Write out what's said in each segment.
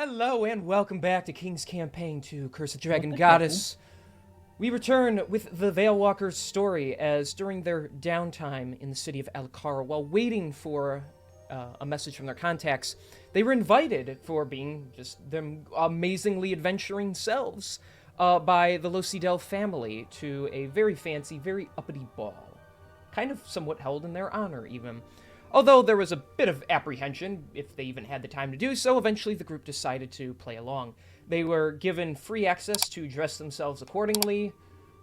Hello and welcome back to King's Campaign to Curse the Dragon Goddess. We return with the Veilwalkers' story as during their downtime in the city of Alcar, while waiting for a message from their contacts, they were invited for being just them amazingly adventuring selves by the Losidel family to a very fancy, very uppity ball. Kind of somewhat held in their honor, even. Although there was a bit of apprehension, if they even had the time to do so, eventually the group decided to play along. They were given free access to dress themselves accordingly,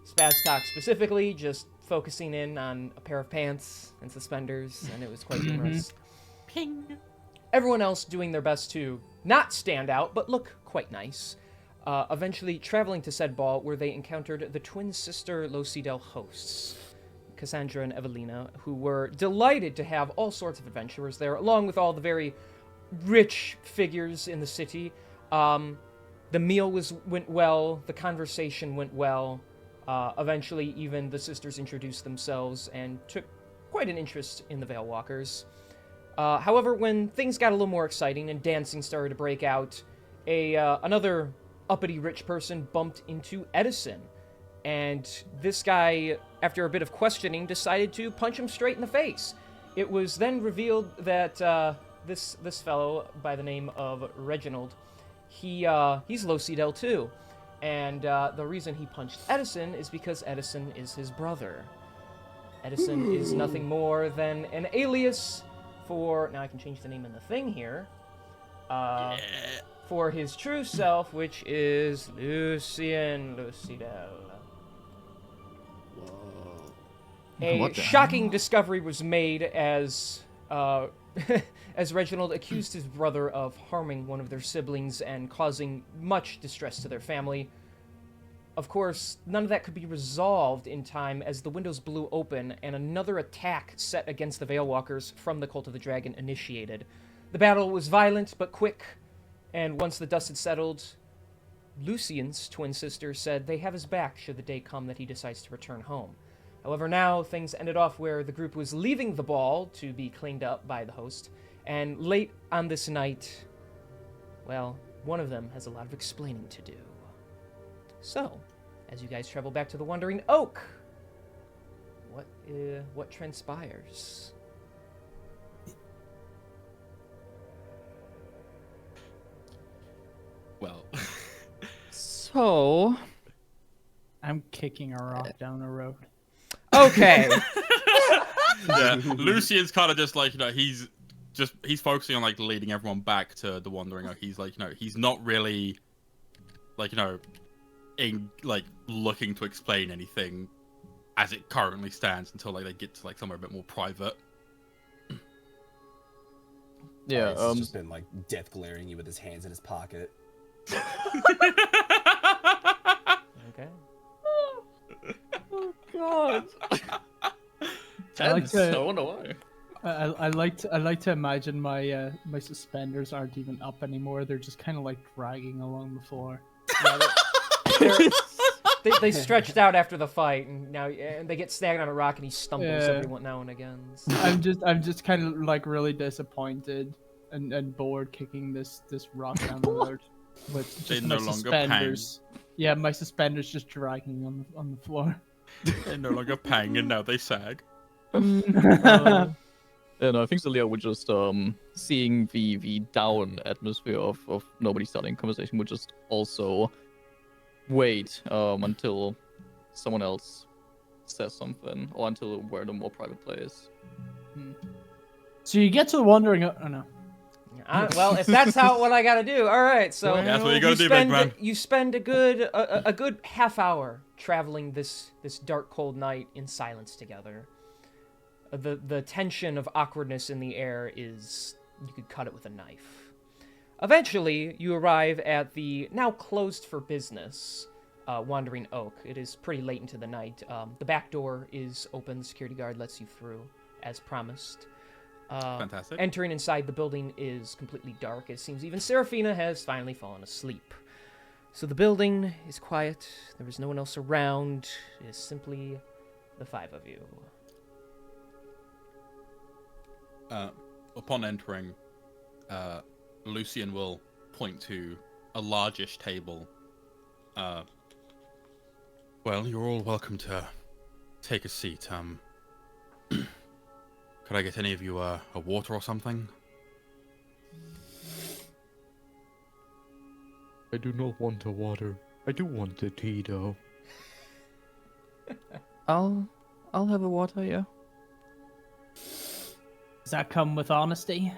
Spaztalk specifically, just focusing in on a pair of pants and suspenders, and it was quite humorous. Ping. Everyone else doing their best to not stand out, but look quite nice. Eventually traveling to said ball, where they encountered the twin sister Losidel hosts, Cassandra and Evelina, who were delighted to have all sorts of adventurers there, along with all the very rich figures in the city. The meal went well, the conversation went well. Eventually, even the sisters introduced themselves and took quite an interest in the Veilwalkers. However, when things got a little more exciting and dancing started to break out, another uppity rich person bumped into Edison. And this guy, after a bit of questioning, decided to punch him straight in the face. It was then revealed that this fellow by the name of Reginald, he's Losidel too. And the reason he punched Edison is because Edison is his brother. Edison is nothing more than an alias for... Now I can change the name in the thing here. For his true self, which is Lucien Losidel. A shocking discovery was made as as Reginald accused his brother of harming one of their siblings and causing much distress to their family. Of course, none of that could be resolved in time as the windows blew open and another attack set against the Veilwalkers from the Cult of the Dragon initiated. The battle was violent but quick, and once the dust had settled, Lucien's twin sister said they have his back should the day come that he decides to return home. However, now things ended off where the group was leaving the ball to be cleaned up by the host, and late on this night, well, one of them has a lot of explaining to do. So, as you guys travel back to the Wandering Oak, what transpires? Well, So, I'm kicking a rock down the road. Okay. yeah, Lucian's kind of just like, he's focusing on like leading everyone back to the Wandering Oak. He's like, he's not really like, looking to explain anything as it currently stands until like they get to like somewhere a bit more private. yeah, He's just been like death glaring you with his hands in his pocket. Okay. oh god. I like to- I wonder why. I like to imagine my my suspenders aren't even up anymore. They're just kind of like dragging along the floor. They stretched out after the fight, and now they get snagged on a rock, and he stumbles Yeah. every now and again. So. I'm just kind of like really disappointed and bored kicking this rock down the road with just They my no longer suspenders. Yeah, my suspenders just dragging on the floor. They're no longer pang, and now they sag. Yeah, no, I think Celia would just seeing the down atmosphere of nobody starting conversation would just also wait until someone else says something, or until we're in a more private place. So you get to the Wandering Oak. Oh no. Well, if that's what I gotta do, all right. So That's what you gotta do, big man. You spend a good half hour traveling this dark, cold night in silence together. The tension of awkwardness in the air is, you could cut it with a knife. Eventually, you arrive at the now closed for business Wandering Oak. It is pretty late into the night. The back door is open. The security guard lets you through, as promised. Fantastic. Entering inside the building is completely dark. It seems even Seraphina has finally fallen asleep. So the building is quiet. There is no one else around. It is simply the five of you. Upon entering, Lucian will point to a largish table. Well, you're all welcome to take a seat. Could I get any of you a water or something? I do not want the water. I do want the tea, though. I'll have a water, yeah. Does that come with honesty?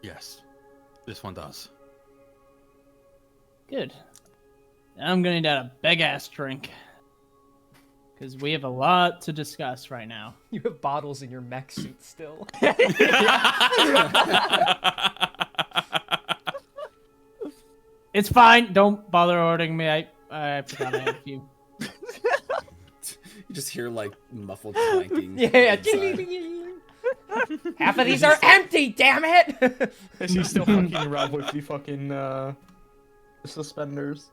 Yes, this one does. Good. I'm gonna need a big ass drink. Because we have a lot to discuss right now. You have bottles in your mech suit still. It's fine. Don't bother ordering me. I forgot I had a few. You just hear like muffled clanking. Yeah. inside. Half of these are empty, damn it! Is he still fucking around with the fucking suspenders?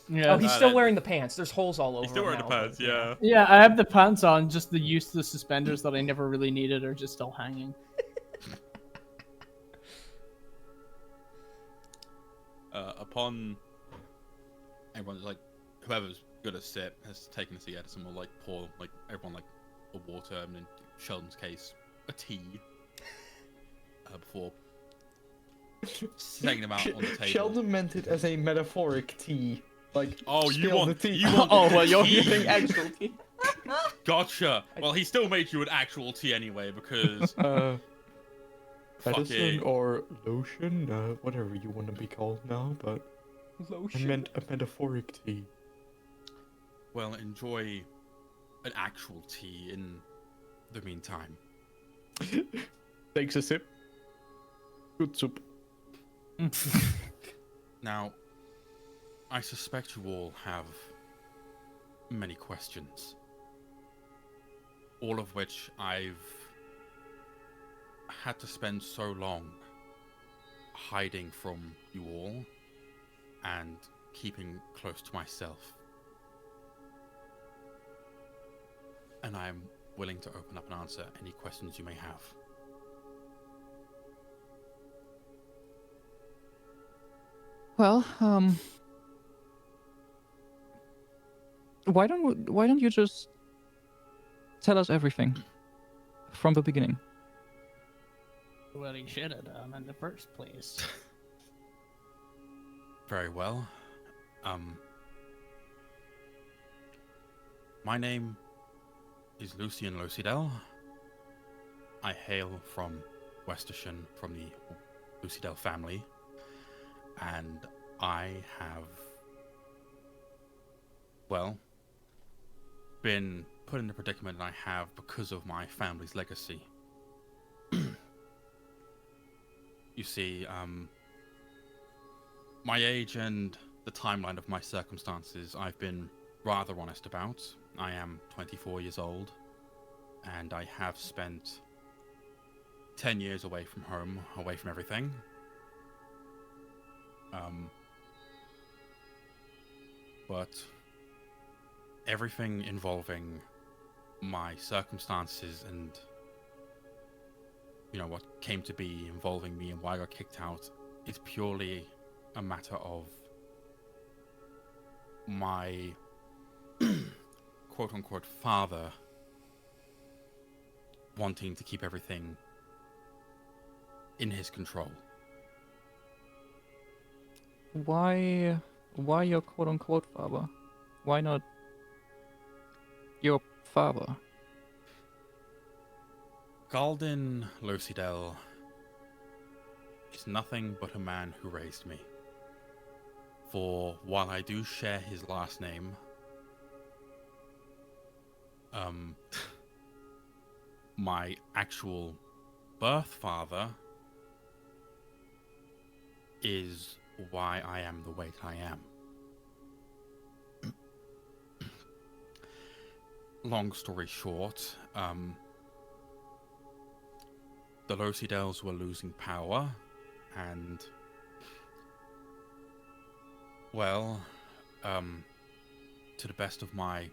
Yeah. Oh, he's still wearing the pants. There's holes all over He's still him wearing the now, pants, but, yeah. Yeah, I have the pants on. Just the useless suspenders that I never really needed are just still hanging. Upon everyone's like, whoever's gonna sit has taken a seat. Edison will like pour like everyone like a water, and in Sheldon's case, a tea. Before taking them out on the table. Sheldon meant it as a metaphoric tea. Like, Oh, you spill want the tea. you want Oh, well, you're tea. getting actual tea. Gotcha. Well, he still made you an actual tea anyway because medicine Medicine or lotion, whatever you want to be called now, but I Lotion. meant a metaphoric tea. well, enjoy an actual tea in the meantime. Takes a sip. Good soup. Now, I suspect you all have many questions, all of which I've had to spend so long hiding from you all and keeping close to myself. And I'm willing to open up and answer any questions you may have. Well, why don't you just tell us everything from the beginning? What he should have done in the first place. Very well. My name is Lucian Lucidel. I hail from Westershire, from the Lucidel family, and I have, well, been put in the predicament I have because of my family's legacy. You see, my age and the timeline of my circumstances I've been rather honest about. I am 24 years old, and I have spent 10 years away from home, away from everything. But everything involving my circumstances and, you know, what came to be involving me and why I got kicked out is purely a matter of my quote-unquote father wanting to keep everything in his control. Why your quote-unquote father? Why not your father? Galdin Lucidel is nothing but a man who raised me. For while I do share his last name, my actual birth father is why I am the way that I am. Long story short, the Lucidels were losing power, and, well, to the best of my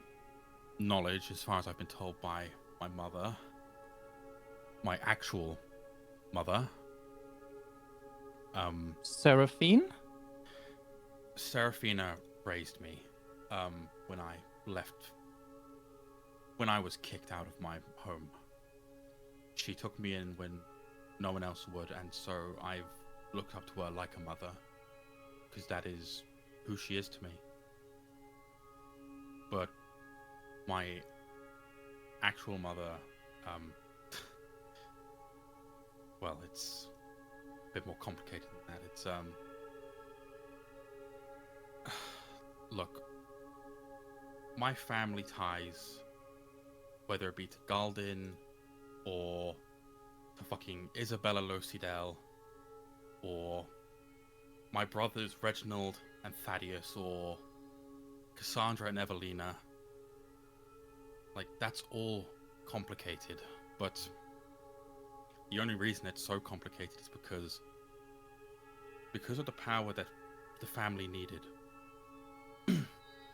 knowledge, as far as I've been told by my mother, my actual mother, Seraphine? Seraphina raised me when I left. When I was kicked out of my home. She took me in when no one else would, and so I've looked up to her like a mother. Because that is who she is to me. But my actual mother, well, it's a bit more complicated than that. It's, look, my family ties, whether it be to Galdin, or to fucking Isabella Losidel, or my brothers Reginald and Thaddeus, or Cassandra and Evelina, like, that's all complicated, but the only reason it's so complicated is because of the power that the family needed.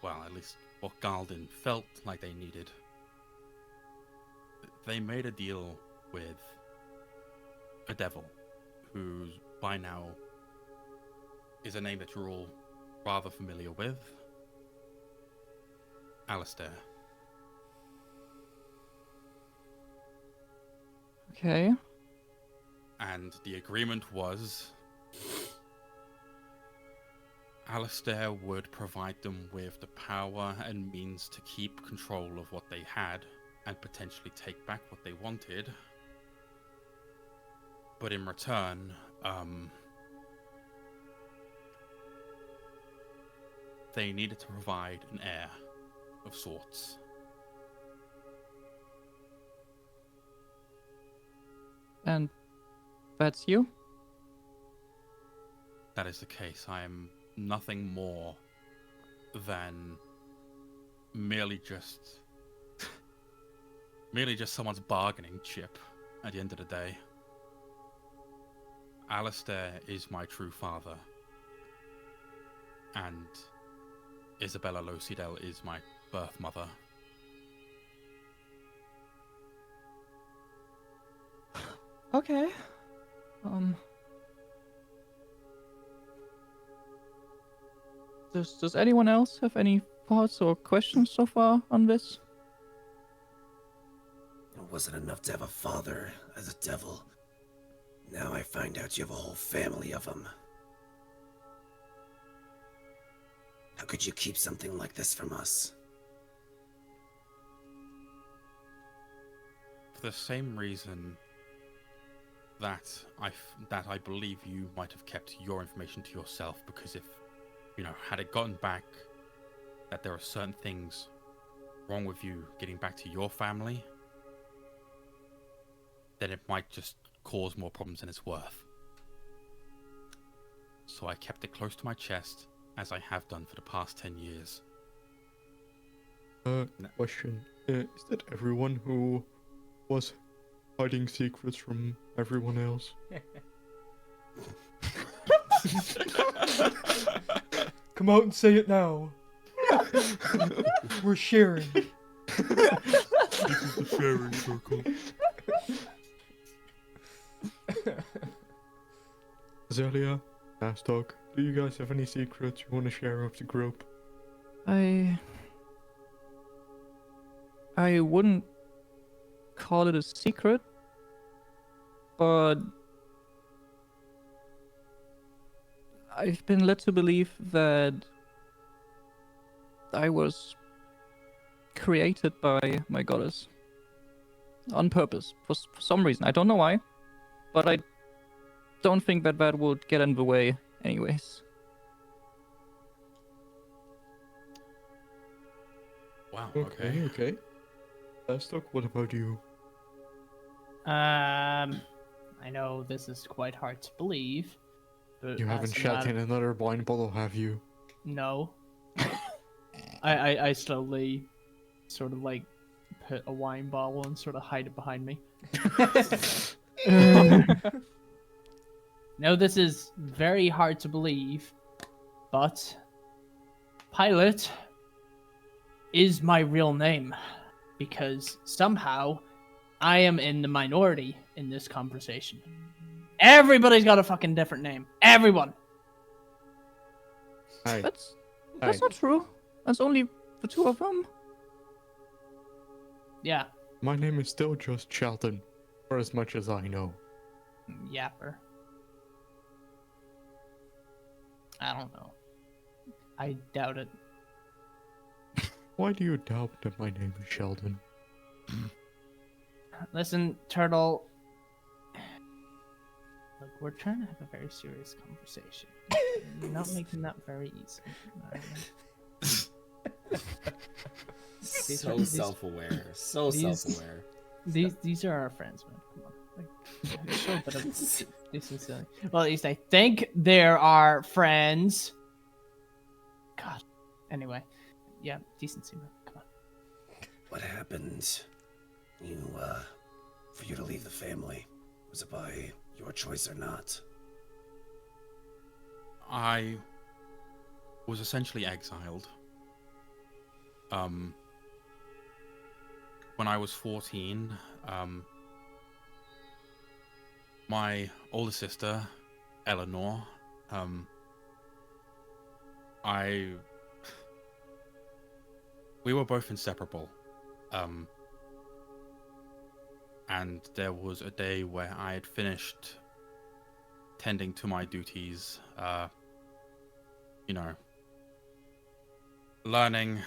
Well, at least what Galdin felt like they needed. They made a deal with a devil, who by now is a name that you're all rather familiar with. Alistair. Okay. And the agreement was Alistair would provide them with the power and means to keep control of what they had and potentially take back what they wanted. But in return, they needed to provide an heir of sorts. And that's you? That is the case. I am nothing more than merely just someone's bargaining chip at the end of the day. Alistair is my true father, and Isabella Losidel is my birth mother. Okay. Does anyone else have any thoughts or questions so far on this? It wasn't enough to have a father as a devil. Now I find out you have a whole family of them. How could you keep something like this from us? For the same reason that I believe you might have kept your information to yourself, because if, had it gotten back that there are certain things wrong with you getting back to your family, then it might just cause more problems than it's worth. So I kept it close to my chest, as I have done for the past 10 years. Question. Is that everyone who was hiding secrets from everyone else? Come out and say it now. We're sharing. This is the sharing circle. Zelia, Astok, do you guys have any secrets you want to share with the group? I wouldn't call it a secret, but I've been led to believe that I was created by my goddess on purpose for some reason. I don't know why, but I don't think that would get in the way anyways. Wow, Okay. Astok, what about you? I know this is quite hard to believe, but You haven't as a shot matter- in another wine bottle, have you? No. I slowly sort of like put a wine bottle and sort of hide it behind me. No, this is very hard to believe, but Pilot is my real name, because somehow I am in the minority in this conversation. Everybody's got a fucking different name. Everyone. Hey, That's Hey. not true. That's only the two of them. Yeah. my name is still just Sheldon, for as much as I know. Yapper. I don't know. I doubt it. Why do you doubt that my name is Sheldon? Listen, Turtle. Look, we're trying to have a very serious conversation. You're not making that very easy. These So are- these- self-aware. So these- self-aware. These are our friends, man. Come on. Like, show a bit of decency. Well, at least I think they're our friends. God. Anyway. Yeah, decency, man. Come on. What happened? For you to leave the family? Was it by your choice or not? I was essentially exiled. When I was 14, my older sister, Eleanor, we were both inseparable. And there was a day where I had finished tending to my duties, learning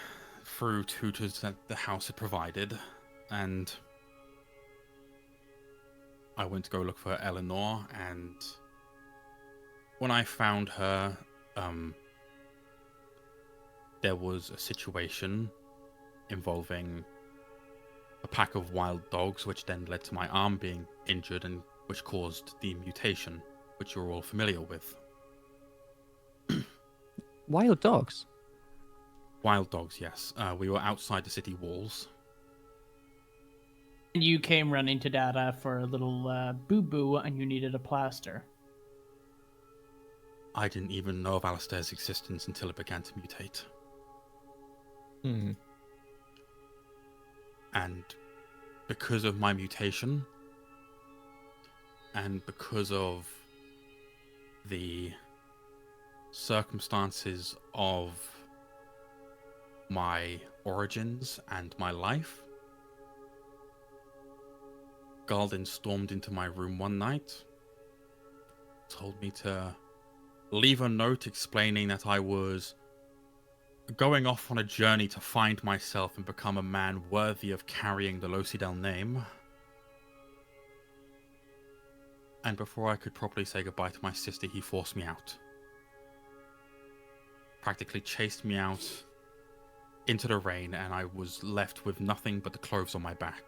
through tutors that the house had provided, and I went to go look for Eleanor, and when I found her, there was a situation involving a pack of wild dogs, which then led to my arm being injured and which caused the mutation, which you're all familiar with. Wild dogs. Wild dogs, yes. We were outside the city walls. And you came running to Dada for a little boo-boo and you needed a plaster. I didn't even know of Alistair's existence until it began to mutate. Hmm. And because of my mutation, and because of the circumstances of my origins and my life, Galdin stormed into my room one night, told me to leave a note explaining that I was going off on a journey to find myself and become a man worthy of carrying the Losidel name. And before I could properly say goodbye to my sister, he forced me out. Practically chased me out into the rain, and I was left with nothing but the clothes on my back.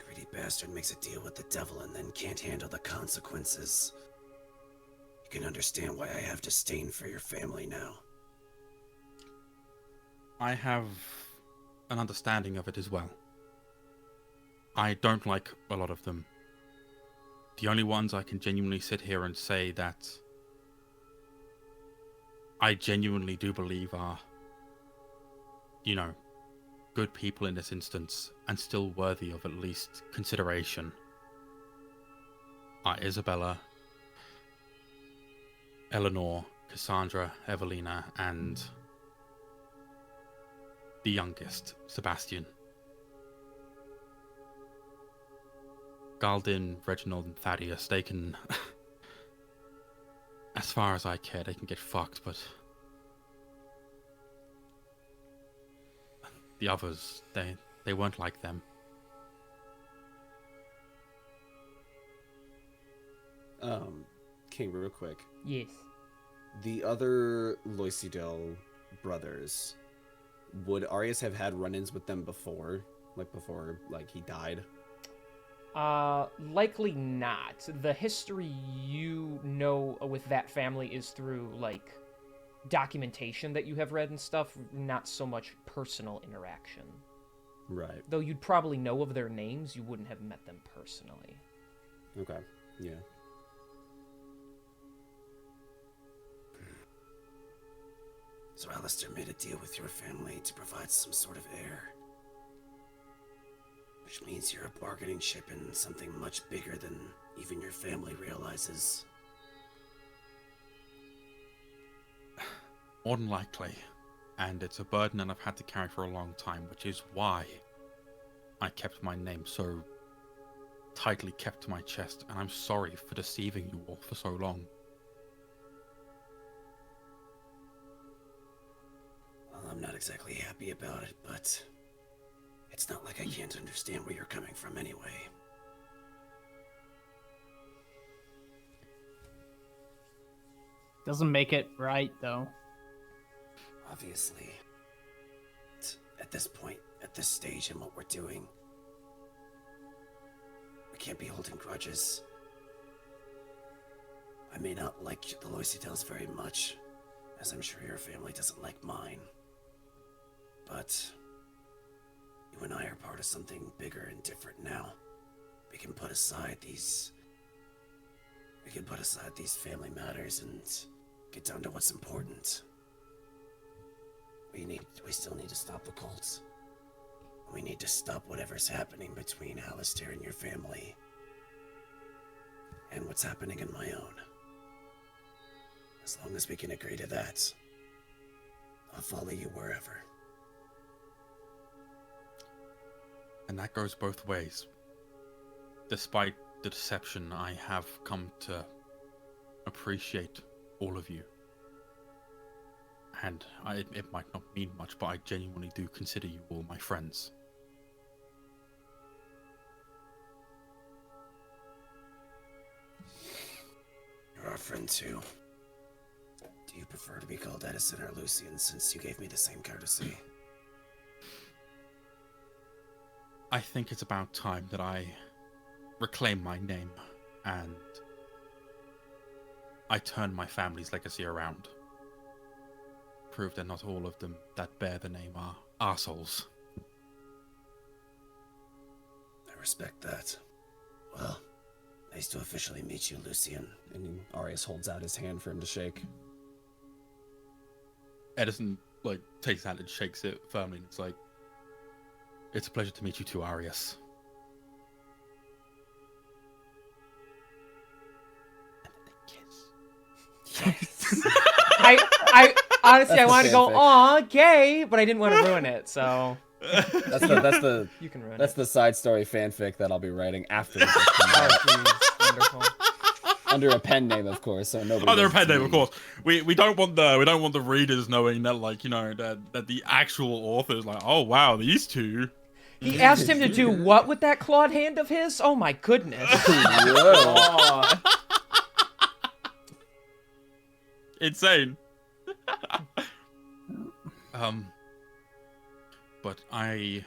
Greedy bastard makes a deal with the devil and then can't handle the consequences. You can understand why I have disdain for your family now. I have an understanding of it as well. I don't like a lot of them. The only ones I can genuinely sit here and say that I genuinely do believe are, good people in this instance, and still worthy of at least consideration, are Isabella, Eleanor, Cassandra, Evelina, and the youngest, Sebastian. Galdin, Reginald, and Thaddeus, they can... as far as I care, they can get fucked, but... the others, they weren't like them. King, real quick. Yes. The other Loisidel brothers, would Arias have had run-ins with them before? Before he died? Likely not. The history you know with that family is through, documentation that you have read and stuff, not so much personal interaction. Right. Though you'd probably know of their names, you wouldn't have met them personally. Okay. Yeah. So Alistair made a deal with your family to provide some sort of heir. Which means you're a bargaining chip in something much bigger than even your family realizes. More than likely. And it's a burden that I've had to carry for a long time, which is why I kept my name so tightly kept to my chest, and I'm sorry for deceiving you all for so long. Well, I'm not exactly happy about it, but it's not like I can't understand where you're coming from anyway. Doesn't make it right, though. Obviously, at this point, at this stage in what we're doing, we can't be holding grudges. I may not like the Loisidels very much, as I'm sure your family doesn't like mine. But you and I are part of something bigger and different now. We can put aside these family matters and get down to what's important. We still need to stop the cults. We need to stop whatever's happening between Alistair and your family and what's happening in my own. As long as we can agree to that, I'll follow you wherever. And that goes both ways. Despite the deception, I have come to appreciate all of you. And it might not mean much, but I genuinely do consider you all my friends. You're our friend too. Do you prefer to be called Edison or Lucian, since you gave me the same courtesy? I think it's about time that I reclaim my name and I turn my family's legacy around. Prove that not all of them that bear the name are arseholes. I respect that. Well, nice to officially meet you, Lucian. And Arias holds out his hand for him to shake. Edison, takes that and shakes it firmly, and it's like, it's a pleasure to meet you too, Arias. I honestly, That's I the wanted to go, fanfic. aw, gay, but I didn't want to ruin it, so That's you can ruin the it. side story fanfic that I'll be writing after the book comes Oh, out. please. Wonderful. Under a pen name, of course, so nobody. Under a knows pen it's name, me. of course. We don't want the readers knowing that, that the actual author is like, oh wow, these two. He asked him to do what with that clawed hand of his? Oh my goodness. Whoa. Insane. But I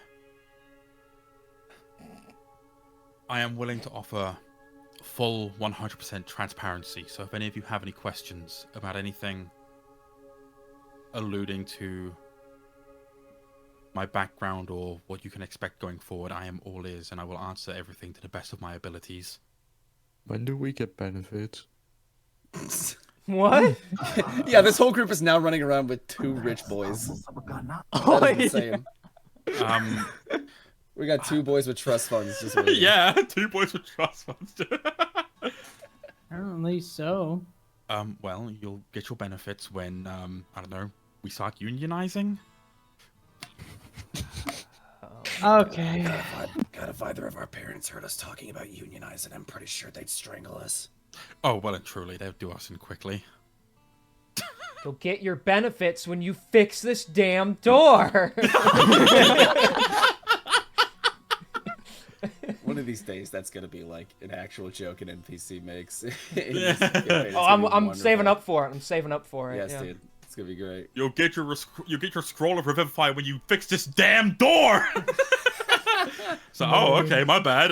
am willing to offer full 100% transparency. So if any of you have any questions about anything alluding to my background or what you can expect going forward, I am all ears and I will answer everything to the best of my abilities. When do we get benefits? What? Yeah, this whole group is now running around with two rich boys. That is insane. We got two boys with trust funds just waiting. Yeah, 2 boys with trust funds. Apparently so. Well, you'll get your benefits when, I don't know, we start unionizing. Okay. God, if either of our parents heard us talking about unionizing, I'm pretty sure they'd strangle us. Oh, well and truly, they'll do us in quickly. You'll get your benefits when you fix this damn door. One of these days, that's gonna be like an actual joke an NPC makes. Oh, I'm saving up for it. I'm saving up for it. Yes, yeah. dude, it's gonna be great. You'll get your scroll of revivify when you fix this damn door. So, oh, okay, my bad.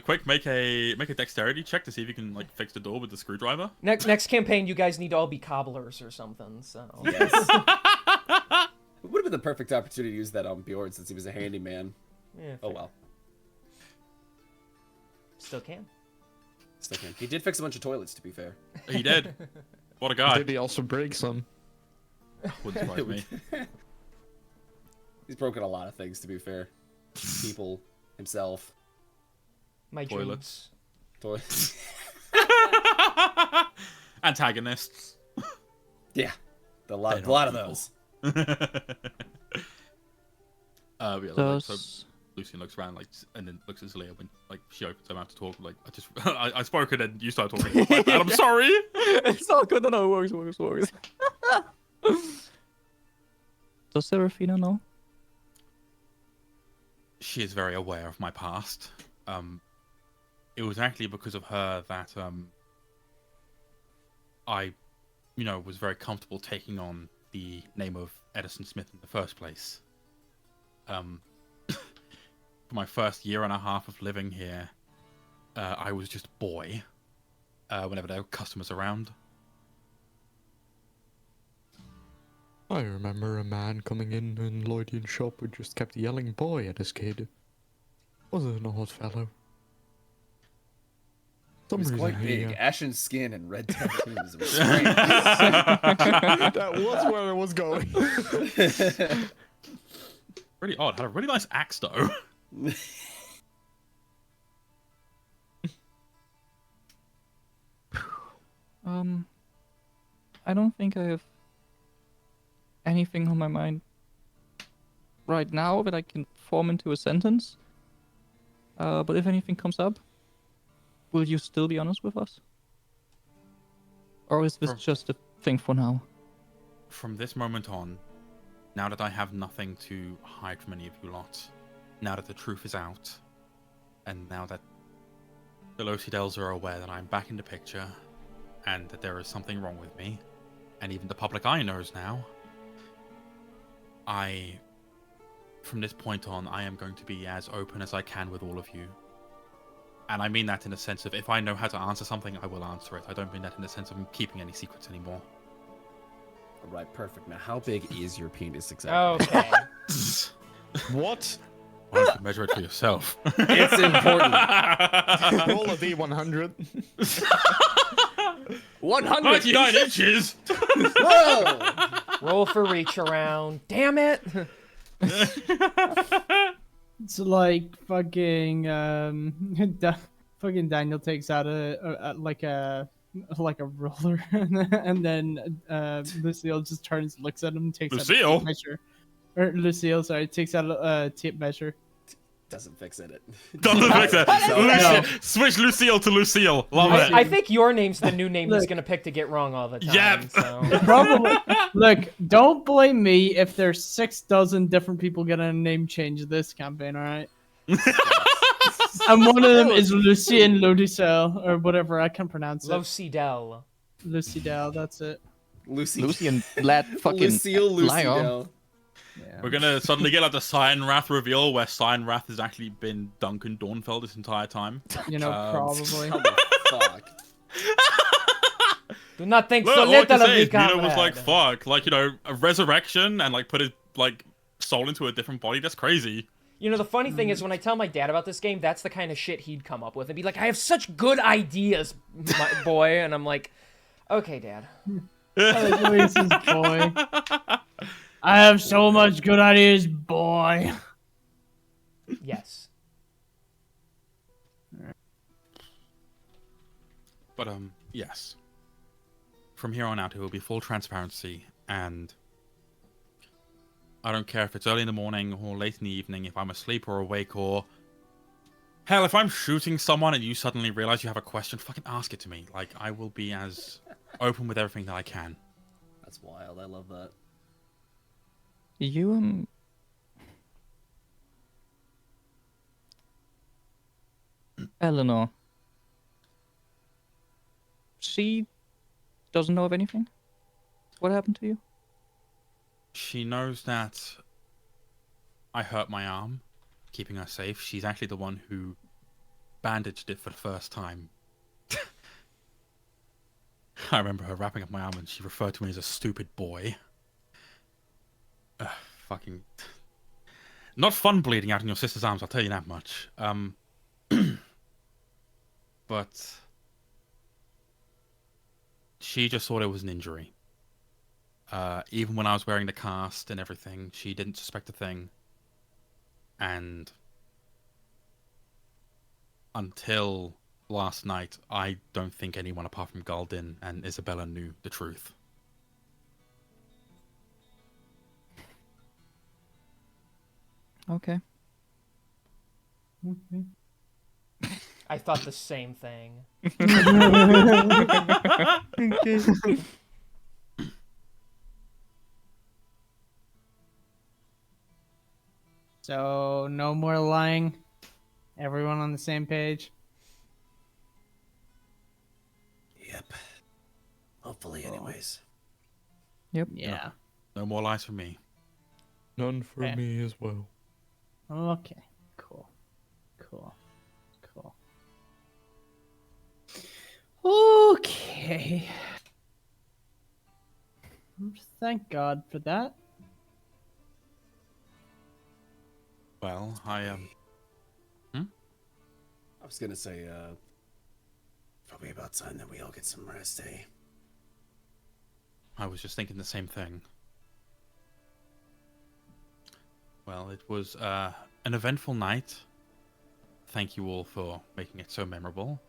Quick, make a dexterity check to see if you can fix the door with the screwdriver. Next campaign, you guys need to all be cobblers or something. So. Yes. It would have been the perfect opportunity to use that on Bjorn since he was a handyman. Yeah, Oh well. Still can. Still can. He did fix a bunch of toilets, to be fair. He did. What a guy. Did he also break some? Wouldn't surprise me. He's broken a lot of things, to be fair. People, himself. My Toilets. dreams. Antagonists. Yeah, a lot They're of not those. Yeah, like, so Lucian looks around, like, and then looks at Celia when, like, she opens her mouth to talk. Like, I spoke, and then you start talking. My bad, I'm sorry. It's all good. No, worries. Does Serafina know? She is very aware of my past. It was actually because of her that I, was very comfortable taking on the name of Edison Smith in the first place. For my first year and a half of living here, I was just a boy whenever there were customers around. I remember a man coming in Lloydian's shop who just kept yelling boy at his kid. Wasn't an odd fellow. He was quite he, big, ashen skin and red tattoos. It was strange. that was where I was going. Really odd. Had a really nice axe, though. I don't think I have anything on my mind right now that I can form into a sentence. But if anything comes up, will you still be honest with us? Or is this just a thing for now? From this moment on, now that I have nothing to hide from any of you lot, now that the truth is out, and now that the Losidels are aware that I'm back in the picture, and that there is something wrong with me, and even the public eye knows now, from this point on, I am going to be as open as I can with all of you. And I mean that in the sense of, if I know how to answer something, I will answer it. I don't mean that in the sense of keeping any secrets anymore. All right, perfect. Now, how big is your penis exactly? Okay. What? Why don't you measure it for yourself? It's important. Roll a D100. 100. 99 inches! Whoa! Roll for reach around. Damn it. It's like fucking fucking Daniel takes out a roller and then Lucille just turns, looks at him, and takes out a Lucille? tape measure. Or Lucille, sorry, takes out a tape measure. Doesn't fix it. Doesn't fix it. No. Switch Lucille to Lucille. Love it. I think your name's the new name he's Look. gonna pick to get wrong all the time. Yep. So. Probably. Look, don't blame me if there's 6 dozen different people getting a name change this campaign, alright? And one of them is Lucien Lodicel, or whatever, I can't pronounce it. Losidel. Lucidel, that's it. Lucian, lad, fucking Lucille liar. Lucidel. Yeah. We're gonna suddenly get like the Cyan Wrath reveal, where Cyan Wrath has actually been Duncan Dornfeld this entire time. You know, probably. How the fuck? Do not think Well, so all I little can of say me, is Nina was comrade. like, fuck, like, a resurrection and like put his like soul into a different body. That's crazy. You know, the funny thing is, when I tell my dad about this game, that's the kind of shit he'd come up with and be like, I have such good ideas, my boy. And I'm like, okay, Dad. Luis's boy. I have so much good ideas, boy. Yes. But yes. From here on out, it will be full transparency, and I don't care if it's early in the morning or late in the evening, if I'm asleep or awake, or hell, if I'm shooting someone and you suddenly realize you have a question, fucking ask it to me. Like, I will be as open with everything that I can. That's wild. I love that. You, Eleanor. She doesn't know of anything? What happened to you? She knows that I hurt my arm, keeping her safe. She's actually the one who bandaged it for the first time. I remember her wrapping up my arm and she referred to me as a stupid boy. Fucking... Not fun bleeding out in your sister's arms, I'll tell you that much. But... she just thought it was an injury. Even when I was wearing the cast and everything, she didn't suspect a thing. And until last night, I don't think anyone apart from Galdin and Isabella knew the truth. Okay. I thought the same thing. Okay. So no more lying. Everyone on the same page. Yep. Hopefully, anyways. Yep. Yeah. No more lies from me. None for Okay. me as well. Okay. Cool. Okay. Thank God for that. Well, I was gonna say, probably about time that we all get some rest, eh? I was just thinking the same thing. Well, it was an eventful night. Thank you all for making it so memorable.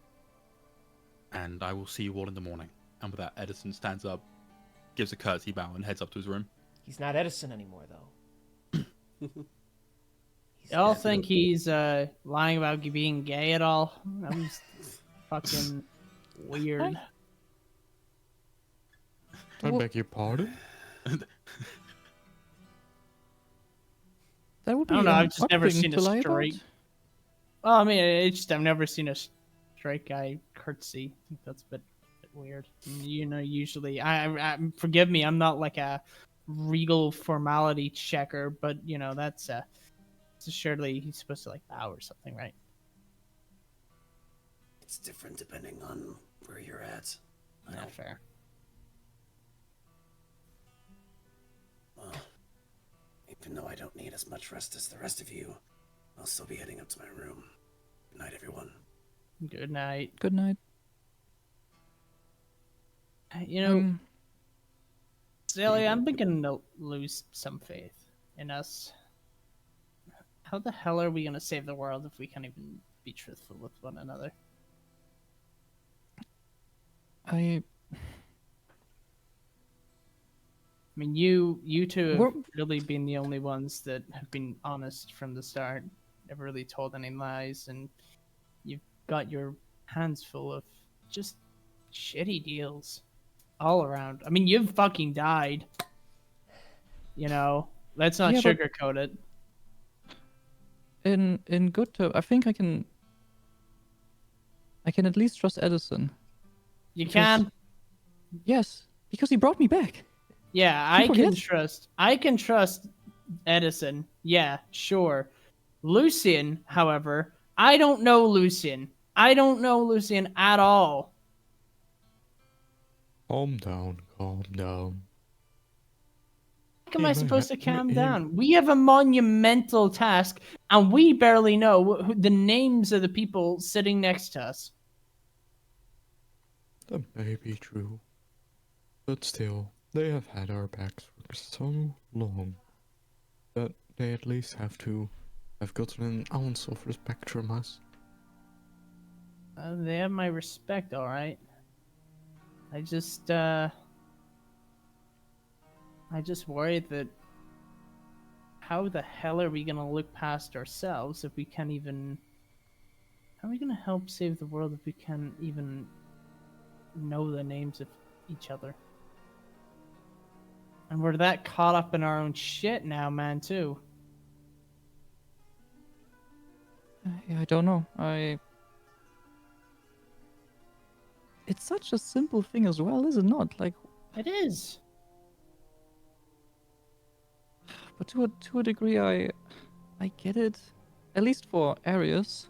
And I will see you all in the morning. And with that, Edison stands up, gives a courtesy bow, and heads up to his room. He's not Edison anymore, though. He's Y'all dead. think he's lying about being gay at all? That was fucking weird. I beg your pardon? That would be I don't know. an I've just odd never thing seen a to lie straight. about. Well, I mean, it's just I've never seen a straight guy curtsy. I think that's a bit weird. You know, usually, I forgive me, I'm not like a regal formality checker, but you know, that's surely he's supposed to like bow or something, right? It's different depending on where you're at. I Not don't. fair. Well, even though I don't need as much rest as the rest of you, I'll still be heading up to my room. Good night, everyone. Good night. Good night. You know, Sally, I'm beginning to lose some faith in us. How the hell are we gonna save the world if we can't even be truthful with one another? I mean, you two have We're- really been the only ones that have been honest from the start. Never really told any lies, and you've got your hands full of just shitty deals all around. I mean, you've fucking died. You know, let's not Yeah, but- sugarcoat it. in good terms, I think I can at least trust Edison. You Because- can. Yes, because he brought me back. Yeah, You I can forget? trust. I can trust Edison. Yeah, sure. Lucian, however, I don't know Lucian. I don't know Lucian at all. Calm down, calm down. How am I Hey, supposed to man, calm him- down? We have a monumental task, and we barely know the names of the people sitting next to us. That may be true. But still, they have had our backs for so long that they at least have to have gotten an ounce of respect from us. They have my respect, all right. I just worry that how the hell are we gonna look past ourselves if we can't even? How are we gonna help save the world if we can't even know the names of each other? And we're that caught up in our own shit now, man, too. I don't know. It's such a simple thing as well, is it not? Like, It is. but to a degree, I get it. At least for Arius.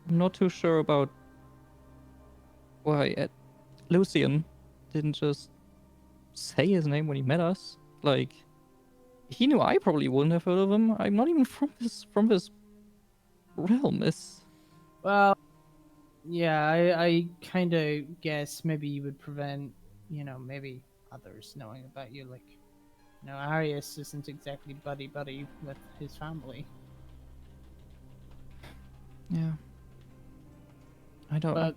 I'm not too sure about why Lucian didn't just say his name when he met us. Like, he knew I probably wouldn't have heard of him. I'm not even from this realm. Well, yeah, I kind of guess maybe you would prevent, you know, maybe others knowing about you. Like, you know, Arius isn't exactly buddy with his family. Yeah. I don't. But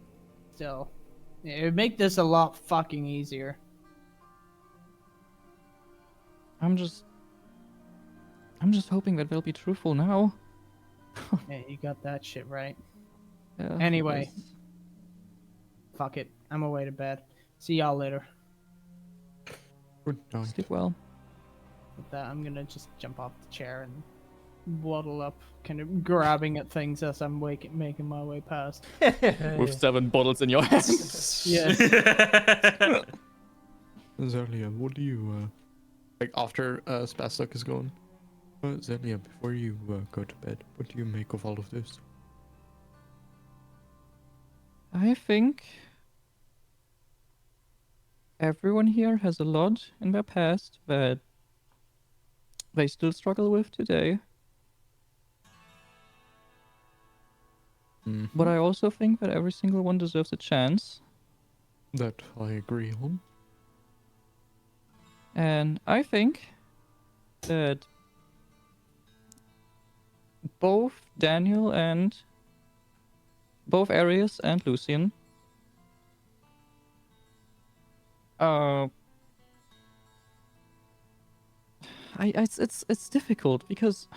still, it would make this a lot fucking easier. I'm just hoping that they'll be truthful now. Yeah, you got that shit right. Yeah, Anyway. yes. Fuck it. I'm away to bed. See y'all later. Good night. Sleep well. With that, I'm gonna just jump off the chair and waddle up, kind of grabbing at things as I'm making my way past. With 7 bottles in your hands. Yes. Zelia, what do you, like, after Spastok is gone? Zelia, before you go to bed, what do you make of all of this? I think everyone here has a lot in their past that they still struggle with today. But I also think that every single one deserves a chance. That I agree on. And I think that both Daniel and both Arius and Lucian it's difficult because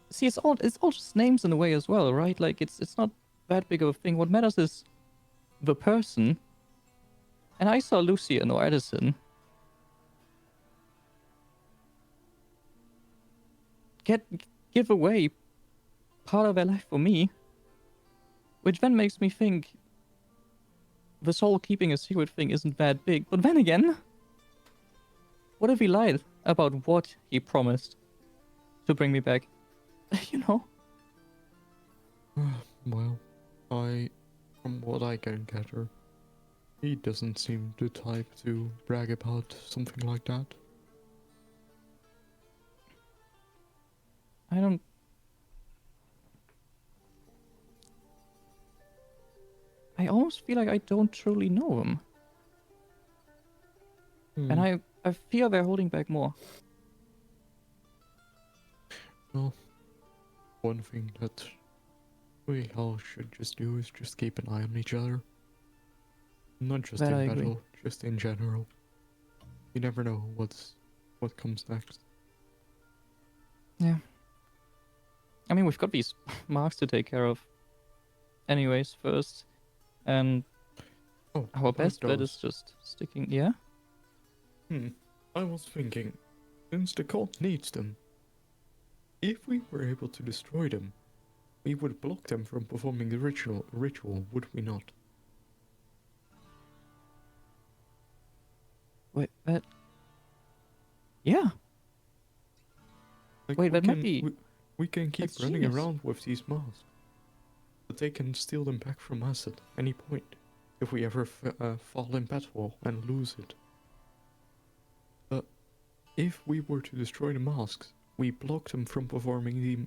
see it's all just names in a way as well, right? Like it's not that big of a thing. What matters is the person. And I saw Lucian or Edison give away part of their life for me, which then makes me think this whole keeping a secret thing isn't that big. But then again, what if he lied about what he promised to bring me back? You know? Well, from what I can gather, he doesn't seem the type to brag about something like that. I almost feel like I don't truly know him. And I fear they're holding back more. Well, one thing that we all should just do is just keep an eye on each other. Not just That in I agree. battle, just in general. You never know what comes next. Yeah. I mean, we've got these marks to take care of anyways first. And Oh, our about best bet those. is just sticking... Yeah? I was thinking, since the cult needs them, if we were able to destroy them, we would block them from performing the ritual, would we not? Wait, that... Yeah. Like, Wait, we that might can- be- We can keep that's running genius. around with these masks, but they can steal them back from us at any point if we ever fall in battle and lose it. But if we were to destroy the masks, we block them from performing the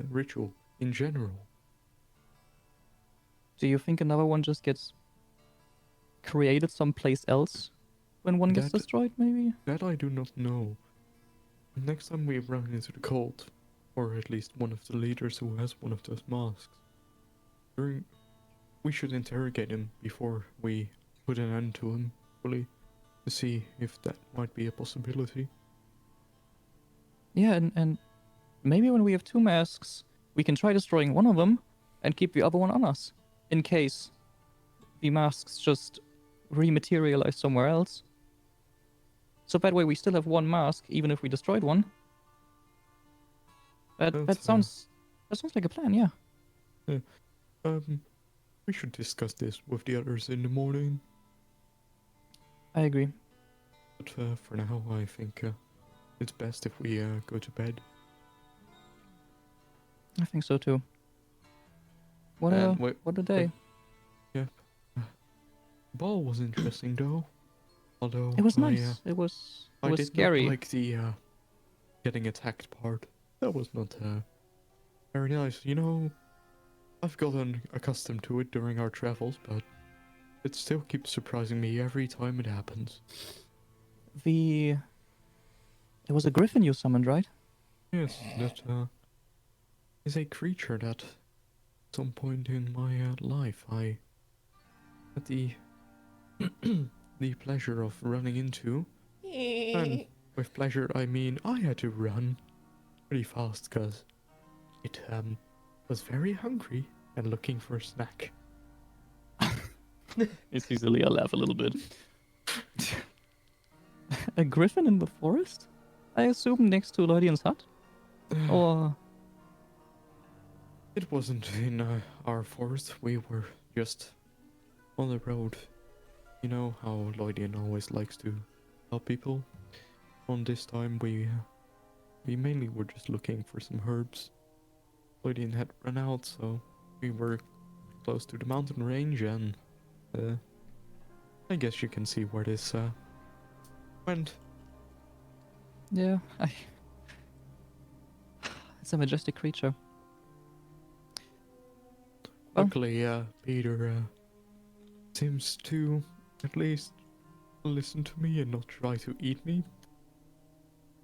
ritual in general. Do you think another one just gets created someplace else when one gets That- destroyed, maybe? That I do not know. Next time we run into the cult, or at least one of the leaders who has one of those masks, we should interrogate him before we put an end to him fully, to see if that might be a possibility. Yeah, and maybe when we have 2 masks, we can try destroying one of them and keep the other one on us, in case the masks just rematerialize somewhere else. So that way we still have one mask, even if we destroyed one. That That's, sounds like a plan, yeah. We should discuss this with the others in the morning, I agree. but for now I think it's best if we go to bed. I think so too. What And wait- a day. Ball was interesting though, although It was I, nice. It was I did scary. not like the getting attacked part. That was not very nice. You know, I've gotten accustomed to it during our travels, but it still keeps surprising me every time it happens. It was a griffin you summoned, right? Yes, that is a creature that some point in my life, I had the the pleasure of running into, and with pleasure I mean I had to run pretty fast because it was very hungry and looking for a snack. You see Zelia laugh a little bit. A griffin in the forest? I assume next to Lodian's hut? Or... It wasn't in our forest. We were just on the road. You know how Lloydian always likes to help people. On this time, we mainly were just looking for some herbs. Lloydian had run out, so we were close to the mountain range, and I guess you can see where this went. Yeah, it's a majestic creature. Well- Luckily, Peter seems to at least listen to me and not try to eat me.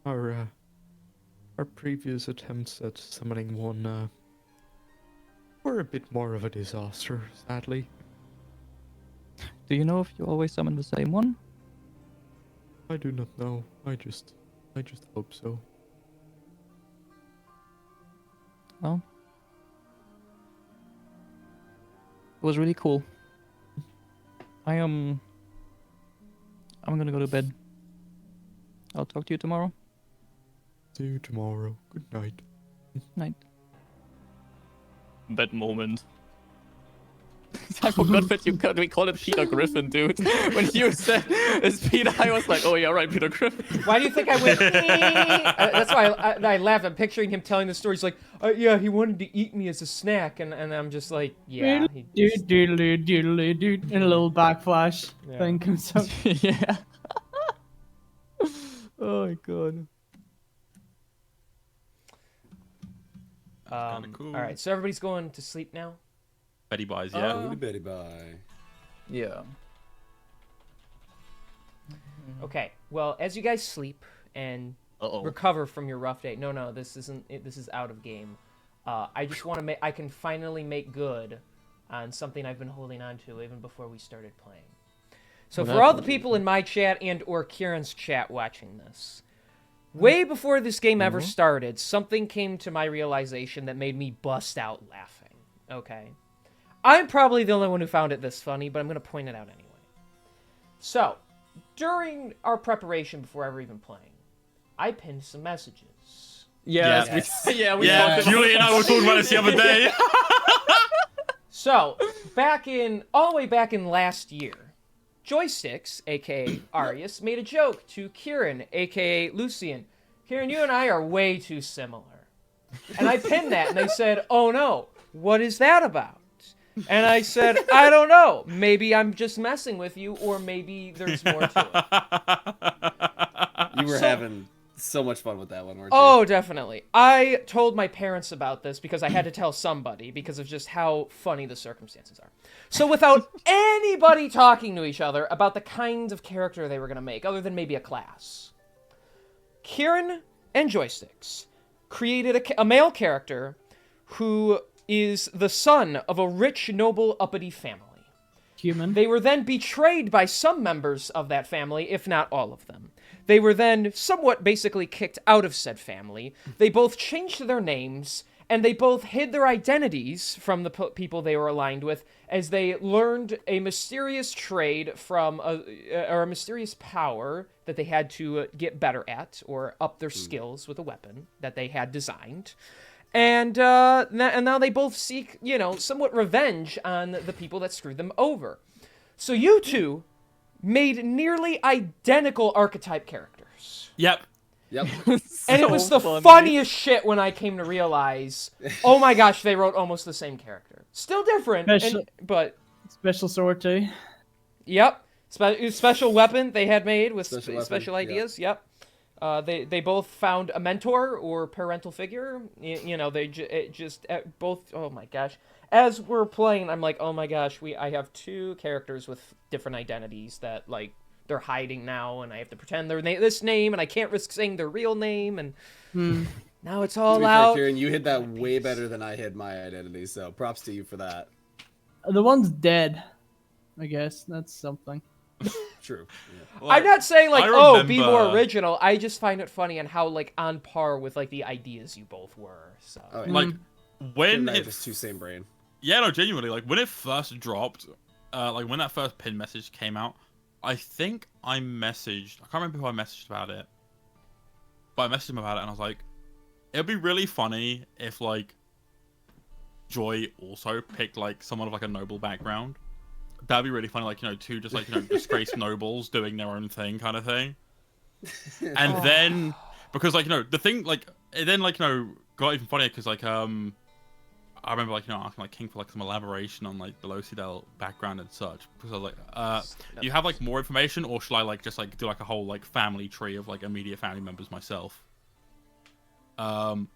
Our previous attempts at summoning one were a bit more of a disaster, sadly. Do you know if you always summon the same one? I do not know. I just hope so. Well, it was really cool. I'm gonna go to bed. I'll talk to you tomorrow. See you tomorrow. Good night. Night. That moment. I forgot that we call it Peter Griffin, dude. When you said it's Peter, I was like, oh yeah, right, Peter Griffin. Why do you think I went? That's why I laugh. I'm picturing him telling the story. He's like, yeah, he wanted to eat me as a snack, and I'm just like, yeah. Doodly, and a little backflash thing comes up. Yeah. Oh my god. Cool. All right, so everybody's going to sleep now. Betty buys, yeah. Booty Betty bye. Yeah. Okay. Well, as you guys sleep and recover from your rough day. No, this isn't. This is out of game. I just want to make. I can finally make good on something I've been holding on to even before we started playing. So Well, for all the people in my chat and or Kieran's chat watching this, way before this game ever started, something came to my realization that made me bust out laughing. Okay. I'm probably the only one who found it this funny, but I'm going to point it out anyway. So, during our preparation before ever even playing, I pinned some messages. Yes. We talked about Julie and I were talking about this the other day. So, all the way back in last year, Joysticks, aka Arius, made a joke to Kieran, aka Lucian. Kieran, you and I are way too similar. And I pinned that, and they said, oh no, what is that about? And I said, I don't know. Maybe I'm just messing with you, or maybe there's more to it. You were having so much fun with that one, weren't you? Oh, definitely. I told my parents about this because I had to tell somebody because of just how funny the circumstances are. So without anybody talking to each other about the kind of character they were going to make, other than maybe a class, Kieran and Joysticks created a male character who is the son of a rich, noble, uppity family. Human. They were then betrayed by some members of that family, if not all of them. They were then somewhat basically kicked out of said family. They both changed their names, and they both hid their identities from the people they were aligned with as they learned a mysterious trade from a mysterious power that they had to get better at or up their skills with a weapon that they had designed. And now they both seek, somewhat revenge on the people that screwed them over. So you two made nearly identical archetype characters. Yep. And it was the funniest shit when I came to realize, oh my gosh, they wrote almost the same character. Still different, but... Special sortie. Yep. Special weapon they had made with special weapon, ideas, yep. They both found a mentor or parental figure. They just both. Oh my gosh! As we're playing, I'm like, oh my gosh, I have two characters with different identities that they're hiding now, and I have to pretend they're this name, and I can't risk saying their real name, and Now it's To all be fair, out. Kieran, you hid that way better than I hid my identity, so props to you for that. The one's dead. I guess that's something. True. Yeah. I'm not saying like, I oh, be more remember- original. I just find it funny and how like on par with like the ideas you both were. So Oh, yeah. Like Kieran when and I are it just two same brain. Yeah, no, genuinely, like when it first dropped, like when that first pin message came out, I think I messaged. I can't remember who I messaged about it, but I messaged him about it, and I was like, "It'd be really funny if like Joy also picked like someone of like a noble background. That'd be really funny, like two just like disgraced nobles doing their own thing, kind of thing." And then because like the thing like it then like got even funnier because like I remember like asking like King for like some elaboration on like the Losidel background and such because I was like, do you have like more information or should I like just like do like a whole like family tree of like immediate family members myself? And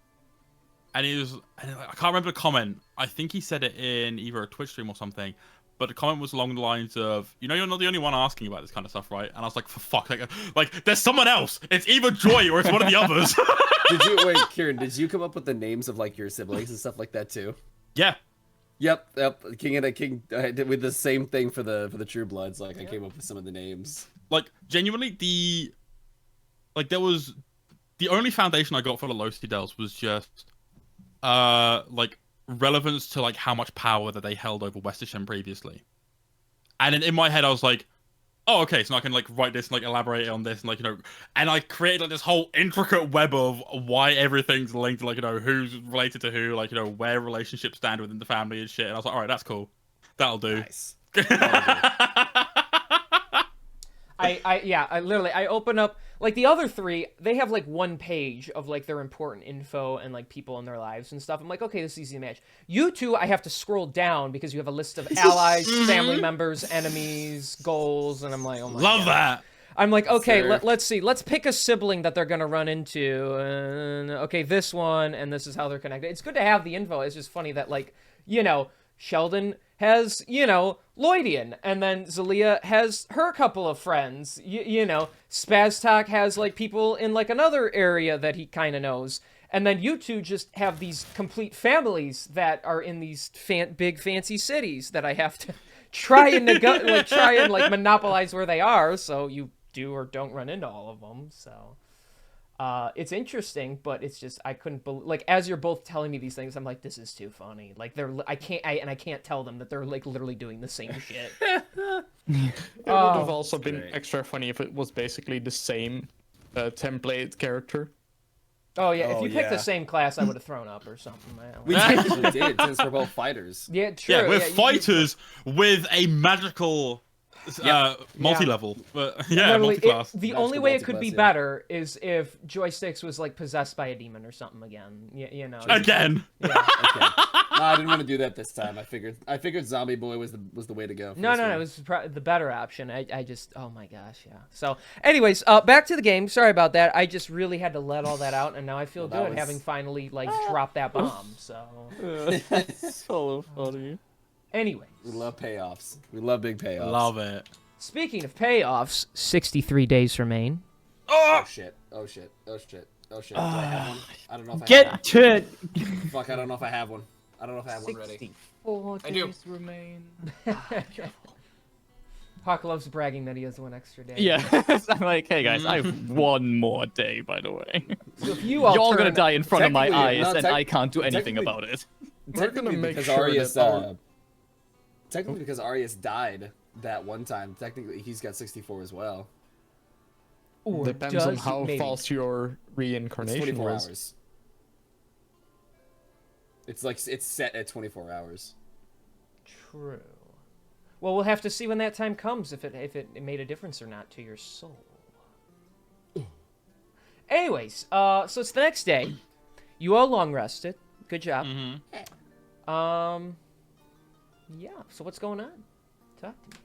I can't remember the comment. I think he said it in either a Twitch stream or something, but the comment was along the lines of, you're not the only one asking about this kind of stuff, right? And I was like, for fuck, like there's someone else. It's either Joy or it's one of the others. Did you wait, Kieran? Did you come up with the names of like your siblings and stuff like that too? Yeah. Yep. King and a King. I did with the same thing for the True Bloods. Like I came up with some of the names. Like genuinely, there was the only foundation I got for the Losidels was just like relevance to like how much power that they held over Westersham previously. And in my head, I was like, oh, okay, so I can like write this and like elaborate on this and like and I created like this whole intricate web of why everything's linked, like who's related to who, like where relationships stand within the family and shit. And I was like, all right, that's cool, that'll do. Nice. I open up like the other three, they have like one page of like their important info and like people in their lives and stuff. I'm like, okay, this is easy to manage. You two, I have to scroll down because you have a list of allies, family members, enemies, goals, and I'm like, oh my Love God. that. I'm like, okay, Sir. let's see. Let's pick a sibling that they're going to run into. And, okay, this one, and this is how they're connected. It's good to have the info. It's just funny that, like, Sheldon has, Lloydian, and then Zelia has her couple of friends. Spaztok has, like, people in, like, another area that he kind of knows. And then you two just have these complete families that are in these big, fancy cities that I have to try and monopolize where they are, so you do or don't run into all of them. So it's interesting, but it's just I couldn't believe, like, as you're both telling me these things, I'm like, this is too funny. Like I can't tell them that they're like literally doing the same shit. It would have also been great. extra funny if it was basically the same template character. Oh yeah, if Oh, you picked the yeah. same class, I would have thrown up or something. We technically did since we're both fighters. Yeah, true. Yeah, we're you- fighters with a magical multi-level. But yeah, Literally, multi-class. the Magical only way it could be multi-class, yeah. better is if Joysticks was like possessed by a demon or something again. Again. Yeah. Okay. No, I didn't want to do that this time. I figured Zombie Boy was the way to go. for No, this no, one. no, it was the better option. I just, oh my gosh, yeah. So, anyways, back to the game. Sorry about that. I just really had to let all that out, and now I feel Well, that good was- having finally like dropped that bomb. So, So funny. anyway, We love payoffs. We love big payoffs. Love it. speaking of payoffs, 63 days remain. Oh shit. Oh shit. Oh shit. Oh shit. Do I have one? I don't know if I have Get to it. one. Fuck, I don't know if I have one. I don't know if I have one ready. 64 I do. days remain. Hawk loves bragging that he has one extra day. Yeah, I'm like, hey guys, I have one more day, by the way. So if you all You're all turn- gonna die in front of my Technically, eyes, no, and I can't do anything technically- about it. We're gonna make because sure Arius, that our- technically because Arius died that one time, technically he's got 64 as well. Or Depends does on he? how Maybe. false your It's reincarnation 24 was. hours. It's set at 24 hours. True. Well, we'll have to see when that time comes if it made a difference or not to your soul. Anyways, so it's the next day. You all long rested. Good job. Mm-hmm. Yeah. So what's going on? Talk to me.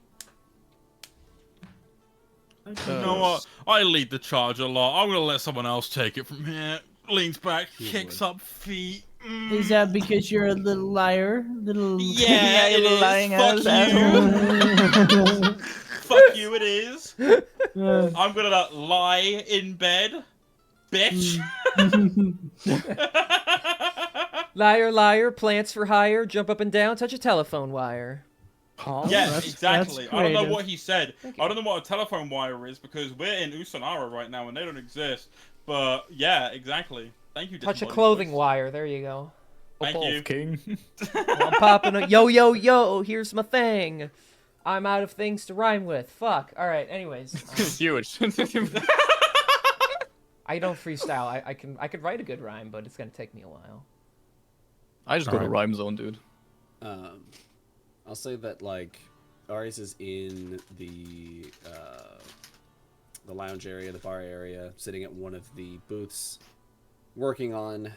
You know what? I lead the charge a lot. I'm gonna let someone else take it from here. Leans back, kicks up feet. Is that because you're a little liar? Little Yeah, it little is. lying Fuck asshole? you. Fuck you, it is. Uh, I'm gonna lie in bed bitch. Liar, liar, plants for hire, jump up and down, touch a telephone wire. Huh? Yeah, that's exactly. I don't know creative. what he said. Thank you. I don't know what a telephone wire is because we're in Usanara right now and they don't exist. But yeah, exactly. Thank you. Touch a Disembodied clothing Voice. wire. There you go. Thank Pop you. off, King. Well, I'm popping a yo yo yo. Here's my thing. I'm out of things to rhyme with. Fuck. All right. Anyways, Huge. I don't freestyle. I could write a good rhyme, but it's gonna take me a while. I just go to Alright. rhyme zone, dude. I'll say that like Arias is in the lounge area, the bar area, sitting at one of the booths, working on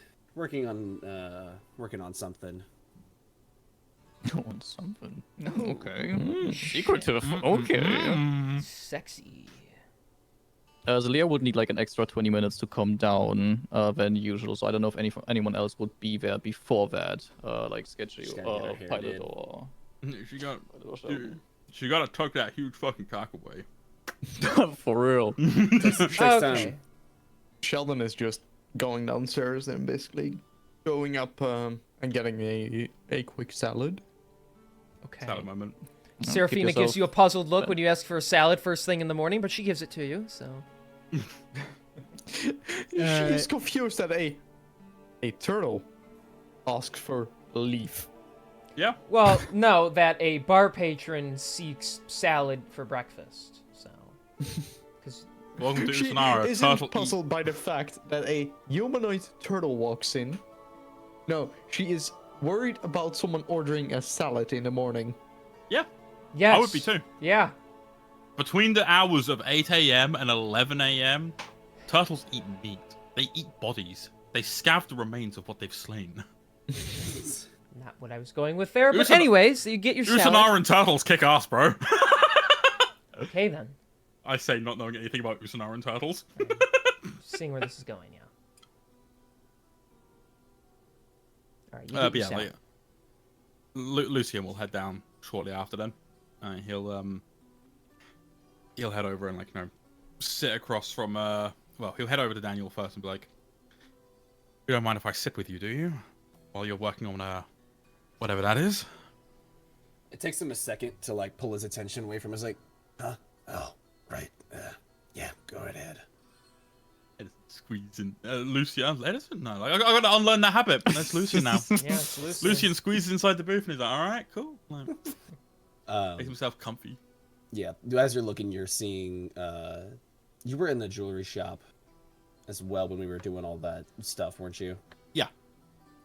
something. Want something? Okay. Secretive. Okay. Sexy. Zelia would need like an extra 20 minutes to come down than usual, so I don't know if anyone else would be there before that, like Sketchy She's gotta get her hair Pilot did. or... She got. or something. She gotta tuck that huge fucking cock away. For real. Takes Okay. time. Sheldon is just going downstairs and basically going up and getting a quick salad. Okay. Salad moment. Serafina yourself- gives you a puzzled look when you ask for a salad first thing in the morning, but she gives it to you. So. She's confused that a turtle asks for a leaf. Yeah. Well, no, that a bar patron seeks salad for breakfast. So. Because Welcome to She Usanara. isn't Turtle puzzled by the fact that a humanoid turtle walks in. No, she is worried about someone ordering a salad in the morning. Yeah, yes. I would be too. Yeah. Between the hours of 8 a.m. and 11 a.m., turtles eat meat. They eat bodies. They scav the remains of what they've slain. Not what I was going with there, but Usan- anyways, you get your salad. Usanara and turtles kick ass, bro. Okay then. I say not knowing anything about Usanara and turtles. Seeing where this is going, yeah. All right. You But get yeah, your like, salad. Lucian will head down shortly after then. He'll head over and sit across from well, he'll head over to Daniel first and be like, "You don't mind if I sit with you, do you? While you're working on whatever that is." It takes him a second to like pull his attention away from. He's like, huh? Oh, right. Yeah, go right ahead. And squeezing Lucian. Edison? No, like I gotta unlearn that habit. That's Lucian now. Yeah, it's Lucian. Lucian squeezes inside the booth and he's like, "All right, cool." Like, Um, makes himself comfy. Yeah, as you're looking, you're seeing. You were in the jewelry shop as well when we were doing all that stuff, weren't you? Yeah.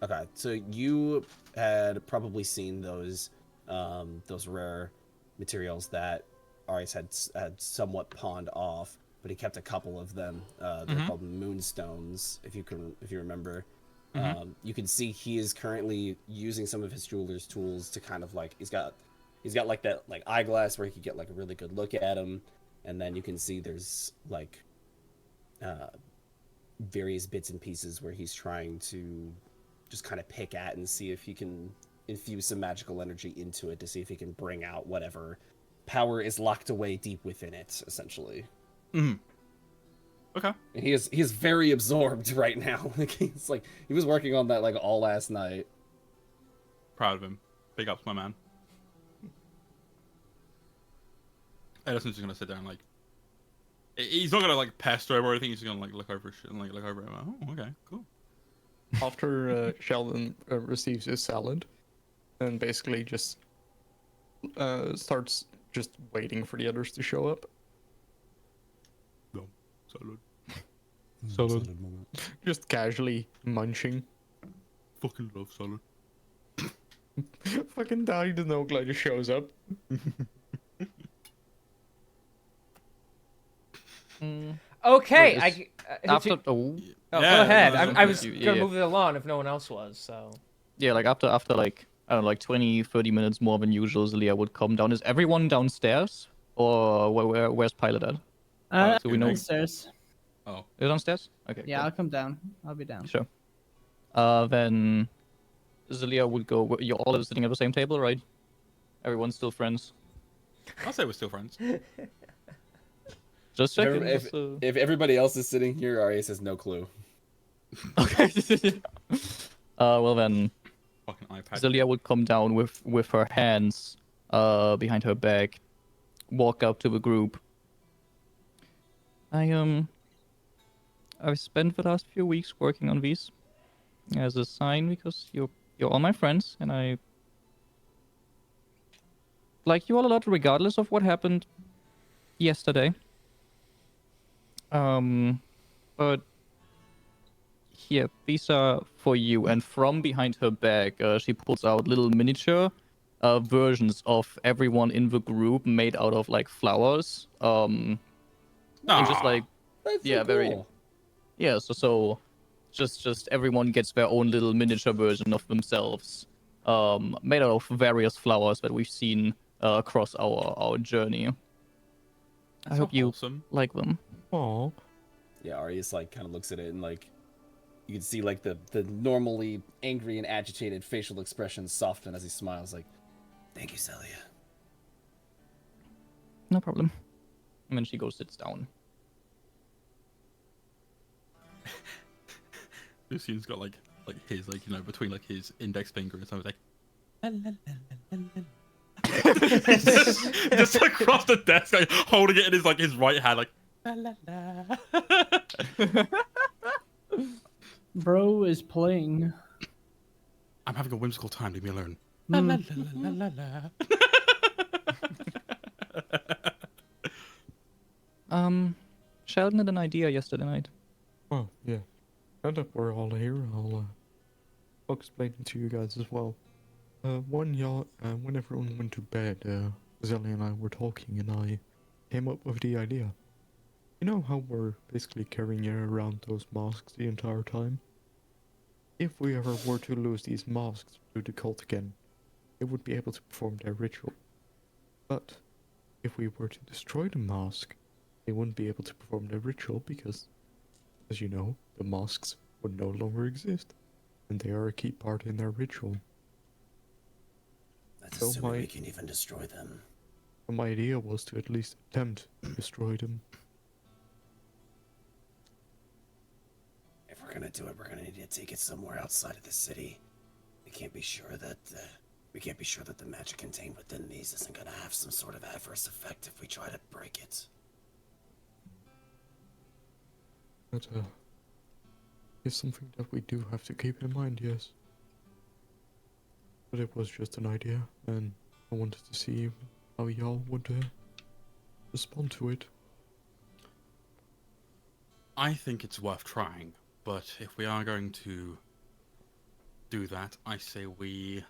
Okay, so you had probably seen those rare materials that Arias had somewhat pawned off, but he kept a couple of them. They're called moonstones, if you remember. You can see he is currently using some of his jeweler's tools to kind of like he's got like that like eyeglass where he could get like a really good look at him, and then you can see there's like various bits and pieces where he's trying to just kind of pick at and see if he can infuse some magical energy into it to see if he can bring out whatever power is locked away deep within it, essentially. Okay. And he is very absorbed right now. Like he's like he was working on that like all last night. Proud of him. Big ups, my man. Edison's just gonna sit down, like he's not gonna like pester him or anything. He's just gonna like look over his shit and like look over him. Like, oh, okay, cool. After Sheldon receives his salad, and basically just starts just waiting for the others to show up. No, salad. Salad. Just casually munching. Fucking love salad. Fucking Daddy the No Glider shows up. Okay, Wait, I. After Oh, Yeah, go ahead. no, no, I was yeah. gonna move it along if no one else was. So. Yeah, like after like I don't know, like 20-30 minutes more than usual, Zelia would come down. Is everyone downstairs, or where's Pilot at? So we know. Downstairs. Oh, Is it downstairs? Okay. Yeah, cool. I'll come down. I'll be down. Sure. Then Zelia would go. You're all sitting at the same table, right? Everyone's still friends. I'll say we're still friends. Just If, checking. if everybody else is sitting here, Arias has no clue. Okay. Well then, Fucking iPad. Zelia would come down with her hands behind her back, walk up to the group. I've spent the last few weeks working on these as a sign because you're all my friends and I like you all a lot regardless of what happened yesterday. But here, these are for you. And from behind her back, she pulls out little miniature versions of everyone in the group made out of like flowers. And just like That's yeah, so very cool. yeah. So just everyone gets their own little miniature version of themselves, made out of various flowers that we've seen across our journey. I hope you wholesome. like them. Oh, Yeah, Arias like kind of looks at it and like you can see like the normally angry and agitated facial expressions soften as he smiles. Like, thank you, Celia. No problem. And then she goes sits down. Lucian's got like his like between like his index finger and something like. just across the desk, like, holding it in his right hand, like. Bro is playing. I'm having a whimsical time. Leave me alone. Sheldon had an idea yesterday night. well, yeah. Now that we're all here, I'll explain it to you guys as well. When everyone went to bed, Zelly and I were talking, and I came up with the idea. You know how we're basically carrying around those masks the entire time? If we ever were to lose these masks to the cult again, they would be able to perform their ritual. But if we were to destroy the mask, they wouldn't be able to perform their ritual because, as you know, the masks would no longer exist, and they are a key part in their ritual. That's So assuming my- we can even destroy them. My idea was to at least attempt to destroy them. If we're gonna do it, we're gonna need to take it somewhere outside of the city. We can't be sure that the magic contained within these isn't gonna have some sort of adverse effect if we try to break it. That is something that we do have to keep in mind, yes. But it was just an idea, and I wanted to see how y'all would respond to it. I think it's worth trying, but if we are going to do that, I say we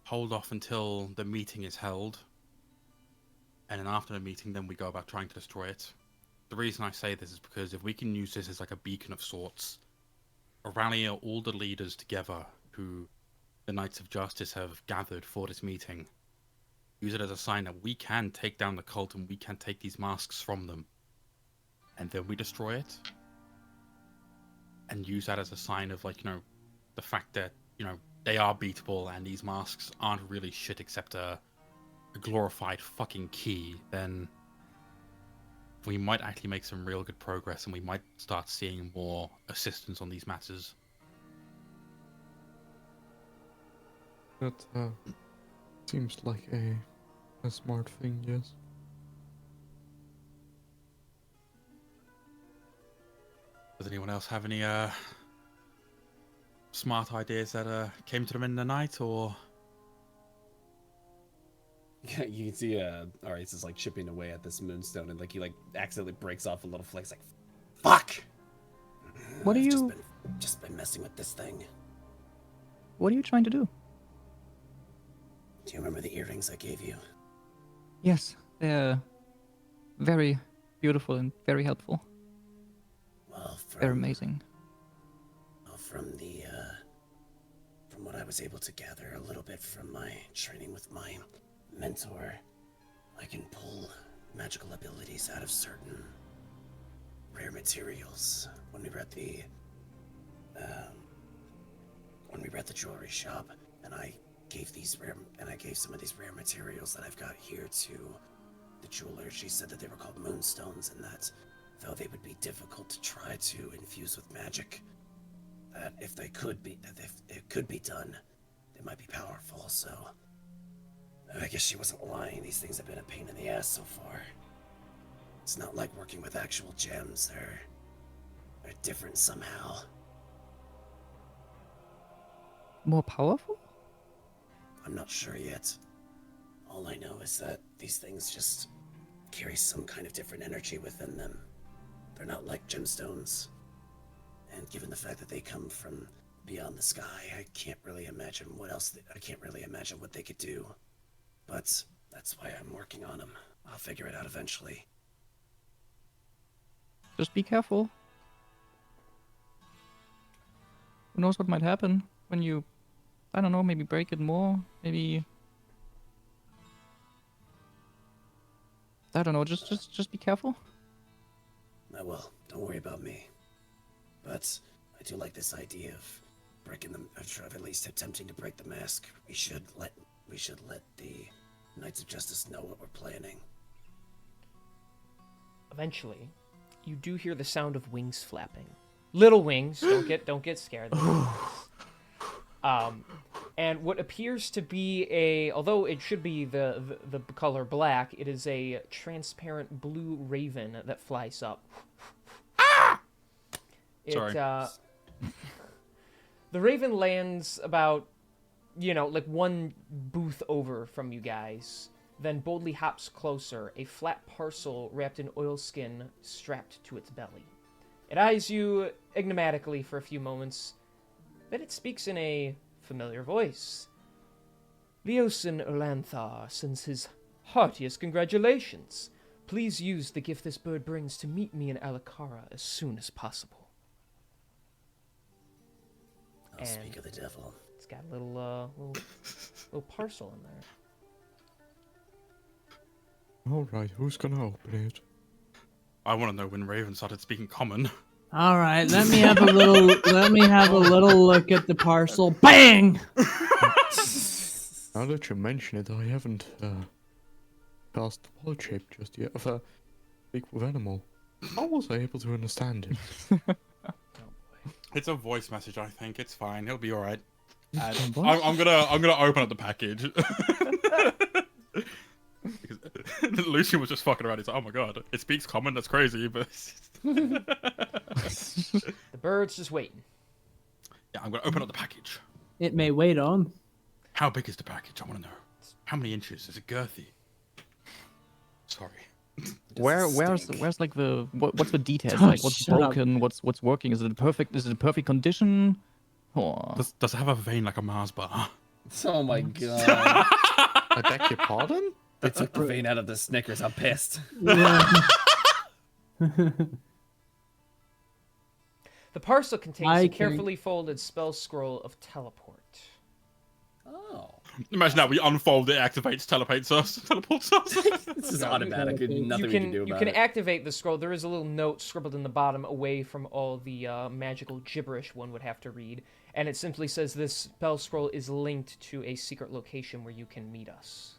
hold off until the meeting is held, and then after the meeting, then we go about trying to destroy it. The reason I say this is because if we can use this as like a beacon of sorts, rally all the leaders together who the Knights of Justice have gathered for this meeting, use it as a sign that we can take down the cult and we can take these masks from them, and then we destroy it, and use that as a sign of the fact that they are beatable and these masks aren't really shit except a glorified fucking key, then we might actually make some real good progress and we might start seeing more assistance on these matters. That seems like a smart thing, yes. Does anyone else have any smart ideas that came to them in the night, or? Yeah, you can see Arias is like chipping away at this moonstone, and like he like accidentally breaks off a little flake. He's like, "Fuck!" What are I've you? just been messing with this thing. What are you trying to do? Do you remember the earrings I gave you? Yes, they're very beautiful and very helpful. Well, They're amazing. From what I was able to gather a little bit from my training with my mentor, I can pull magical abilities out of certain rare materials. When we were at the jewelry shop, and I gave some of these rare materials that I've got here to the jeweler, she said that they were called moonstones, and that though they would be difficult to try to infuse with magic, that if it could be done, they might be powerful. So I guess she wasn't lying. These things have been a pain in the ass so far. It's not like working with actual gems. They're different somehow. More powerful? I'm not sure yet. All I know is that these things just carry some kind of different energy within them. They're not like gemstones. And given the fact that they come from beyond the sky, I can't really imagine what they could do. But that's why I'm working on them. I'll figure it out eventually. Just be careful. Who knows what might happen when you, I don't know, maybe break it more, maybe... I don't know, just be careful. I will. Don't worry about me. But I do like this idea of breaking them, of at least attempting to break the mask. We should let the Knights of Justice know what we're planning. Eventually, you do hear the sound of wings flapping. Little wings. Don't get scared. And what appears to be although it should be the color black, it is a transparent blue raven that flies up. Sorry. The raven lands about, like one booth over from you guys, then boldly hops closer, a flat parcel wrapped in oilskin strapped to its belly. It eyes you enigmatically for a few moments, then it speaks in a familiar voice. Leosin Erlanthar sends his heartiest congratulations. Please use the gift this bird brings to meet me in Alakara as soon as possible. I'll speak of the devil. It's got a little parcel in there. Alright, who's gonna open it? I want to know when Raven started speaking common. All right, let me have a little look at the parcel. Bang! Now that you mention it, I haven't cast the wild shape just yet of a big animal. How was I able to understand it? It's a voice message, I think. It's fine. He'll be all right. And I'm gonna open up the package. Because Lucian was just fucking around. He's like, oh my god, it speaks common. That's crazy, but The bird's just waiting. yeah, I'm gonna open up the package. It may wait on. How big is the package? I want to know. How many inches? Is it girthy? Sorry. Where's like the what's the details? Oh, Like what's shut up. broken? What's working? Is it a perfect condition? Oh. Does it have a vein like a Mars bar? Oh my god. I beg your pardon? They took the vein out of the Snickers. I'm pissed. Yeah. The parcel contains I a can- carefully folded spell scroll of teleport. Oh. Imagine that we unfold it, activates, teleports us. This is automatic. Nothing we can do You about can it. activate the scroll. There is a little note scribbled in the bottom away from all the magical gibberish one would have to read. And it simply says this spell scroll is linked to a secret location where you can meet us.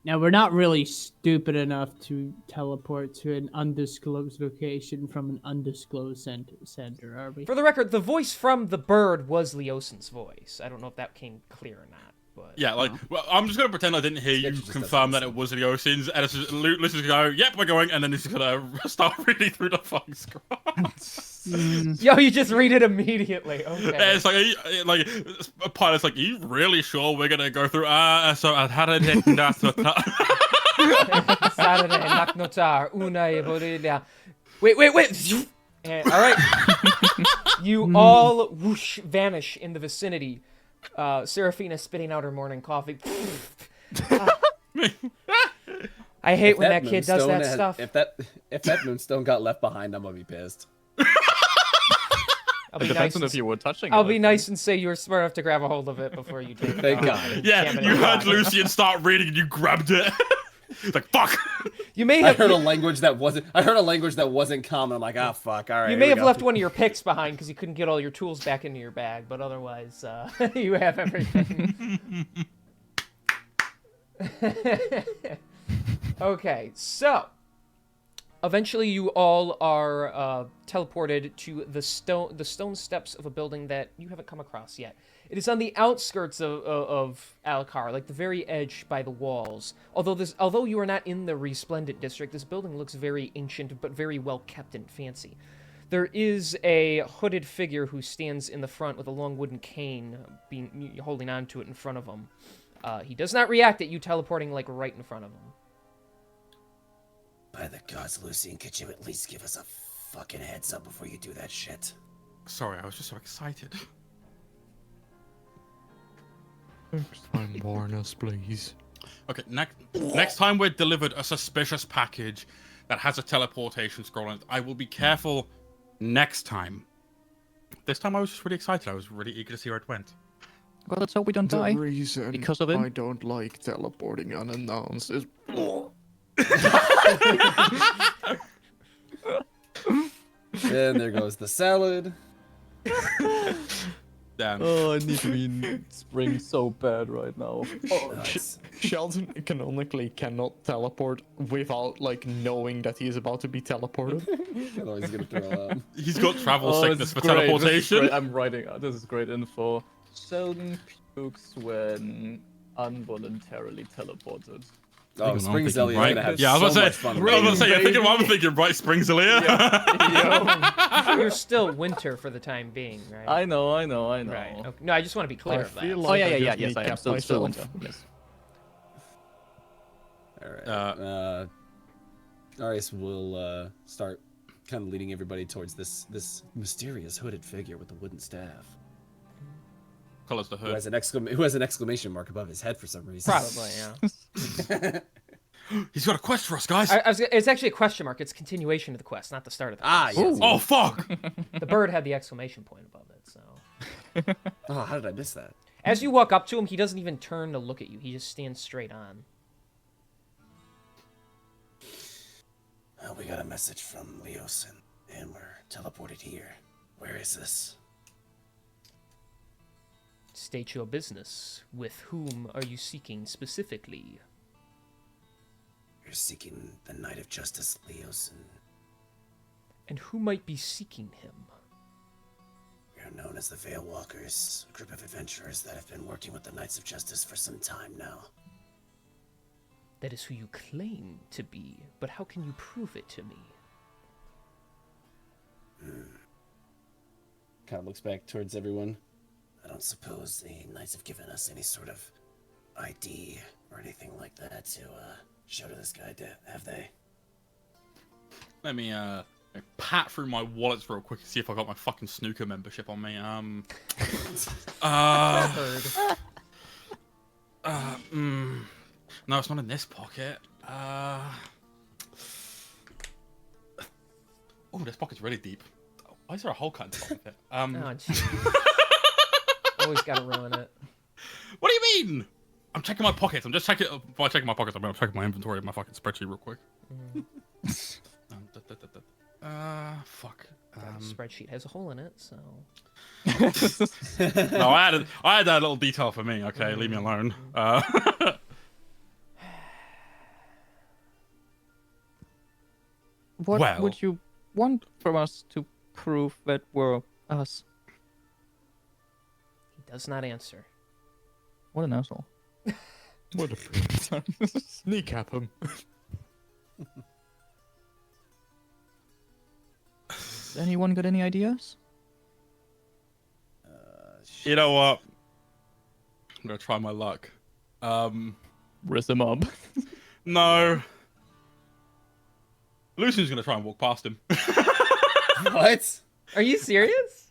Now, we're not really stupid enough to teleport to an undisclosed location from an undisclosed center, are we? For the record, the voice from the bird was Leosin's voice. I don't know if that came clear or not. But Yeah, like, well, I'm just gonna pretend I didn't hear you Sketch just confirm that doesn't it was Leosin's, and it's just, Lucian's gonna go, yep, we're going, and then he's gonna start reading through the fucking scroll. Yo, you just read it immediately. Yeah, Okay. it's like a pilot's like, are you really sure we're gonna go through? So I had it in that. Saturday, Naknotar, Unai, Borilia. Wait. And, all right. You all whoosh vanish in the vicinity. Seraphina spitting out her morning coffee. I hate when that kid does that stuff. If that moonstone got left behind, I'm gonna be pissed. I'll It be depends nice on and if you were touching I'll it. be nice and say you were smart enough to grab a hold of it before you take it. Thank off. God. Yeah, Damn it, you heard God. Lucian start reading, and you grabbed it. It's like fuck. You may I have heard a language that wasn't common. I'm like, ah, fuck. All right. you here may we have go. left one of your picks behind because you couldn't get all your tools back into your bag, but otherwise you have everything. Okay, so eventually you all are teleported to the stone steps of a building that you haven't come across yet. It is on the outskirts of Alcar, like the very edge by the walls. Although you are not in the Resplendent district, this building looks very ancient but very well kept and fancy. There is a hooded figure who stands in the front with a long wooden cane, holding on to it in front of him. He does not react at you teleporting like right in front of him. By the gods, Lucian, could you at least give us a fucking heads up before you do that shit? Sorry, I was just so excited. Next time, warn us, please. Okay, next time we're delivered a suspicious package that has a teleportation scroll on it, I will be careful next time. This time I was just really excited. I was really eager to see where it went. Well, let's hope we don't The die reason because of it. I don't like teleporting unannounced is... And there goes the salad. Damn. Oh, I need to be in spring so bad right now. Nice. Sheldon canonically cannot teleport without, like, knowing that he is about to be teleported. Otherwise, he's gonna throw up. He's got travel Oh, sickness this for is great, this is teleportation. great. I'm writing. This is great info. Sheldon pukes when involuntarily teleported. Oh, I'm Spring thinking, Zelly is right? gonna have Yeah, I was so gonna much say, fun. I with was it. gonna say, you're thinking what I'm thinking, right? Springsalia? You're still winter for the time being, right? I know. Right. Okay. No, I just want to be clear of that. feel Oh like yeah, I yes, just I am kneecapped still myself. winter. Yes. All right. Arius will start kind of leading everybody towards this mysterious hooded figure with the wooden staff, Colors the who hood. has an exclamation mark above his head for some reason. Probably, yeah. He's got a quest for us, guys. It's actually a question mark. It's continuation of the quest, not the start of the Ah, quest. yes. Oh, fuck! The bird had the exclamation point above it, so... Oh, how did I miss that? As you walk up to him, he doesn't even turn to look at you. He just stands straight on. Oh, we got a message from Leos and we're teleported here. Where is this? State your business. With whom are you seeking specifically? We're seeking the Knight of Justice, Leos, And who might be seeking him? we are known as the Veil Walkers, a group of adventurers that have been working with the Knights of Justice for some time now. That is who you claim to be, but how can you prove it to me? Kind of looks back towards everyone. I don't suppose the Knights have given us any sort of ID or anything like that to show to this guy, have they? Let me pat through my wallets real quick and see if I got my fucking snooker membership on me. No, it's not in this pocket. Oh, this pocket's really deep. Why is there a hole cut in the top of it? Oh, jeez. Always gotta ruin it. What do you mean? I'm checking my pockets. I'm just checking. While checking my pockets, I'm gonna check my inventory of my fucking spreadsheet real quick. Fuck. That spreadsheet has a hole in it, so... No, I had that little detail for me. Okay, leave me alone. What Well- would you want from us to prove that we're us? He does not answer. What an asshole. What a prick. Kneecap him. Anyone got any ideas? You know what? I'm gonna try my luck. Riz him up. No. Lucian's gonna try and walk past him. What? Are you serious?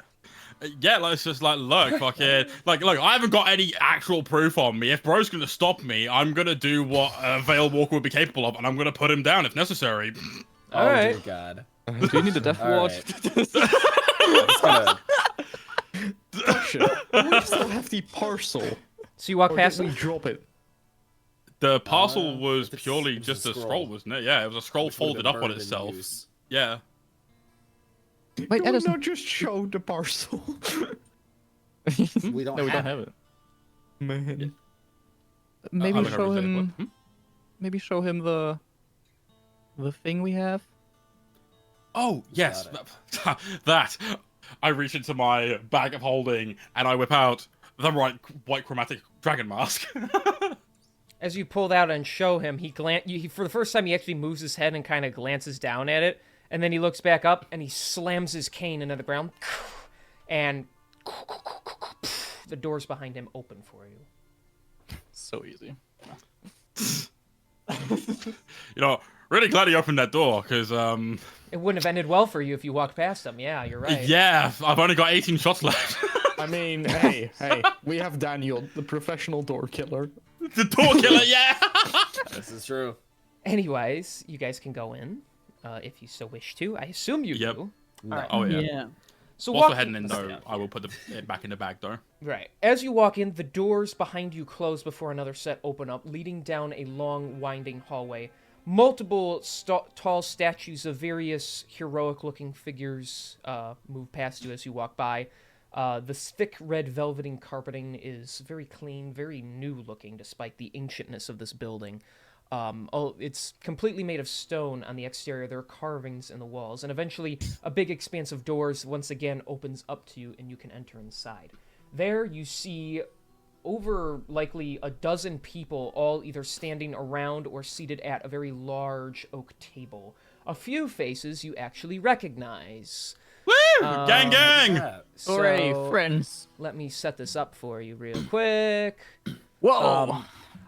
Yeah, like, it's just like, look, fucking, like, look, I haven't got any actual proof on me. If bro's gonna stop me, I'm gonna do what a Veil Walker would be capable of, and I'm gonna put him down if necessary. Oh, Alright. dear God. Do you need a death All ward? right. I'm just gonna... We still have the parcel. So you walk Or past did we him? drop it? The parcel was if it's- purely it was just a a scroll, scroll. wasn't it? Yeah, it was a scroll Which would've folded been up on burned in itself. use. Yeah. Wait, Why Edison. not just show the parcel? We don't No, we have don't have it. Man. maybe I look over show and say, him. "What? Hmm? Maybe show him the thing we have. Oh, yes. Got That. I reach into my bag of holding and I whip out the white chromatic dragon mask. As you pull that out and show him, for the first time he actually moves his head and kind of glances down at it, and then he looks back up and he slams his cane into the ground, and the doors behind him open for you. So easy. Really glad he opened that door, because, It wouldn't have ended well for you if you walked past him. Yeah, you're right. yeah, I've only got 18 shots left. I mean, hey, we have Daniel, the professional door killer. The door killer, yeah! This is true. Anyways, you guys can go in if you so wish to. I assume you Yep. do. No. All right. Oh, yeah. Yeah. So Also walk- heading in, though, I will put it back in the bag, though. Right. As you walk in, the doors behind you close before another set open up, leading down a long, winding hallway. Multiple tall statues of various heroic-looking figures move past you as you walk by. The thick red velveting carpeting is very clean, very new-looking, despite the ancientness of this building. It's completely made of stone on the exterior. There are carvings in the walls, and eventually a big expanse of doors once again opens up to you, and you can enter inside. There you see over likely a dozen people, all either standing around or seated at a very large oak table. A few faces you actually recognize. Woo! Gang, gang! Yeah. Hooray, So, friends! let me set this up for you real quick. Whoa!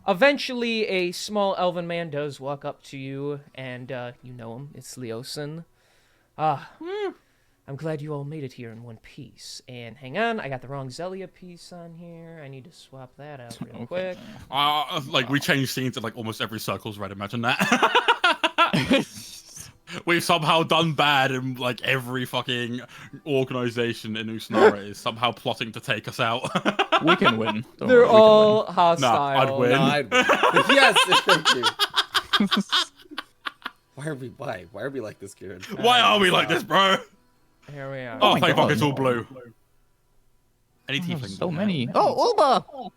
Eventually, a small elven man does walk up to you, and you know him. It's Leosin. I'm glad you all made it here in one piece. And hang on, I got the wrong Zelia piece on here. I need to swap that out real quick. We changed scenes at almost every circle's red. Imagine that. We've somehow done bad in every fucking organization in Usnara is somehow plotting to take us out. We can win. Don't They're worry, we can all win. hostile. I'd win. No, I'd win. Yes, thank you. Why are we like this, Kieran? Why are we like this, bro? Here we are. Oh, my thank fuck God. it's all blue. Any tiefling? So many. Oh,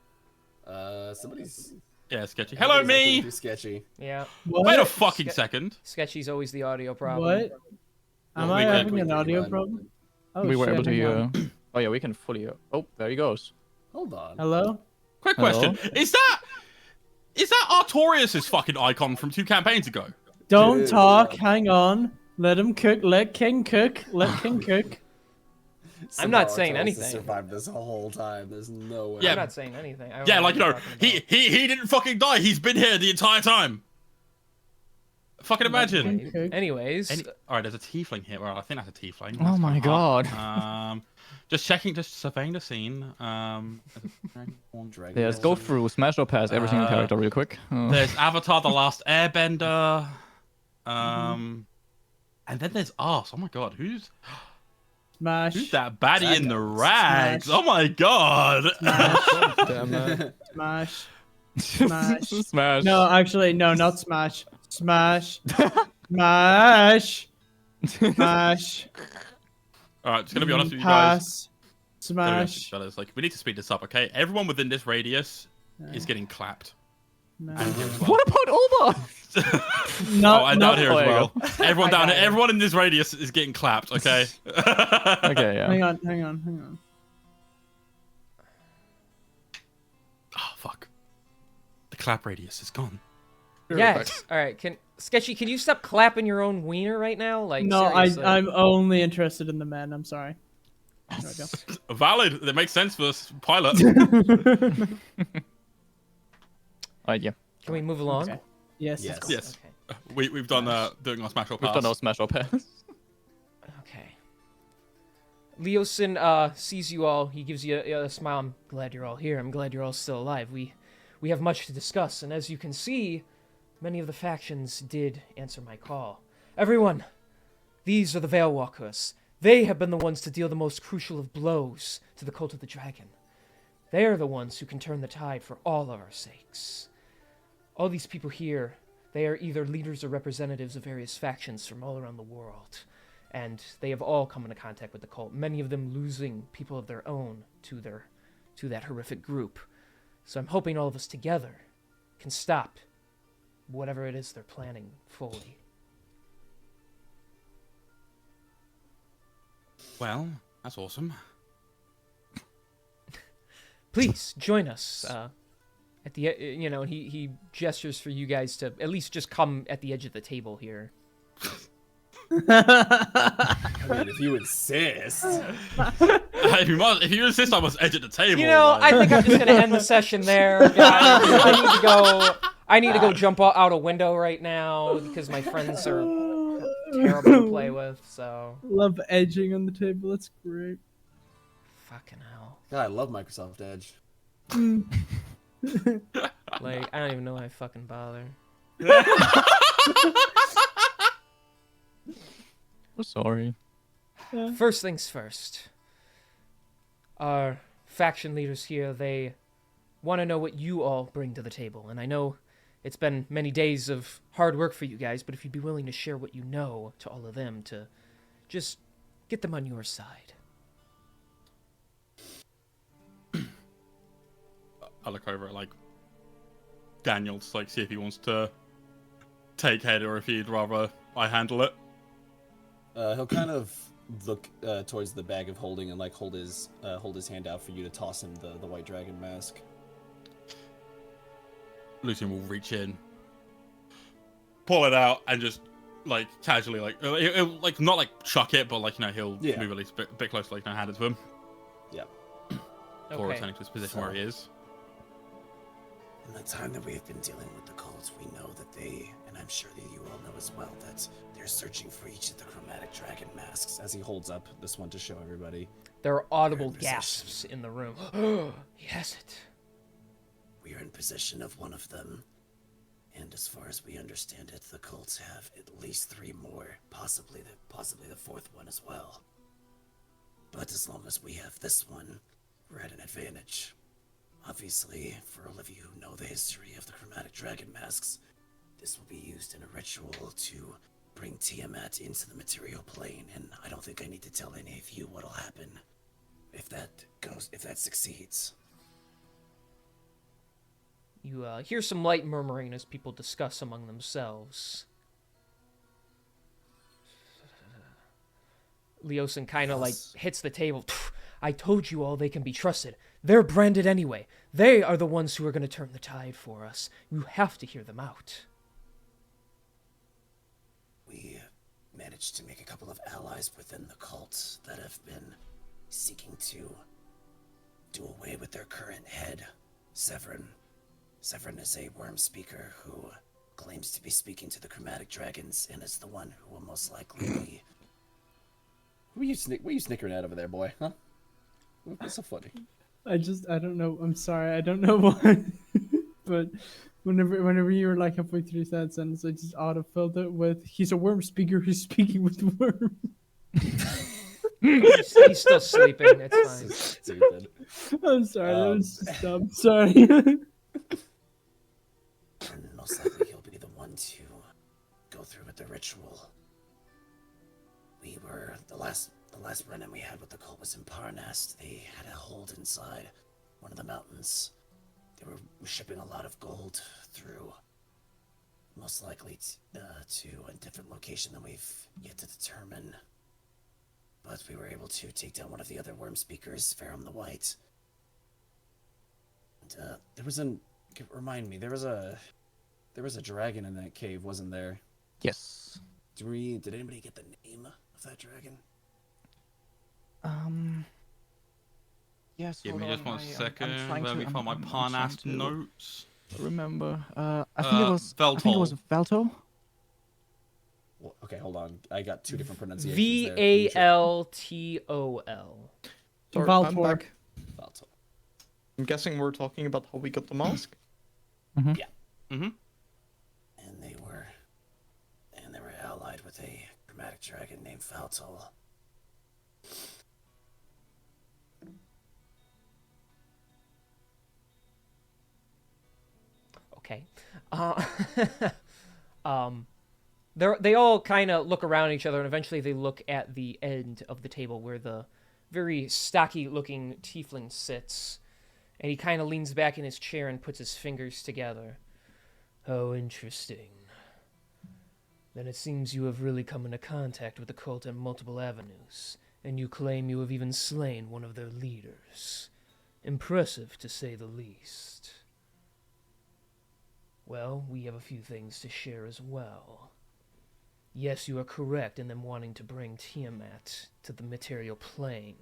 Ulba! Somebody's Yeah, sketchy. Hello, me! Too sketchy. Yeah. What? Wait a fucking second. Sketchy's always the audio problem. What? Am Well, I we can- having we an can audio run. problem? Oh, We were shit, able to hang hear. on. Oh yeah, we can fully. Oh, there he goes. Hold on. Hello? Quick question: Is that Artorias' fucking icon from 2 campaigns ago? Don't Dude, talk. yeah. Hang on. Let him cook. Let King cook. Let King cook. I'm not Somehow saying Artoris has anything. Survived this whole time. There's no way. Yeah. I'm not saying anything. I don't Yeah, know like what you're talking about. he didn't fucking die. He's been here the entire time. Fucking imagine. King cook. Anyways, All right, there's a tiefling here. Well, I think that's a tiefling. Oh That's my quite hot. God. Just checking, just surveying the scene. Dragon Yes, Ball go Z. through, smash or pass every single character real quick. There's Avatar: The Last Airbender. And then there's us. Oh my god, who's Smash. that baddie in the rags? Smash. Oh my god. Damn it. Smash. Smash. Smash. No, actually, no, not smash. Smash. Smash. Smash. All right, just gonna be honest with you guys. Pass. Gonna be honest with Smash. you fellas, we need to speed this up, okay? Everyone within this radius is getting clapped. No. What about Ulba? Not, Oh, and not down here as well. Everyone down got here, it. everyone in this radius is getting clapped, okay? Okay, yeah. Hang on. Oh fuck. The clap radius is gone. yes. All right. Sketchy, can you stop clapping your own wiener right now? Like, No, seriously. I'm only interested in the men. I'm sorry. There we go. Valid. That makes sense for this pilot. Yeah. Can we move along? Okay. Yes. Yes. Yes. Okay. We've done doing our smash or We've pass. done our smash or pass. Okay. Leosin sees you all. He gives you a smile. I'm glad you're all here. I'm glad you're all still alive. We have much to discuss, and as you can see, many of the factions did answer my call. Everyone, these are the Veil Walkers. They have been the ones to deal the most crucial of blows to the cult of the dragon. They are the ones who can turn the tide for all of our sakes. All these people here, they are either leaders or representatives of various factions from all around the world. And they have all come into contact with the cult, many of them losing people of their own to that horrific group. So I'm hoping all of us together can stop whatever it is they're planning fully. Well, that's awesome. Please join us at the he gestures for you guys to at least just come at the edge of the table here. I mean, if you insist. If you insist, I must edge at the table. You know, I think I'm just gonna end the session there, guys. I need to go jump out a window right now because my friends are terrible to play with. So Love edging on the table. That's great. fucking hell. God, I love Microsoft Edge. Like, I don't even know why I fucking bother. We're sorry. First things first. Our faction leaders here, they want to know what you all bring to the table. And I know it's been many days of hard work for you guys, but if you'd be willing to share what you know to all of them to just get them on your side. I look over at, like, Daniel to, like, see if he wants to take head or if he'd rather I handle it. He'll kind of look towards the bag of holding and like hold his hand out for you to toss him the white dragon mask. Lucian will reach in, pull it out, and just like casually, he'll like not like chuck it, but like he'll move at least a bit closer, like hand it to him. Yeah. Or Okay. returning to his position where he is. In the time that we've been dealing with the cults, we know that they, and I'm sure that you all know as well, that they're searching for each of the chromatic dragon masks. As he holds up this one to show everybody. There are audible You're in possession. gasps in the room. He has it. We are in possession of one of them. And as far as we understand it, the cults have at least 3 more, possibly the 4th one as well. But as long as we have this one, we're at an advantage. Obviously, for all of you who know the history of the chromatic dragon masks, this will be used in a ritual to bring Tiamat into the material plane, and I don't think I need to tell any of you what'll happen if that succeeds. You hear some light murmuring as people discuss among themselves. Leosin kind of like hits the table. I told you all they can be trusted. They're branded anyway. They are the ones who are going to turn the tide for us. You have to hear them out. We managed to make a couple of allies within the cult that have been seeking to do away with their current head, Severin. Severin is a worm speaker who claims to be speaking to the chromatic dragons and is the one who will most likely be... What are you snickering at over there, boy? Huh? What's so funny? I don't know. I'm sorry. I don't know why. But whenever you were like halfway through that sentence, I just autofilled it with, he's a worm speaker who's speaking with worms. He's still sleeping. It's fine. Stupid. I'm sorry. That was just dumb. Sorry. And most likely he'll be the one to go through with the ritual. We were the last run-in we had with the cult was in Parnast. They had a hold inside one of the mountains. They were shipping a lot of gold through, most likely to a different location than we've yet to determine. But we were able to take down one of the other worm speakers, Ferrum the White. And remind me, there was a dragon in that cave, wasn't there? Yes. Did anybody get the name of that dragon? Yes. Give hold me just on, one I'm second. trying Let to- me find my I'm trying Parnast to notes. Remember, I think it was. I think it Veltol. was Velto. Well, okay, hold on. I got 2 different pronunciations there. Valtol. Sorry, Valtor. I'm back. Valtol. I'm guessing we're talking about how we got the mask. Mm-hmm. And they were allied with a chromatic dragon named Valtol. Okay. They all kind of look around each other, and eventually they look at the end of the table where the very stocky-looking tiefling sits, and he kind of leans back in his chair and puts his fingers together. How interesting. Then it seems you have really come into contact with the cult on multiple avenues, and you claim you have even slain one of their leaders. Impressive, to say the least. Well, we have a few things to share as well. Yes, you are correct in them wanting to bring Tiamat to the material plane.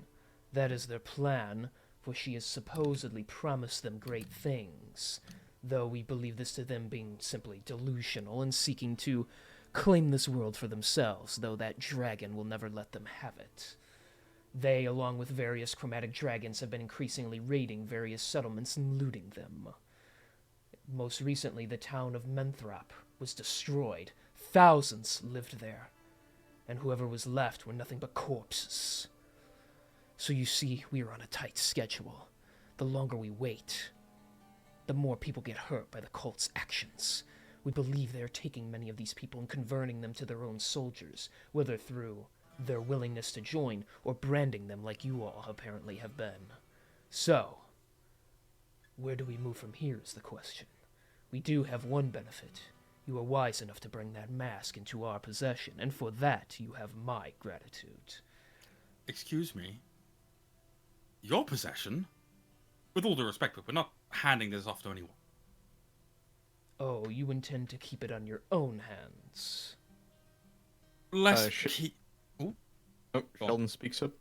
That is their plan, for she has supposedly promised them great things, though we believe this to them being simply delusional and seeking to claim this world for themselves, though that dragon will never let them have it. They, along with various chromatic dragons, have been increasingly raiding various settlements and looting them. Most recently, the town of Menthrop was destroyed. Thousands lived there, and whoever was left were nothing but corpses. So you see, we are on a tight schedule. The longer we wait, the more people get hurt by the cult's actions. We believe they are taking many of these people and converting them to their own soldiers, whether through their willingness to join or branding them like you all apparently have been. So, where do we move from here is the question. We do have one benefit. You are wise enough to bring that mask into our possession, and for that you have my gratitude. Excuse me? Your possession? With all due respect, but we're not handing this off to anyone. Oh, you intend to keep it on your own hands. Let's sh- keep... Ooh. Oh, Sheldon speaks up.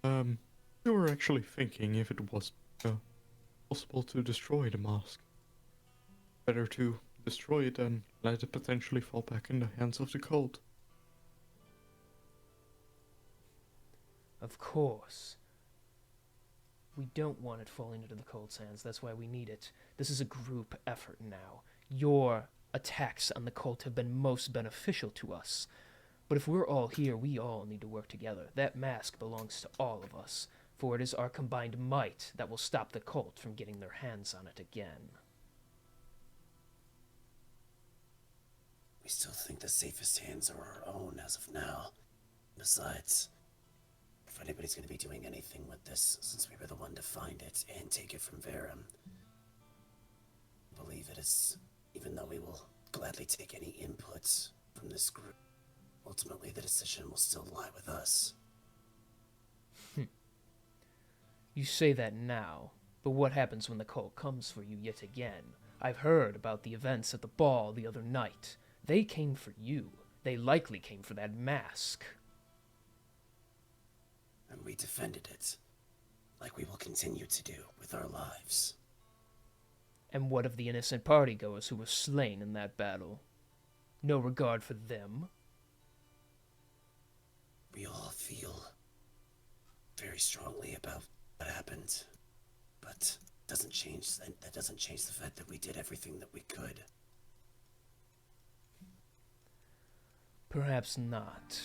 We were actually thinking if it was possible to destroy the mask. Better to destroy it than let it potentially fall back in the hands of the cult. Of course. We don't want it falling into the cult's hands, that's why we need it. This is a group effort now. Your attacks on the cult have been most beneficial to us. But if we're all here, we all need to work together. That mask belongs to all of us, for it is our combined might that will stop the cult from getting their hands on it again. We still think the safest hands are our own as of now. Besides, if anybody's going to be doing anything with this, since we were the one to find it and take it from Verum, I believe it is, even though we will gladly take any inputs from this group, ultimately the decision will still lie with us. You say that now, but what happens when the cult comes for you yet again? I've heard about the events at the ball the other night. They came for you. They likely came for that mask. And we defended it, like we will continue to do with our lives. And what of the innocent partygoers who were slain in that battle? No regard for them? We all feel very strongly about what happened, but that doesn't change the fact that we did everything that we could. Perhaps not.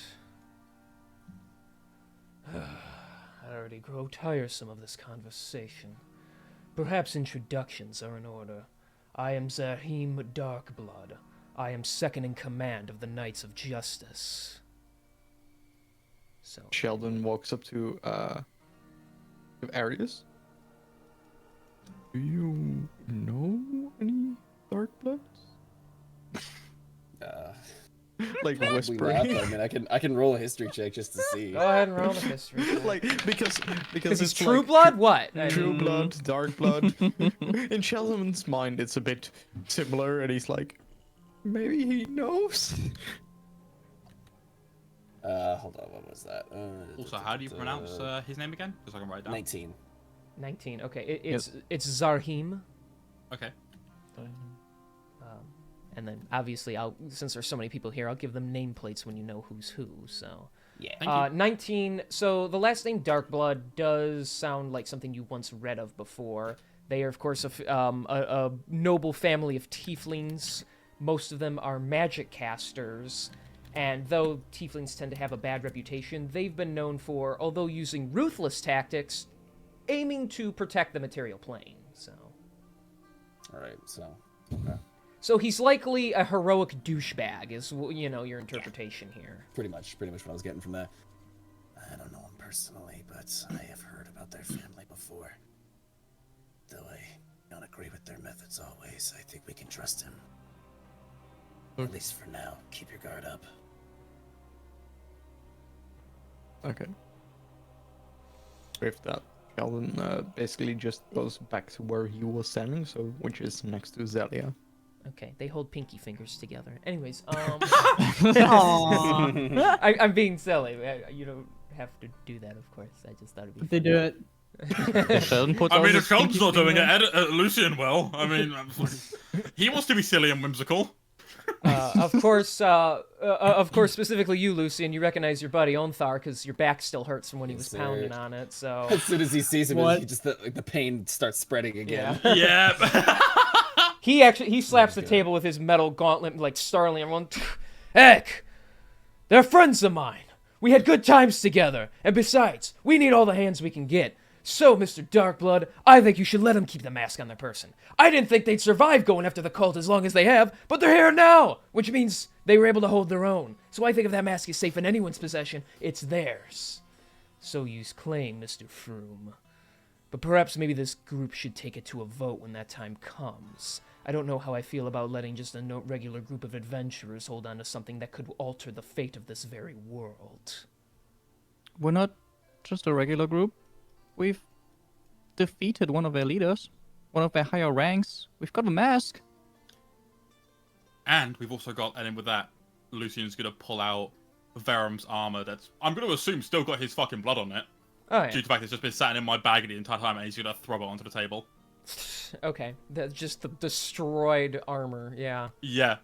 I already grow tiresome of this conversation. Perhaps introductions are in order. I am Zahim Darkblood. I am second in command of the Knights of Justice. So Sheldon walks up to Arius. Do you know any dark bloods? Like Probably whispering. not. I mean, I can roll a history check just to see. go ahead and roll the history. Like because Is it's True like, Blood? What? I True mean, blood, dark blood. In Sheldon's mind, it's a bit similar, and he's like, maybe he knows. Hold on, what was that? Also, how do you pronounce his name again? Because I can write it down. 19. 19. Okay, it's Zarhim. Okay. And then obviously, since there's so many people here, I'll give them nameplates when you know who's who. So, Yeah. Thank you. 19. So the last name Darkblood does sound like something you once read of before. They are, of course, a noble family of tieflings. Most of them are magic casters, and though tieflings tend to have a bad reputation, they've been known for, although using ruthless tactics, aiming to protect the material plane. So. All right. So. Okay. So he's likely a heroic douchebag, is your interpretation here. Pretty much what I was getting from that. I don't know him personally, but I have heard about their family before. Though I don't agree with their methods always, I think we can trust him. At least for now. Keep your guard up. Okay. With that, Calvin basically just goes back to where he was standing, so which is next to Zelia. Okay, they hold pinky fingers together. Anyways, Aww. I'm being silly. You don't have to do that, of course. I just thought it'd be They do it. If Sheldon puts I out mean, his if Sheldon's pinky not doing finger- it, Lucian will. I mean, he wants to be silly and whimsical. Of course, specifically you, Lucian, you recognize your buddy Onthar because your back still hurts from when he was Yes, sir. pounding on it. So As soon as he sees him, What? he just the pain starts spreading again. yeah, Yeah. he slaps the table with his metal gauntlet, like startling everyone. Heck, they're friends of mine. We had good times together, and besides, we need all the hands we can get. So, Mr. Darkblood, I think you should let them keep the mask on their person. I didn't think they'd survive going after the cult as long as they have, but they're here now, which means they were able to hold their own. So I think if that mask is safe in anyone's possession, it's theirs. So you claim, Mr. Froome. But perhaps maybe this group should take it to a vote when that time comes. I don't know how I feel about letting just a regular group of adventurers hold on to something that could alter the fate of this very world. We're not just a regular group. We've defeated one of their leaders, one of their higher ranks. We've got a mask. And we've also got, and then with that, Lucian's gonna pull out Verum's armor that's, I'm gonna assume, still got his fucking blood on it. Oh, Due to the fact it's just been sat in my bag the entire time, and he's gonna throw it onto the table. Okay, that's just the destroyed armor, yeah. Yeah.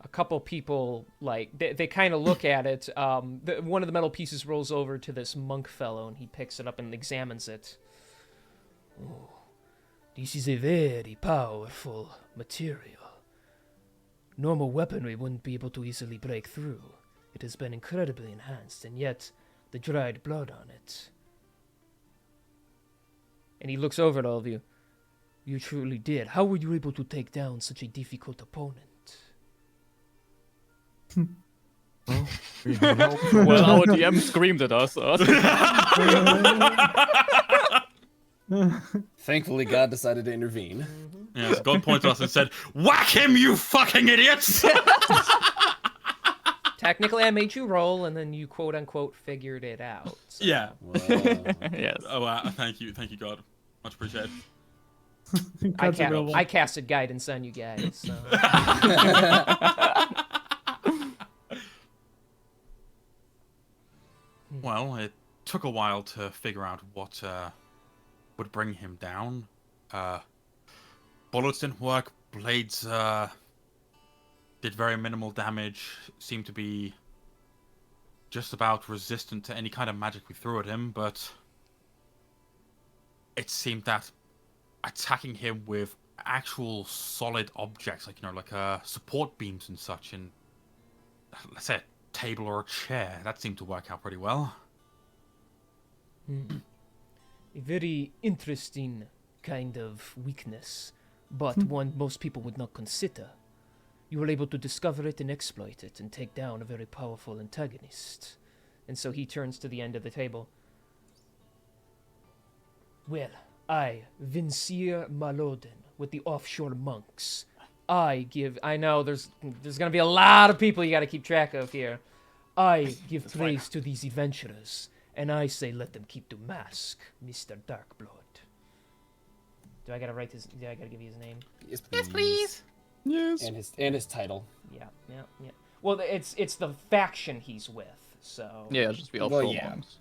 A couple people, like, they kind of look at it. One of the metal pieces rolls over to this monk fellow, and he picks it up and examines it. Oh, this is a very powerful material. Normal weaponry wouldn't be able to easily break through. It has been incredibly enhanced, and yet the dried blood on it. And he looks over at all of you. You truly did. How were you able to take down such a difficult opponent? Well, we have help. Well, our DM screamed at us. Thankfully, God decided to intervene. Yes, God pointed at us and said, "Whack him, you fucking idiots!" Technically, I made you roll, and then you quote-unquote figured it out. So. Yeah. Yes. Oh, thank you, God. Much appreciated. I casted guidance on you guys. So. Well, it took a while to figure out what would bring him down. Bullets didn't work. Blades did very minimal damage. Seemed to be just about resistant to any kind of magic we threw at him, but it seemed that attacking him with actual solid objects, like, like support beams and such, and let's say a table or a chair, that seemed to work out pretty well. A very interesting kind of weakness, but one most people would not consider. You were able to discover it and exploit it and take down a very powerful antagonist. And so he turns to the end of the table. Well, I, Vincere Malodin, with the offshore monks. I know there's gonna be a lot of people you gotta keep track of here. I give praise to these adventurers, and I say let them keep the mask, Mr. Darkblood. Do I gotta give you his name? Yes, please. Yes. And his title. Yeah. Well, it's the faction he's with, so. Yeah, just be offshore yeah. monks.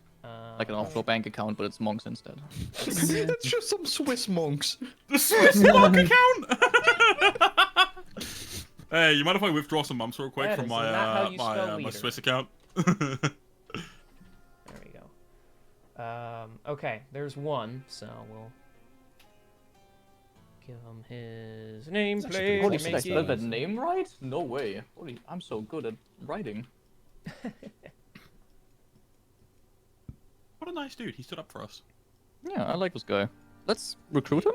Like an offshore bank account, but it's monks instead. It's just some Swiss monks. The Swiss monk account! Hey, you mind if I withdraw some mumps real quick That from is my not how you spell my leader. Swiss account? There we go. Okay, there's one, so we'll give him his nameplate. Holy to shit, make I spelled that it- name right? No way. Holy, I'm so good at writing. What a nice dude. He stood up for us. Yeah, I like this guy. Let's recruit him?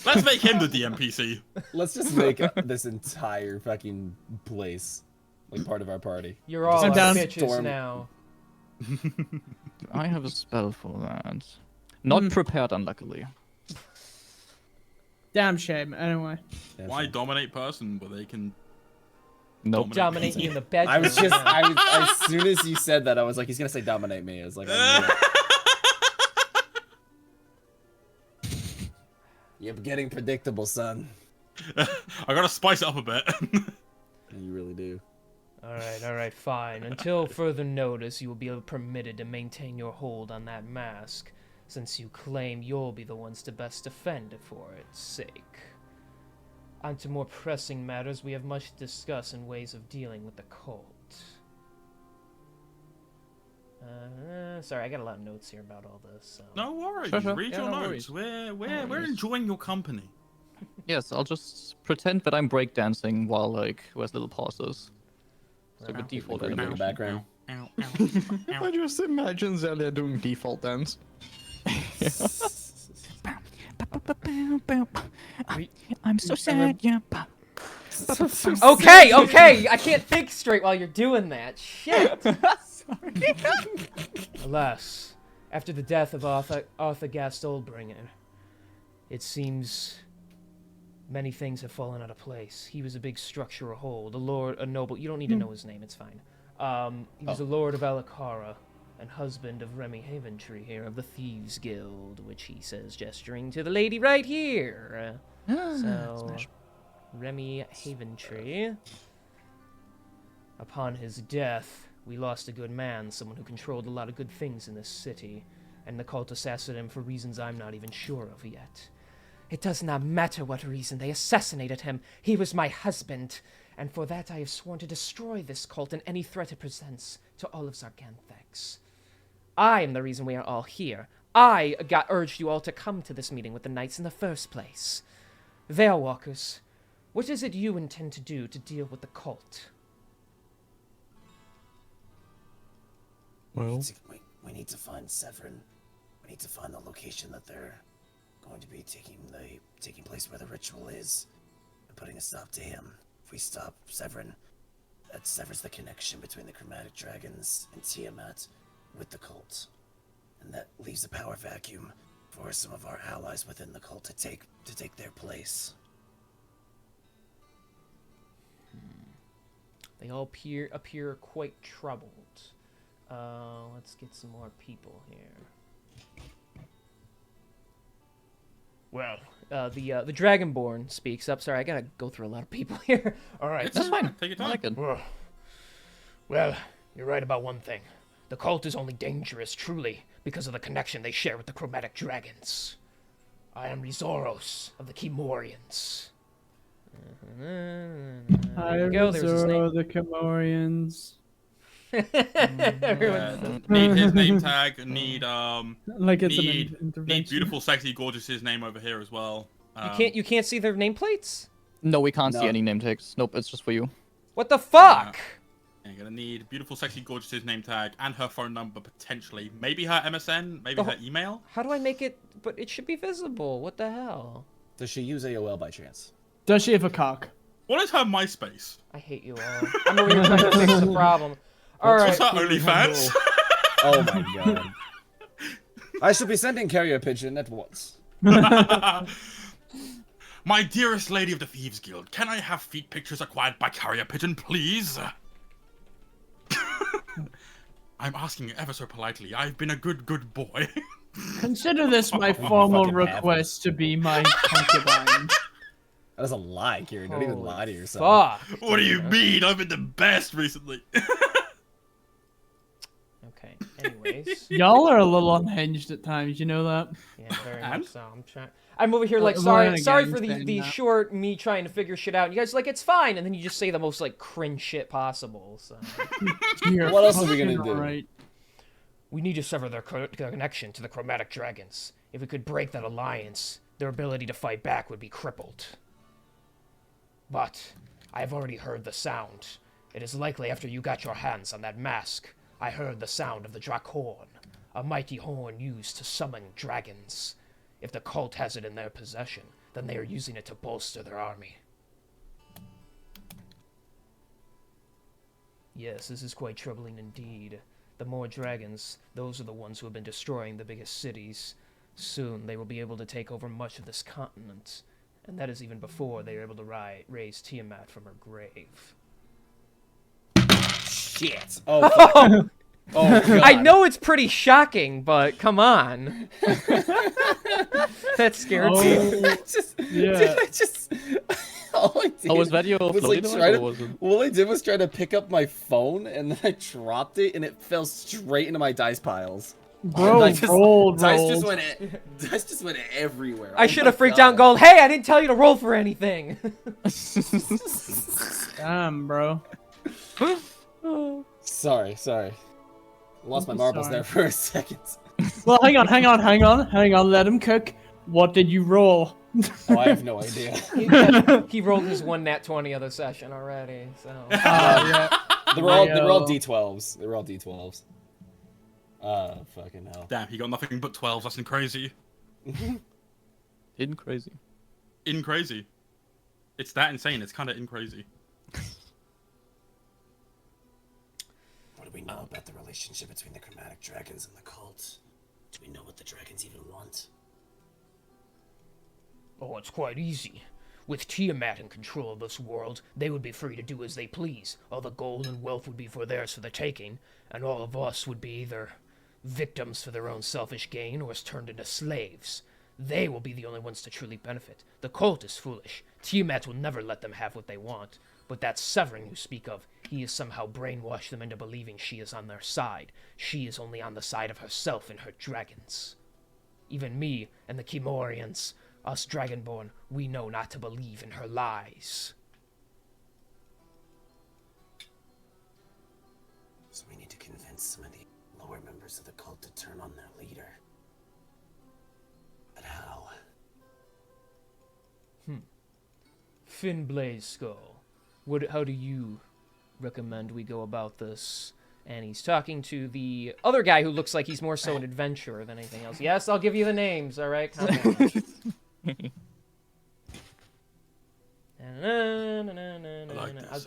Let's make him the DMPC. Let's just make this entire fucking place like part of our party. You're all I'm our down. bitches Storm. now. I have a spell for that. Not prepared, unluckily. Damn shame. Anyway. Why dominate person where they can Nope. Dominate you in the bedroom. I was just, as soon as you said that, I was like, he's gonna say dominate me. I was like, I knew it. You're getting predictable, son. I gotta spice it up a bit. You really do. All right, fine. Until further notice, you will be permitted to maintain your hold on that mask, since you claim you'll be the ones to best defend it for its sake. On to more pressing matters, we have much to discuss in ways of dealing with the cult. Sorry, I got a lot of notes here about all this. So. No worries. Sure. Read Yeah, your no notes. worries. We're enjoying your company. Yes, I'll just pretend that I'm breakdancing while like Wes Little pauses. So the default Green in the animation. background. Ow, ow, ow. I just imagine Zelia doing default dance. I'm so sad, yeah. Okay, I can't think straight while you're doing that. Shit. Alas, after the death of Arthur Gastolbringer, it seems many things have fallen out of place. He was a big structural whole, a noble. You don't need to know his name; it's fine. He was a lord of Alacara and husband of Remy Haventree here of the Thieves Guild, which he says, gesturing to the lady right here. So, Remy Haventree. Upon his death, we lost a good man, someone who controlled a lot of good things in this city, and the cult assassinated him for reasons I'm not even sure of yet. It does not matter what reason they assassinated him. He was my husband, and for that I have sworn to destroy this cult and any threat it presents to all of Zarganthax. I am the reason we are all here. I urged you all to come to this meeting with the knights in the first place. Veilwalkers, what is it you intend to do to deal with the cult? Well, We need to find Severin. We need to find the location that they're going to be taking place where the ritual is, and putting a stop to him. If we stop Severin, that severs the connection between the chromatic dragons and Tiamat with the cult, and that leaves a power vacuum for some of our allies within the cult to take their place. They all appear quite troubled. Let's get some more people here. Well, the Dragonborn speaks up. Sorry, I gotta go through a lot of people here. All right, That's fine. Take your I time. like it. Well, you're right about one thing. The cult is only dangerous, truly, because of the connection they share with the chromatic dragons. I am Rizoros of the Kimorians. There we go, there's his name. the Comorians. Need his name tag. Need Like it's need, an intervention. need beautiful, sexy, gorgeous his name over here as well. You can't see their nameplates? No, we can't No. see any name tags. Nope, it's just for you. What the fuck? You're gonna need beautiful, sexy, gorgeous his name tag and her phone number potentially. Maybe her MSN. Maybe her email. How do I make it? But it should be visible. What the hell? Does she use AOL by chance? Does she have a cock? What is her MySpace? I hate you all. I'm over here trying to fix the problem. All What's right. her OnlyFans? Oh my god. I should be sending carrier pigeon at once. My dearest lady of the Thieves Guild, can I have feet pictures acquired by carrier pigeon, please? I'm asking ever so politely. I've been a good boy. Consider this my formal fucking request to be my concubine. That is a lie, Kieran. Don't even lie to yourself. Fuck. What do you mean? I've been the best recently. Okay. Anyways. Y'all are a little unhinged at times, you know that? Yeah, very And? much so. I'm over here like, Well, sorry, then sorry again, for the saying that. short me trying to figure shit out. You guys are like, it's fine, and then you just say the most like cringe shit possible. So You're What else are we gonna fucking do? right. we need to sever their connection to the chromatic dragons. If we could break that alliance, their ability to fight back would be crippled. But I have already heard the sound. It is likely after you got your hands on that mask, I heard the sound of the Drakhorn, a mighty horn used to summon dragons. If the cult has it in their possession, then they are using it to bolster their army. Yes, this is quite troubling indeed. The more dragons, those are the ones who have been destroying the biggest cities. Soon they will be able to take over much of this continent, And that is even before they are able to raise Tiamat from her grave. Shit. Oh, fuck. Oh, God. I know it's pretty shocking, but come on. That scared me. Oh, yeah. All I did Oh, was that your was floating like device, try or to, was it? all I did was try to pick up my phone, and then I dropped it, and it fell straight into my dice piles. Bro, Like, just- rolled. Dice just went everywhere. I Oh should my have freaked God. out and gone, hey, I didn't tell you to roll for anything. Damn, bro. Sorry. Lost my I'm marbles sorry. there for a second. Well, hang on. Let him cook. What did you roll? Oh, I have no idea. He rolled his one nat 20 other session already, so. Yeah. They were all Mayo. D12s. They were all D12s. Fucking hell. Damn, he got nothing but 12s. That's crazy. In crazy. In crazy. It's that insane. It's kind of in crazy. What do we know about the relationship between the chromatic dragons and the cult? Do we know what the dragons even want? Oh, it's quite easy. With Tiamat in control of this world, they would be free to do as they please. All the gold and wealth would be for theirs for the taking, and all of us would be either victims for their own selfish gain or turned into slaves. They will be the only ones to truly benefit. The cult is foolish. Tiamat will never let them have what they want. But that Severin you speak of, he has somehow brainwashed them into believing she is on their side. She is only on the side of herself and her dragons. Even me and the Kimorians, us Dragonborn, we know not to believe in her lies. So we need to convince some of the lower members of the cult to turn on their leader. But how? Finn Blazeskull, how do you recommend we go about this? And he's talking to the other guy who looks like he's more so an adventurer than anything else. Yes, I'll give you the names, all right? Calm down.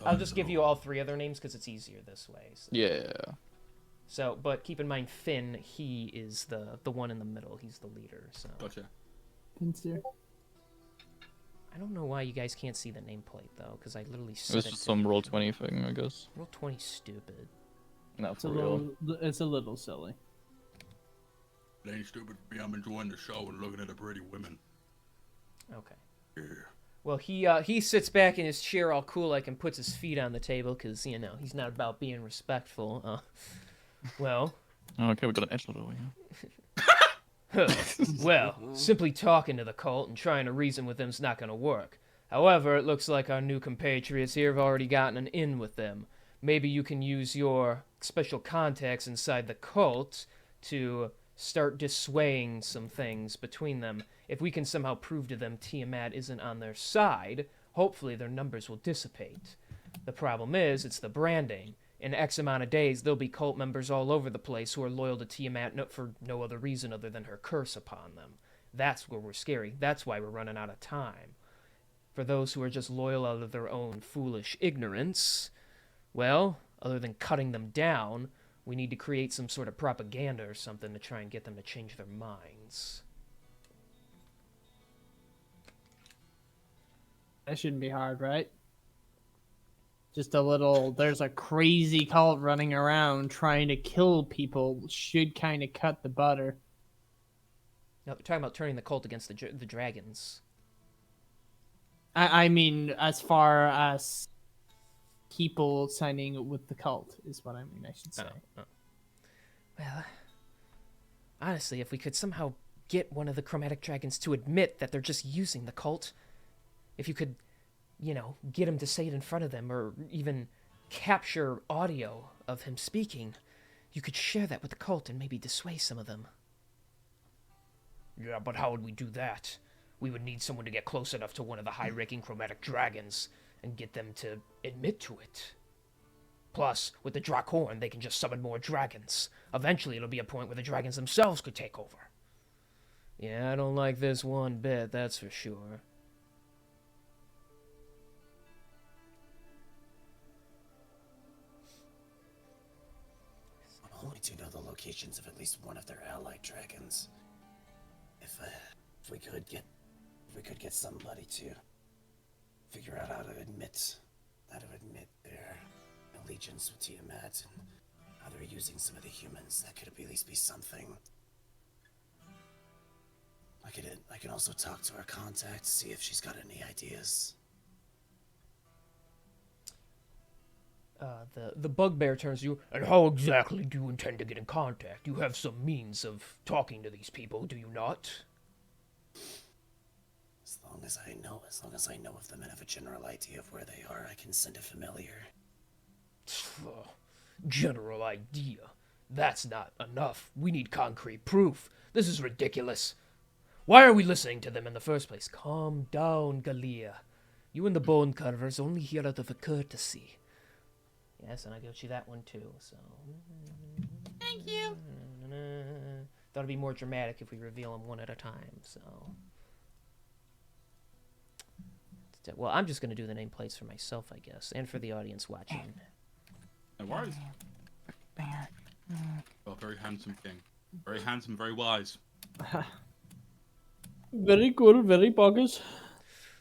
I'll just give you all three of their names because it's easier this way. So. Yeah. So, but keep in mind, Finn, he is the one in the middle. He's the leader. So Gotcha. Sincere. I don't know why you guys can't see the nameplate though, because I literally It said was just some roll 20 thing, I guess. Roll 20 stupid. Not It's for a real. little silly. It ain't stupid for me. I'm enjoying the show and looking at the pretty women. Okay. Yeah. Well, he sits back in his chair all cool like and puts his feet on the table because, you know, he's not about being respectful. Well, Okay, we got an edgelord over here. well, simply talking to the cult and trying to reason with them's not going to work. However, it looks like our new compatriots here have already gotten an in with them. Maybe you can use your special contacts inside the cult to start dissuading some things between them. If we can somehow prove to them Tiamat isn't on their side, hopefully their numbers will dissipate. The problem is, it's the branding. In X amount of days, there'll be cult members all over the place who are loyal to Tiamat for no other reason other than her curse upon them. That's where we're scary. That's why we're running out of time. For those who are just loyal out of their own foolish ignorance, well, other than cutting them down, we need to create some sort of propaganda or something to try and get them to change their minds. That shouldn't be hard, right? Just a little, there's a crazy cult running around trying to kill people, should kind of cut the butter. Now, they're talking about turning the cult against the dragons. I mean, as far as people signing with the cult, is what I mean, I should say. Well, honestly, if we could somehow get one of the chromatic dragons to admit that they're just using the cult, if you could, you know, get him to say it in front of them, or even capture audio of him speaking, you could share that with the cult and maybe dissuade some of them. Yeah, but how would we do that? We would need someone to get close enough to one of the high-ranking chromatic dragons and get them to admit to it. Plus, with the Drakhorn, they can just summon more dragons. Eventually, it'll be a point where the dragons themselves could take over. Yeah, I don't like this one bit, that's for sure. Only to know the locations of at least one of their allied dragons. If we could get if we could get somebody to figure out how to admit their allegiance with Tiamat and how they're using some of the humans, that could at least be something. I can also talk to our contact, see if she's got any ideas. The bugbear turns to you. And how exactly do you intend to get in contact? You have some means of talking to these people, do you not? As long as I know of them and have a general idea of where they are, I can send a familiar. General idea. That's not enough. We need concrete proof. This is ridiculous. Why are we listening to them in the first place? Calm down, Galia. You and the bone carvers only here out of a courtesy. Yes, and I got you that one too, so... Thank you. Thought it'd be more dramatic if we reveal them one at a time, so... Well, I'm just going to do the nameplates for myself, I guess, and for the audience watching. No worries. Oh, very handsome king. Very handsome, very wise. Very cool, very bogus.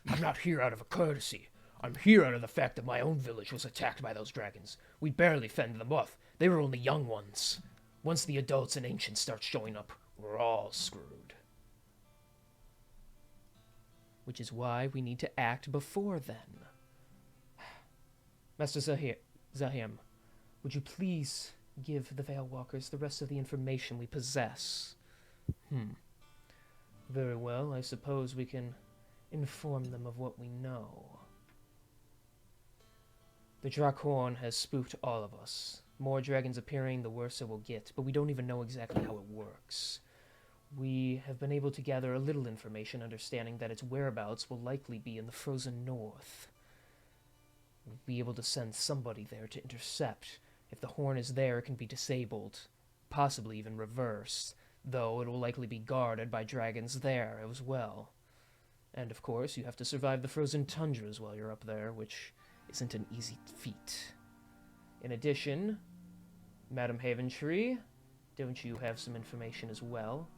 I'm not here out of a courtesy. I'm here out of the fact that my own village was attacked by those dragons. We barely fended them off. They were only young ones. Once the adults and ancients start showing up, we're all screwed. Which is why we need to act before then. Master Zahim, would you please give the Veil Walkers the rest of the information we possess? Very well, I suppose we can inform them of what we know. The Drakhorn has spooked all of us. More dragons appearing, the worse it will get, but we don't even know exactly how it works. We have been able to gather a little information, understanding that its whereabouts will likely be in the frozen north. We'll be able to send somebody there to intercept. If the horn is there, it can be disabled, possibly even reversed, though it will likely be guarded by dragons there as well. And of course, you have to survive the frozen tundras while you're up there, which isn't an easy feat. In addition, Madam Haventree, don't you have some information as well?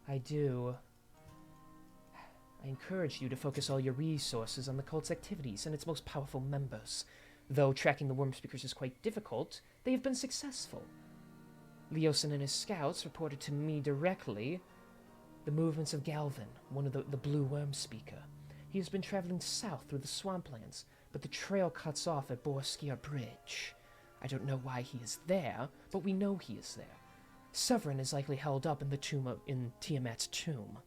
I do. I encourage you to focus all your resources on the cult's activities and its most powerful members. Though tracking the Worm Speakers is quite difficult, they have been successful. Leosin and his scouts reported to me directly the movements of Galvin, one of the Blue Worm Speaker. He has been traveling south through the swamplands, but the trail cuts off at Borskia Bridge. I don't know why he is there, but we know he is there. Sovereign is likely held up in the tomb in Tiamat's tomb.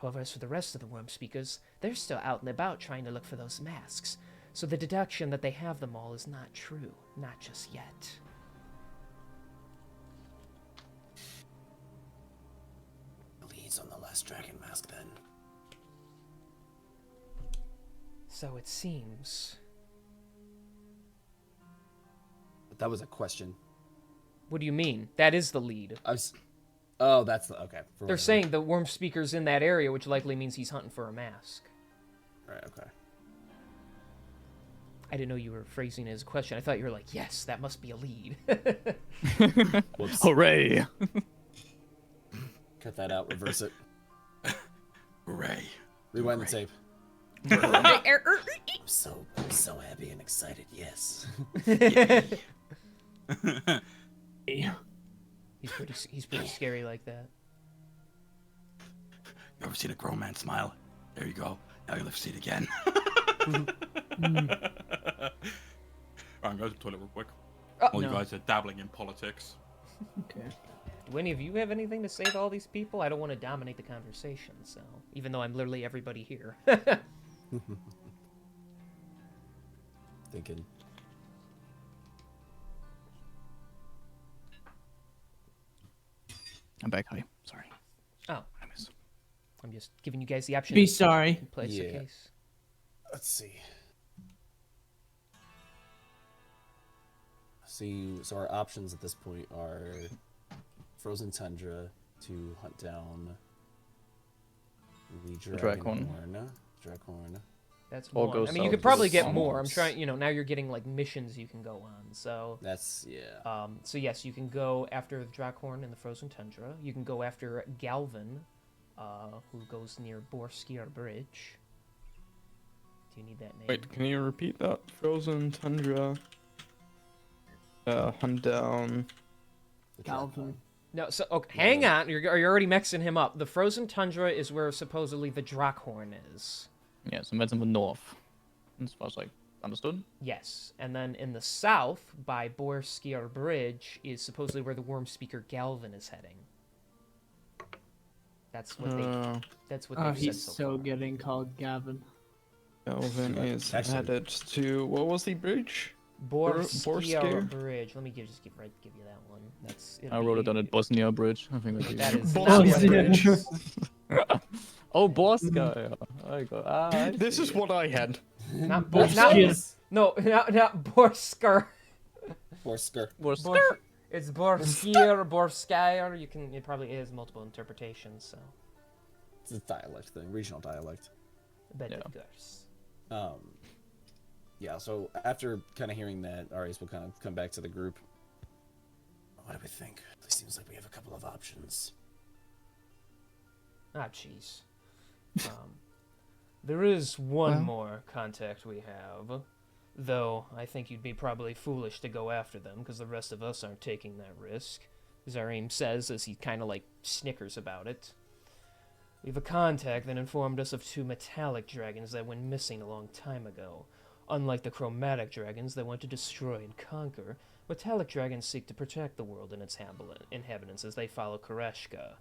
However, as for the rest of the Worm Speakers, they're still out and about trying to look for those masks, so the deduction that they have them all is not true, not just yet. Leads on the last dragon mask, then. So it seems. That was a question. What do you mean? That is the lead. Oh, that's the... Okay. They're saying the Worm Speaker's in that area, which likely means he's hunting for a mask. Right, okay. I didn't know you were phrasing it as a question. I thought you were like, yes, that must be a lead. Whoops. Hooray! Cut that out. Reverse it. Hooray. Rewind the tape. I'm so happy and excited, yes. He's pretty scary like that. You ever seen a grown man smile? There you go. Now you'll have to see it again. Right, I'm going to the toilet real quick. While you guys are dabbling in politics. Okay. Do any of you have anything to say to all these people? I don't want to dominate the conversation, so even though I'm literally everybody here. Thinking. I'm back. Hi. Sorry. Oh, I miss. I'm just giving you guys the option. Be to sorry. place the Yeah. case. Let's see. So our options at this point are frozen tundra to hunt down the Drakhorn. Drakhorn. That's Or one. go I mean, you south could to probably the get more. I'm swamps. trying, now you're getting like missions you can go on. So, That's so yes, you can go after the Drakhorn in the frozen tundra. You can go after Galvin who goes near Borskier Bridge. Do you need that name? Wait, can you repeat that? Frozen tundra. Hunt down. Calvin. No, so okay, hang on. You're already mixing him up. The frozen tundra is where supposedly the Drackhorn is. Yes, and that's in the north, as far as I understood. Yes, and then in the south, by Borskier Bridge, is supposedly where the Worm Speaker Galvin is heading. That's what they. That's what Oh, they've said he's so so far. getting called Gavin. Elvin is Actually- headed to what was the bridge? Borskier Borskier? Bridge. Let me just give you that one. That's. I wrote it down at Bosnia Bridge. I think that's That is Bosnia not Bridge. Oh, Borska. Yeah. I got. I This is see. what I had. not Borskier. not Borsker. Borsker. Borska. It's Borskier, Borskire. It probably is multiple interpretations. So. It's a dialect thing, regional dialect. But Yeah. of course. Yeah, so after kind of hearing that, Arias will kind of come back to the group. What do we think? It seems like we have a couple of options. Ah, jeez. There is one Well- more contact we have, though I think you'd be probably foolish to go after them because the rest of us aren't taking that risk. Zareem says as he kind of like snickers about it. We have a contact that informed us of 2 metallic dragons that went missing a long time ago. Unlike the chromatic dragons that want to destroy and conquer, metallic dragons seek to protect the world and its inhabitants as they follow Koreshka.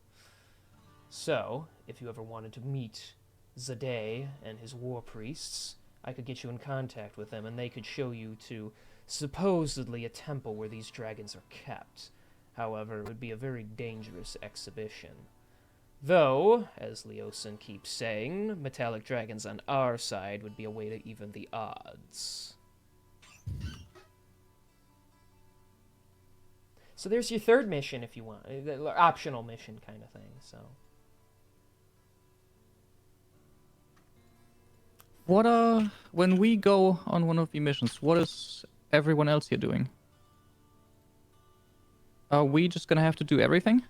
So, if you ever wanted to meet Zadeh and his war priests, I could get you in contact with them and they could show you to supposedly a temple where these dragons are kept. However, it would be a very dangerous exhibition. Though, as Leosin keeps saying, metallic dragons on our side would be a way to even the odds. So there's your third mission if you want. Optional mission kind of thing, so. What when we go on one of the missions, what is everyone else here doing? Are we just gonna have to do everything?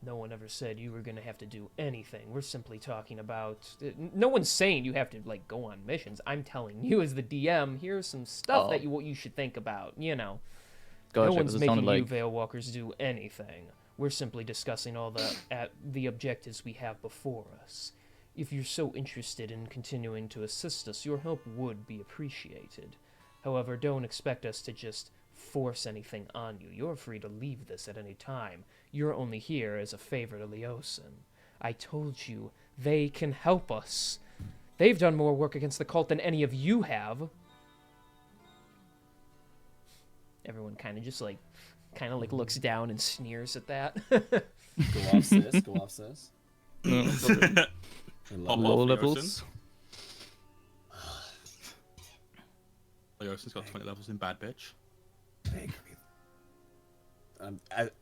No one ever said you were going to have to do anything. We're simply talking about... No one's saying you have to, like, go on missions. I'm telling you as the DM, here's some stuff that you should think about, you know. Gotcha, No 'cause one's it making sounded you like- Veil Walkers do anything. We're simply discussing all the objectives we have before us. If you're so interested in continuing to assist us, your help would be appreciated. However, don't expect us to just force anything on you. You're free to leave this at any time. You're only here as a favor to Leosin. I told you, they can help us. They've done more work against the cult than any of you have. Everyone kind of looks down and sneers at that. Go off, sis. Go off, sis. Pop Low off, levels. Leosin's got 20 levels in bad bitch. I agree.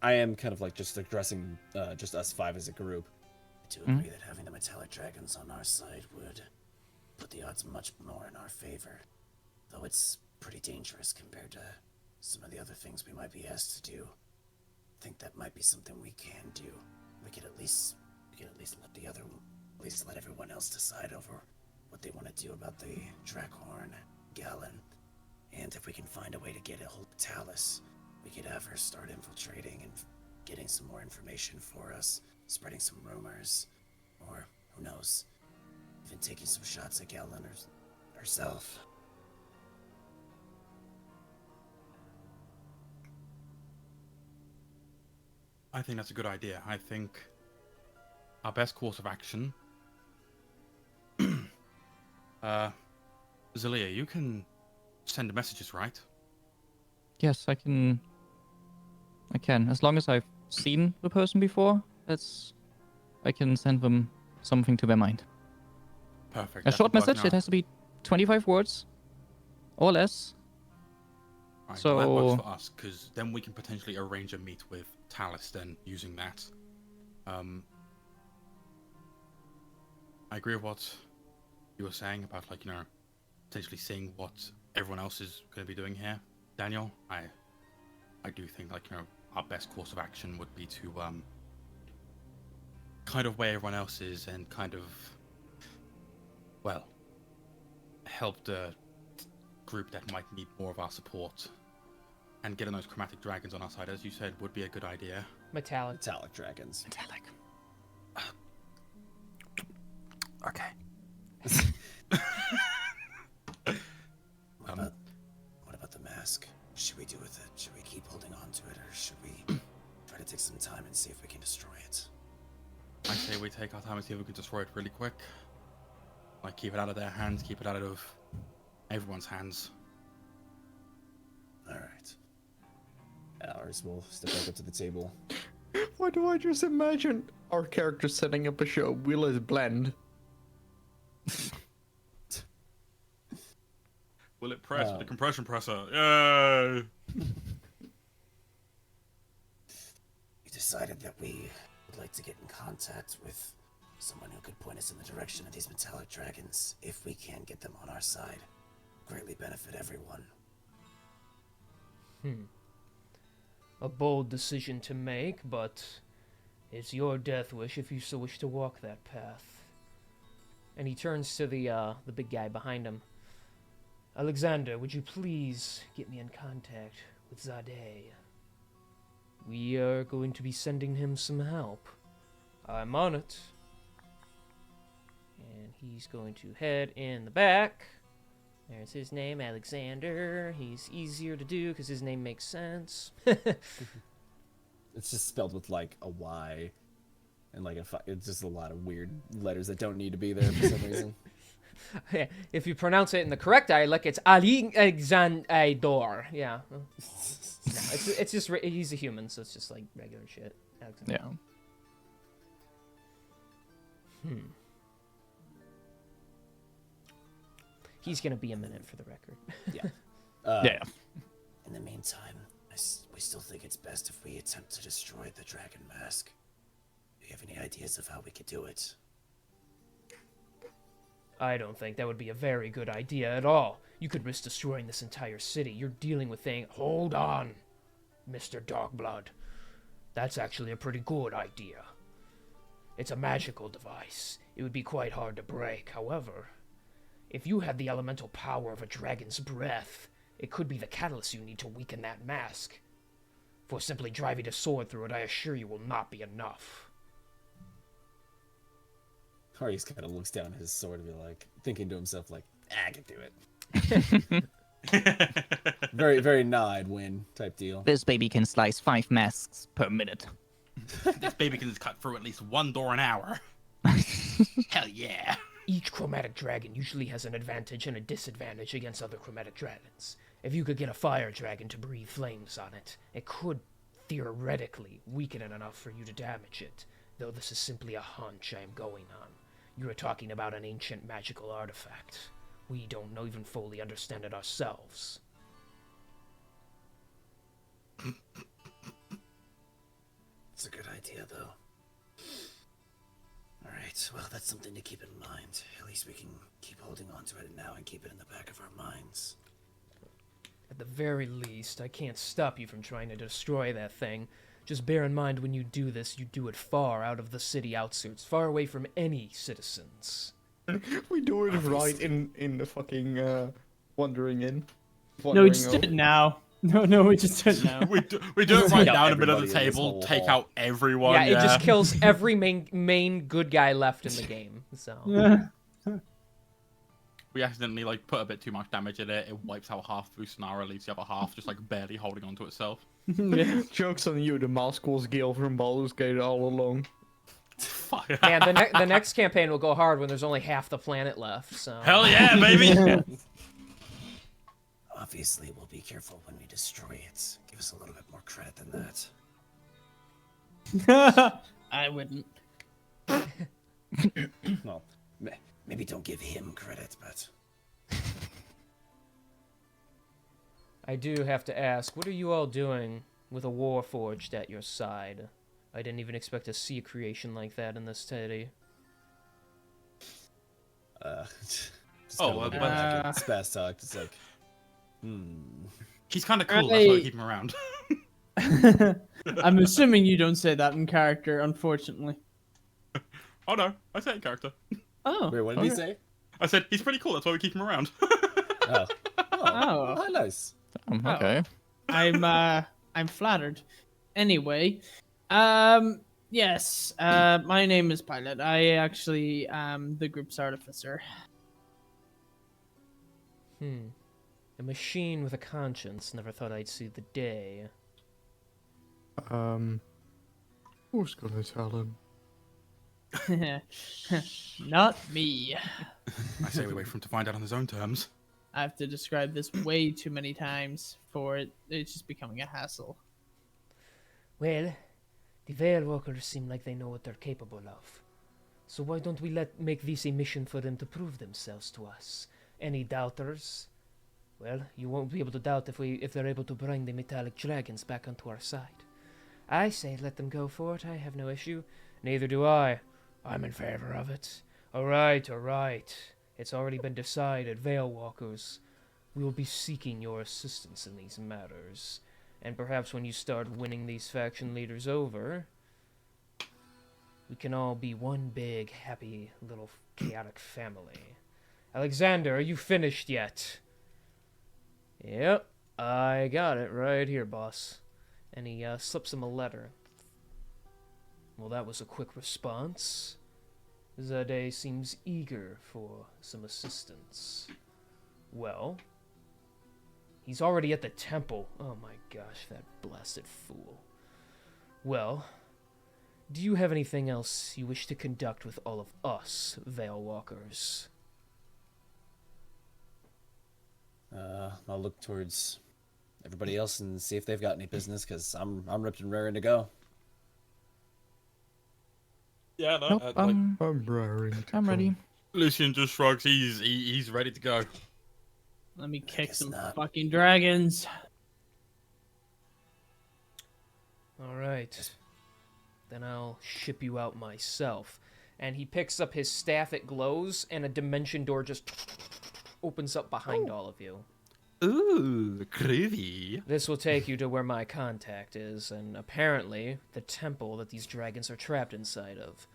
I am kind of like just addressing just us 5 as a group. I do agree that having the metallic dragons on our side would put the odds much more in our favor. Though it's pretty dangerous compared to some of the other things we might be asked to do. I think that might be something we can do. We could at least let everyone else decide over what they want to do about the Drackhorn, Galen. And if we can find a way to get a hold of Talus, we could have her start infiltrating and getting some more information for us, spreading some rumors, or who knows, even taking some shots at Galen herself. I think that's a good idea. I think our best course of action... Zelia, you can send messages, right? Yes, I can. As long as I've seen the person before, I can send them something to their mind. Perfect. A That's short what I'm message. It has to be 25 words or less. Right, well, that works So- for us, because then we can potentially arrange a meet with Talus then, using that. I agree with what you were saying about, like, you know, potentially seeing what everyone else is going to be doing here. Daniel, I do think, like, you know, our best course of action would be to kind of where everyone else is and kind of, well, help the group that might need more of our support. And getting those chromatic dragons on our side, as you said, would be a good idea. Metallic. Metallic dragons. Metallic. Okay. What about the mask? What should we do with it? Should we keep holding on to it, or should we try to take some time and see if we can destroy it? I say we take our time and see if we can destroy it really quick. Like, keep it out of their hands, keep it out of everyone's hands. Alright. Ours will step back up to the table. Why do I just imagine our characters setting up a show? Will blend. Will it press with the compression presser? Yay! We decided that we would like to get in contact with someone who could point us in the direction of these metallic dragons. If we can get them on our side, greatly benefit everyone. A bold decision to make, but it's your death wish if you so wish to walk that path. And he turns to the big guy behind him. Alexander, would you please get me in contact with Zadeh? We are going to be sending him some help. I'm on it. And he's going to head in the back. There's his name, Alexander. He's easier to do because his name makes sense. It's just spelled with like a Y and like it's just a lot of weird letters that don't need to be there for some reason. If you pronounce it in the correct dialect, it's Alexander. Yeah. No, it's just he's a human, so it's just like regular shit. Alexander. Yeah. He's gonna be a minute for the record. Yeah. Yeah. In the meantime, we still think it's best if we attempt to destroy the dragon mask. Do you have any ideas of how we could do it? I don't think that would be a very good idea at all. You could risk destroying this entire city. You're dealing with things. Hold on, Mr. Dogblood. That's actually a pretty good idea. It's a magical device. It would be quite hard to break. However, if you had the elemental power of a dragon's breath, it could be the catalyst you need to weaken that mask. For simply driving a sword through it, I assure you, will not be enough. Harry's kind of looks down at his sword and be like, thinking to himself like, I can do it. Very, very nod win type deal. This baby can slice 5 masks per minute. This baby can just cut through at least one door an hour. Hell yeah. Each chromatic dragon usually has an advantage and a disadvantage against other chromatic dragons. If you could get a fire dragon to breathe flames on it, it could theoretically weaken it enough for you to damage it, though this is simply a hunch I am going on. You are talking about an ancient magical artifact. We don't even fully understand it ourselves. It's a good idea, though. Alright, well, that's something to keep in mind. At least we can keep holding on to it now and keep it in the back of our minds. At the very least, I can't stop you from trying to destroy that thing. Just bear in mind when you do this, you do it far out of the city outskirts, far away from any citizens. We do it right in the fucking Wandering Inn. No, we just do it now. No, we just do it now. we do it right down the middle of the table, take out everyone. Yeah, it just kills every main good guy left in the game. So we accidentally put a bit too much damage in it. It wipes out half Busanara, leaves the other half just barely holding onto itself. Yeah. Joke's on you, the mask was Gale from Baldur's Gate all along. Fuck. Man, the next campaign will go hard when there's only half the planet left. So Hell yeah, baby! Obviously, we'll be careful when we destroy it. Give us a little bit more credit than that. I wouldn't. Well, maybe don't give him credit, but... I do have to ask, what are you all doing with a Warforged at your side? I didn't even expect to see a creation like that in this city. Just spaz talk. It's like, He's kind of cool, that's why I keep him around. I'm assuming you don't say that in character, unfortunately. Oh no, I said in character. Oh. Wait, what did he say? I said he's pretty cool. That's why we keep him around. Oh. Oh. Oh, nice. Okay. I'm flattered. Anyway, yes. My name is Pilot. I actually am the group's artificer. A machine with a conscience. Never thought I'd see the day. Who's gonna tell him? Not me. I say we wait for him to find out on his own terms. I have to describe this way too many times for it. It's just becoming a hassle. Well, the Veil Walkers seem like they know what they're capable of. So why don't we make this a mission for them to prove themselves to us? Any doubters? Well, you won't be able to doubt if they're able to bring the metallic dragons back onto our side. I say let them go for it. I have no issue. Neither do I. I'm in favor of it. All right. It's already been decided, Veil Walkers. We will be seeking your assistance in these matters. And perhaps when you start winning these faction leaders over, we can all be one big, happy, little chaotic family. Alexander, are you finished yet? Yep, I got it right here, boss. And he slips him a letter. Well, that was a quick response. Zade seems eager for some assistance. Well, he's already at the temple. Oh my gosh, that blasted fool. Well, do you have anything else you wish to conduct with all of us, Veil Walkers? I'll look towards everybody else and see if they've got any business, because I'm ripped and raring to go. Yeah, no. Nope, I'm raring to I'm go. ready. Lucian just shrugs. He's ready to go. Let me kick guess some not. fucking dragons. Alright. Then I'll ship you out myself. And he picks up his staff, it glows, and a dimension door just opens up behind all of you. Ooh, groovy. This will take you to where my contact is, and apparently the temple that these dragons are trapped inside of.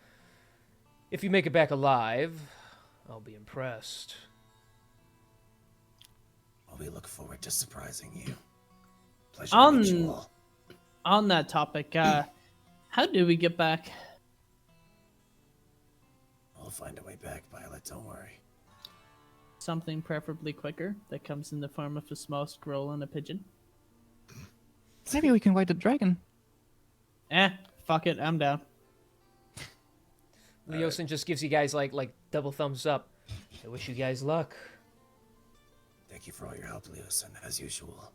If you make it back alive, I'll be impressed. Well, we look forward to surprising you. Pleasure to meet you all. On that topic, how do we get back? We'll find a way back, Violet, don't worry. Something preferably quicker that comes in the form of a small scroll and a pigeon. Maybe we can ride the dragon. Fuck it, I'm down. Leosin just gives you guys like double thumbs up. I wish you guys luck. Thank you for all your help, Leosin, as usual.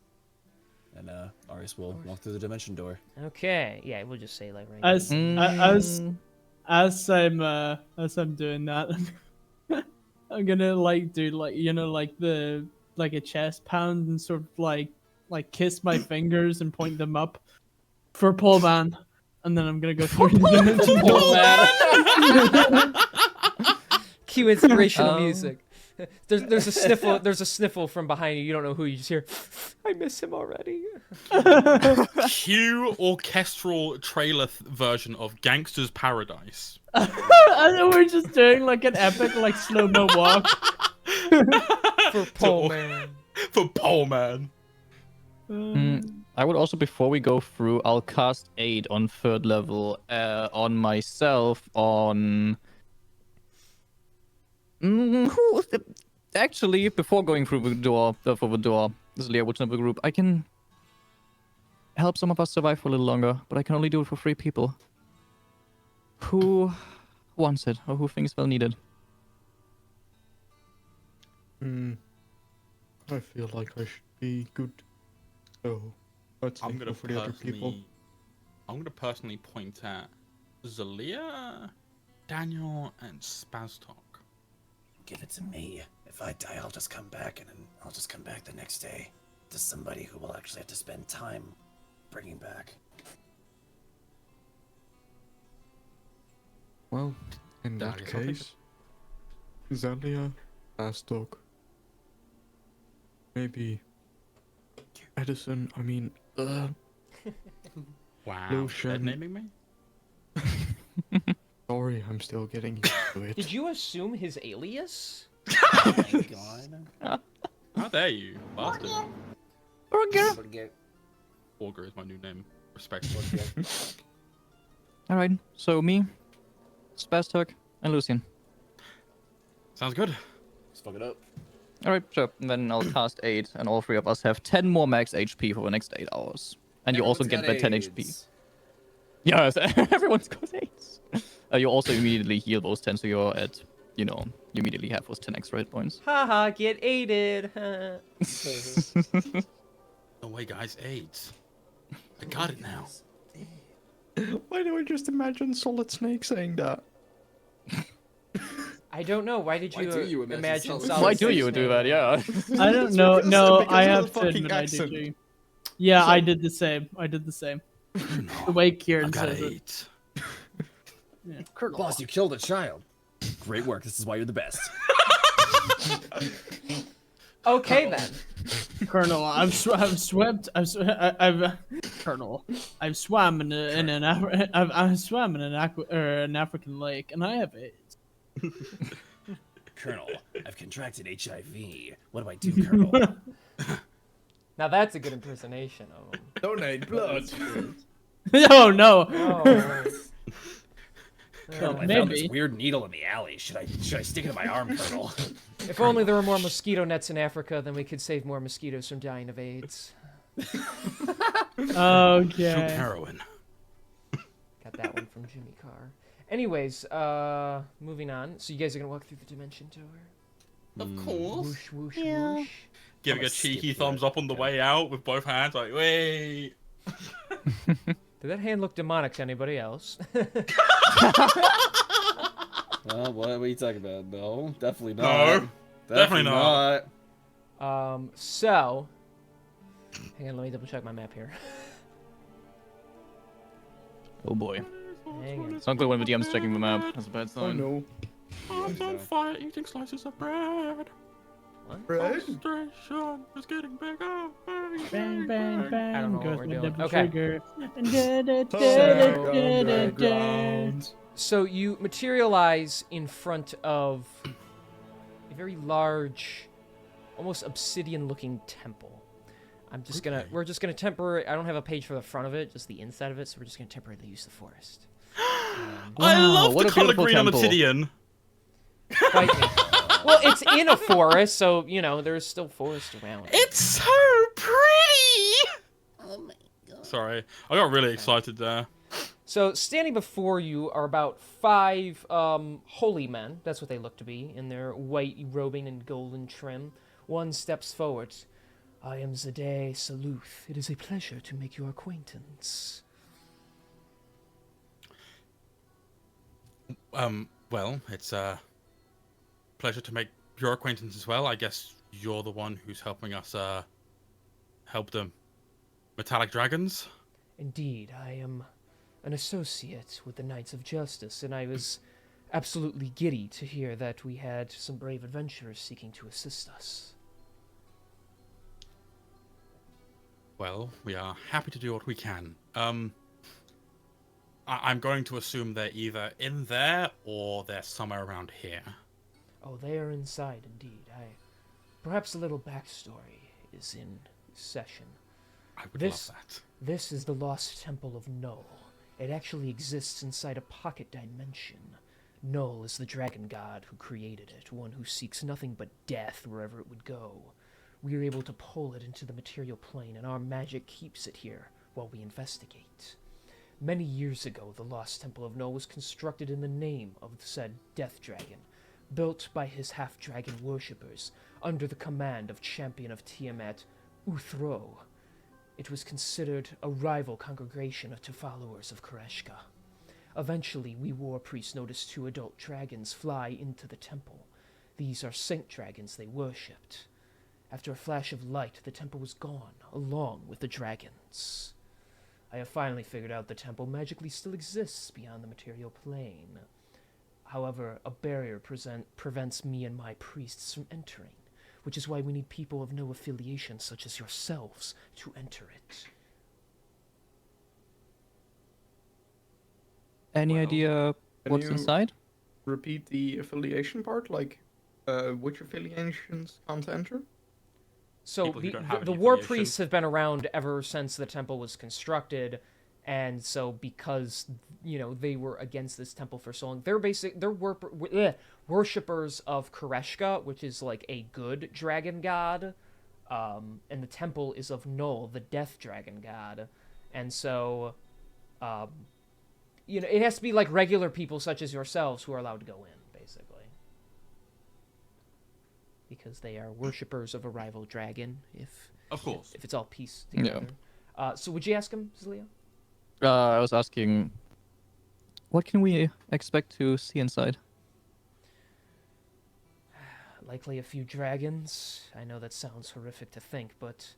And Aris will walk through the dimension door. Okay, yeah, we'll just say like right As I'm doing that, I'm gonna do like a chest pound and sort of like kiss my fingers and point them up for Paul Man, and then I'm gonna go through the dimension door. Cue inspirational music. There's a sniffle. There's a sniffle from behind you. You don't know who. You just hear, "I miss him already." Cue orchestral trailer version of Gangster's Paradise. And we're just doing like an epic slow-mo walk. For Paul Man. For Paul Man. I would also, before we go through, I'll cast Aid on 3rd level on myself on... Actually, before going through the door, this is Leah Woodson of the group, I can help some of us survive for a little longer, but I can only do it for 3 people. Who wants it, or who thinks they'll need it? I feel like I should be good. So, let's I'm think gonna for the other people. personally point at Zalia, Daniel, and Spaztok. Give it to me. If I die, I'll just come back, and then I'll just come back the next day to somebody who will actually have to spend time bringing back. Well, in Yeah, I that guess I'll take case, Zalia, Astok, maybe Edison, Wow. Lucian. Dead naming me? Sorry, I'm still getting used to it. Did you assume his alias? Oh my god. How dare you, bastard? Augur is my new name. Respectfully. Alright, so me, Spastok, and Lucian. Sounds good. Let's fuck it up. Alright, sure. And then I'll cast 8, and all 3 of us have 10 more max HP for the next 8 hours. And you also get that 10 HP. Yeah, everyone's got 8. You also immediately heal those 10, so you're at, you know, you immediately have those 10 extra hit points. Haha, get aided. No way, guys. 8. I got it now. Why do I just imagine Solid Snake saying that? I don't know. Why did Why you, do you imagine imagine? Solid Why Solid do you Snake's do name? that? Yeah. I don't know. No, because I of the have to fucking admit I accent. did too. Yeah, I did the same. I did the same. The way Kieran I got says it. 8. Yeah. Colonel. Boss, you killed a child. Great work. This is why you're the best. Okay then. Colonel, I've Colonel, I've swam in an African lake, and I have AIDS. Colonel, I've contracted HIV. What do I do, Colonel? Now that's a good impersonation of him. Donate blood. Oh no. Oh. Colonel, I found this Maybe. weird needle in the alley. Should I stick it in my arm, Colonel? If only there were more mosquito nets in Africa, then we could save more mosquitoes from dying of AIDS. Shoot Okay. heroin. Got that one from Jimmy Carr. Anyways, moving on. So you guys are gonna walk through the dimension tower. Of course. Whoosh, whoosh, Yeah. whoosh. Giving a cheeky thumbs up on the way out with both hands, like, wait. Did that hand look demonic to anybody else? What are you talking about? No, definitely not. No, definitely not. So, hang on, let me double check my map here. Oh boy. Hang on. It's not good when the DM's checking the map. That's a bad Oh sign. no. I'm on fire eating slices of bread. Bread? Frustration is getting bigger. Bang bang bang. I don't know what goes we're my doing. double Okay. trigger. So you materialize in front of a very large, almost obsidian-looking temple. We're just gonna temporarily. I don't have a page for the front of it, just the inside of it. So we're just gonna temporarily use the forest. I Wow, love what the a color beautiful green on temple. obsidian. Fight me. Well, it's in a forest, so you know there's still forest around. It's so pretty. Oh my god. Sorry, I got really excited there. So standing before you are about 5 holy men. That's what they look to be, in their white robing and golden trim. One steps forward. I am Zade Saluth. It is a pleasure to make your acquaintance. Well, it's a pleasure to make your acquaintance as well. I guess you're the one who's helping us help the metallic dragons. Indeed, I am an associate with the Knights of Justice, and I was absolutely giddy to hear that we had some brave adventurers seeking to assist us. Well, we are happy to do what we can. I'm going to assume they're either in there or they're somewhere around here. Oh, they are inside, indeed. Perhaps a little backstory is in session. I would This- love that. This is the Lost Temple of Null. It actually exists inside a pocket dimension. Null is the dragon god who created it, one who seeks nothing but death wherever it would go. We are able to pull it into the material plane, and our magic keeps it here while we investigate. Many years ago, the Lost Temple of Null was constructed in the name of the said Death Dragon, built by his half-dragon worshippers under the command of Champion of Tiamat, Uthro. It was considered a rival congregation to followers of Koreshka. Eventually, we war priests noticed 2 adult dragons fly into the temple. These are saint dragons they worshipped. After a flash of light, the temple was gone, along with the dragons. I have finally figured out the temple magically still exists beyond the material plane. However, a barrier prevents me and my priests from entering, which is why we need people of no affiliation such as yourselves to enter it. Any idea Can What's you inside? repeat the affiliation part? Like, which affiliations can't enter? So People who don't have the any war affiliation. priests have been around ever since the temple was constructed, and so because they were against this temple for so long, they're worshippers of Koreshka, which is like a good dragon god, and the temple is of Null, the death dragon god, and so it has to be like regular people such as yourselves who are allowed to go in, basically. Because they are worshippers of a rival dragon, if it's all pieced together. So would you ask him, Zilio? I was asking, what can we expect to see inside? Likely a few dragons. I know that sounds horrific to think, but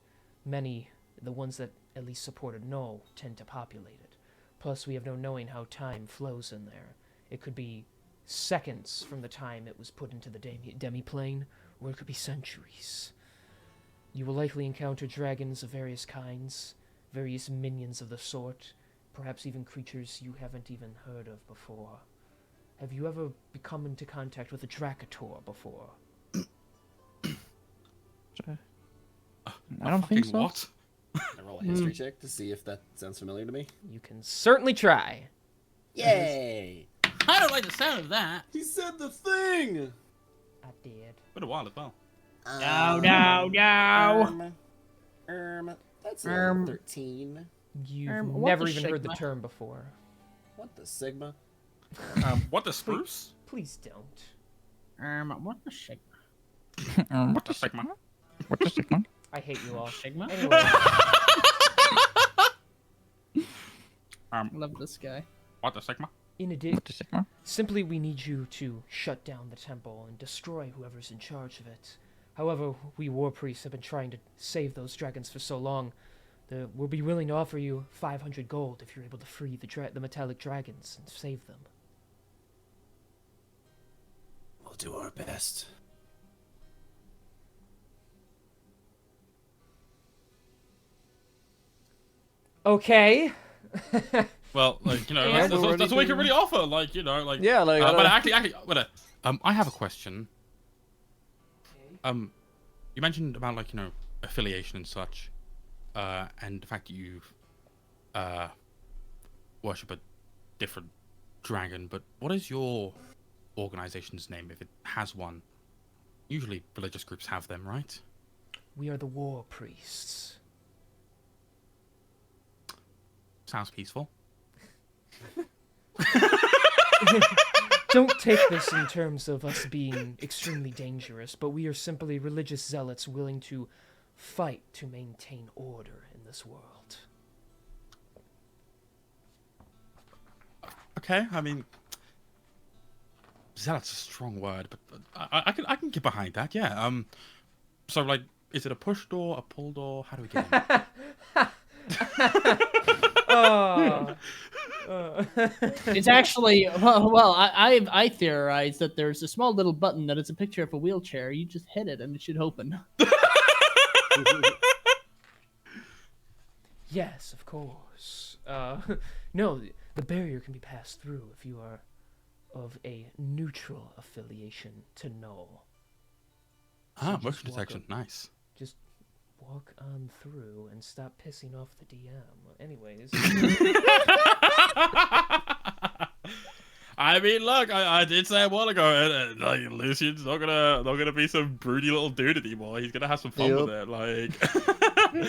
many, the ones that at least supported Null, tend to populate it. Plus, we have no knowing how time flows in there. It could be seconds from the time it was put into the demi-plane, or it could be centuries. You will likely encounter dragons of various kinds, various minions of the sort, perhaps even creatures you haven't even heard of before. Have you ever come into contact with a Drakator before? I don't think so. What? Can I roll a history check to see if that sounds familiar to me? You can certainly try. Yay! I don't like the sound of that. He said the thing! I did. Been a while as well. No. That's a 13. You've what never the even heard the Sigma? term before. What the Sigma? What the spruce? Please don't. What the Sigma? What the sigma? What the Sigma? I hate you all. Sigma? Anyway, Love this guy. What the sigma? in addition, What the Sigma? simply we need you to shut down the temple and destroy whoever's in charge of it. However, we war priests have been trying to save those dragons for so long. We'll be willing to offer you 500 gold if you're able to free the metallic dragons and save them. We'll do our best. Okay. Well, like, Yeah, that's all we can really offer. Like, like. Yeah, like. But actually, wait. I have a question. You mentioned about like affiliation and such, and the fact that you worship a different dragon. But what is your organization's name, if it has one? Usually, religious groups have them, right? We are the war priests. Sounds peaceful. Don't take this in terms of us being extremely dangerous, but we are simply religious zealots willing to fight to maintain order in this world. Okay, I mean, zealot's a strong word, but I can get behind that. Yeah. So like, is it a push door, a pull door? How do we get in? Oh. It's actually well, I theorize that there's a small little button that is a picture of a wheelchair. You just hit it and it should open. Yes, of course. No, the barrier can be passed through if you are of a neutral affiliation to Null. Ah, just motion walk detection, up. nice. Just walk on through and stop pissing off the DM. Anyways. I mean, look, I did say a while ago, like Lucian's not gonna be some broody little dude anymore. He's gonna have some fun with it, like.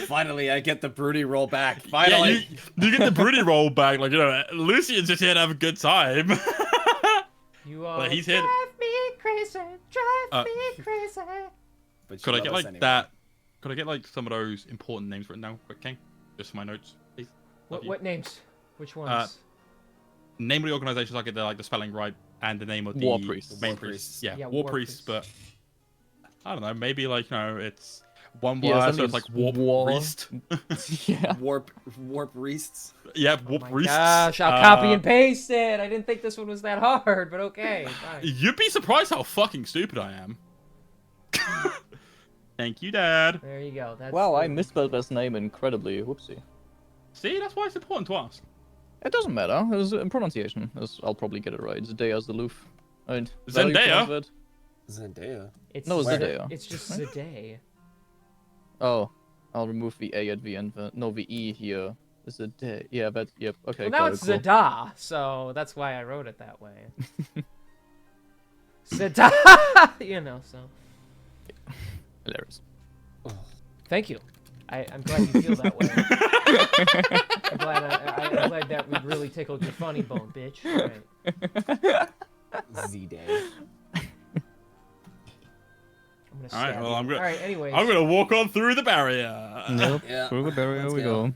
Finally, I get the broody roll back. Finally. Yeah, you get the broody roll back, like Lucian's just here to have a good time. You are. Like, he's here. Drive me crazy, drive me crazy. But you Could I love get us like anyway. that? Could I get like some of those important names written down, quick, King? Just for my notes, please. Love What you. names? Which ones? Name of the organization, so I get the spelling right, and the name of the War priests. main War priests. priests. Yeah, Yeah, war war priests, priests. but I don't know. Maybe like it's one Yeah, word, so it's something's like warp war. priest. Yeah. Warp priests. Yeah, Oh warp my priests. gosh, I'll copy and paste it. I didn't think this one was that hard, but okay. Fine. You'd be surprised how fucking stupid I am. Thank you, Dad. There you go. That's Wow, I the- misspelled his name incredibly. Whoopsie. See, that's why it's important to ask. It doesn't matter. It's pronunciation. I'll probably get it right. Zendaya Zaloof. Right. Is that how you Zendaya? pronounce it? Zendaya. It's No, Zed- Zendaya. It's just Zendaya. Oh, I'll remove the A at the end. No, the E here. Zendaya. Yeah, but yep. Okay. Well, now got it's it, cool. Zada, so that's why I wrote it that way. Zada, you know. So. Hilarious. Thank you. I'm glad you feel that way. I'm glad that we really tickled your funny bone, bitch. All right. Z-Day. All right, well, I'm gonna. All right. Anyways. I'm gonna walk on through the barrier. Yep. Yeah, Through the barrier let's we go.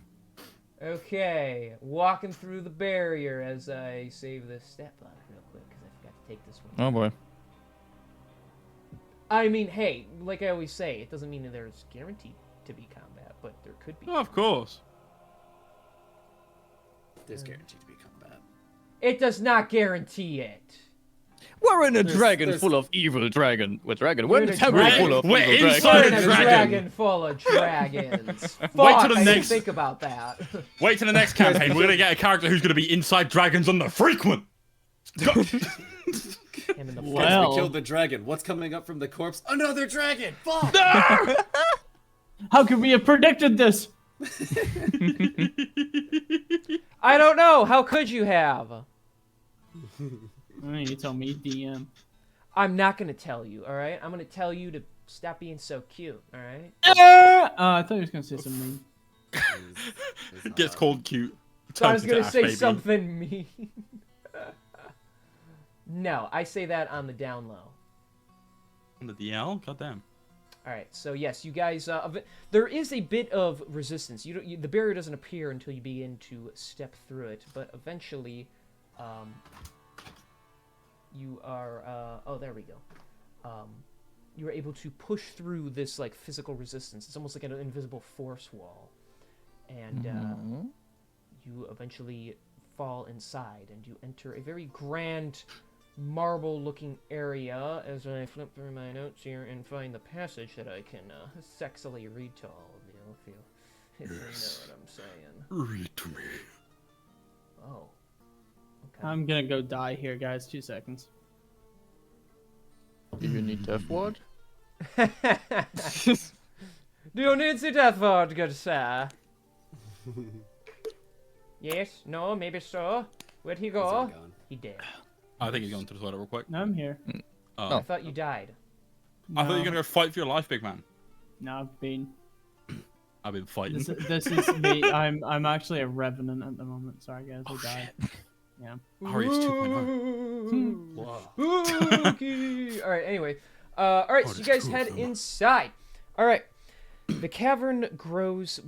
Okay, walking through the barrier as I save this stat block real quick because I forgot to take this one. Oh boy. I mean, hey, like I always say, it doesn't mean that there's guaranteed to be combat, but there could be. Oh, of course. There's guaranteed to be combat. It does not guarantee it. We're in a dragon there's- full of evil dragon. We're in in a a temple dragon. full of We're evil inside We're in dragons. a dragon. dragon full of dragons. Fuck, Wait till the I didn't next- think about that. Wait till the next campaign. We're gonna get a character who's gonna be inside dragons on the frequent. Go. Him in the Well. We killed the dragon. What's coming up from the corpse? Another dragon! Fuck! How could we have predicted this? I don't know. How could you have? You tell me, DM. I'm not gonna tell you. All right. I'm gonna tell you to stop being so cute. All right. I thought he was gonna say something. It gets called cute. So I was Turns into gonna ass say baby. something mean. No, I say that on the down low. On the DL? Goddamn. All right. So yes, you guys. There is a bit of resistance. The barrier doesn't appear until you begin to step through it, but eventually, you are. Oh, there we go. You are able to push through this like physical resistance. It's almost like an invisible force wall, and you eventually fall inside, and you enter a very grand marble-looking area as I flip through my notes here and find the passage that I can sexily read to all of you, if you know what I'm saying. Read to me. Oh. Okay. I'm gonna go die here, guys. 2 seconds. Do you need death ward? Do you need the death ward, good sir? Yes? No? Maybe so? Where'd he He's go? already gone. He did. I think he's going to the toilet real quick. No, I'm here. Oh. I thought you died. I thought you were No. gonna go fight for your life, big man. No, I've been. I've been fighting. This is me. I'm actually a revenant at the moment. Sorry, guys. I died. Yeah. Arius 2.0. Whoa. Spooky. All right. Anyway, all right. So you guys head inside. All right. The cavern glows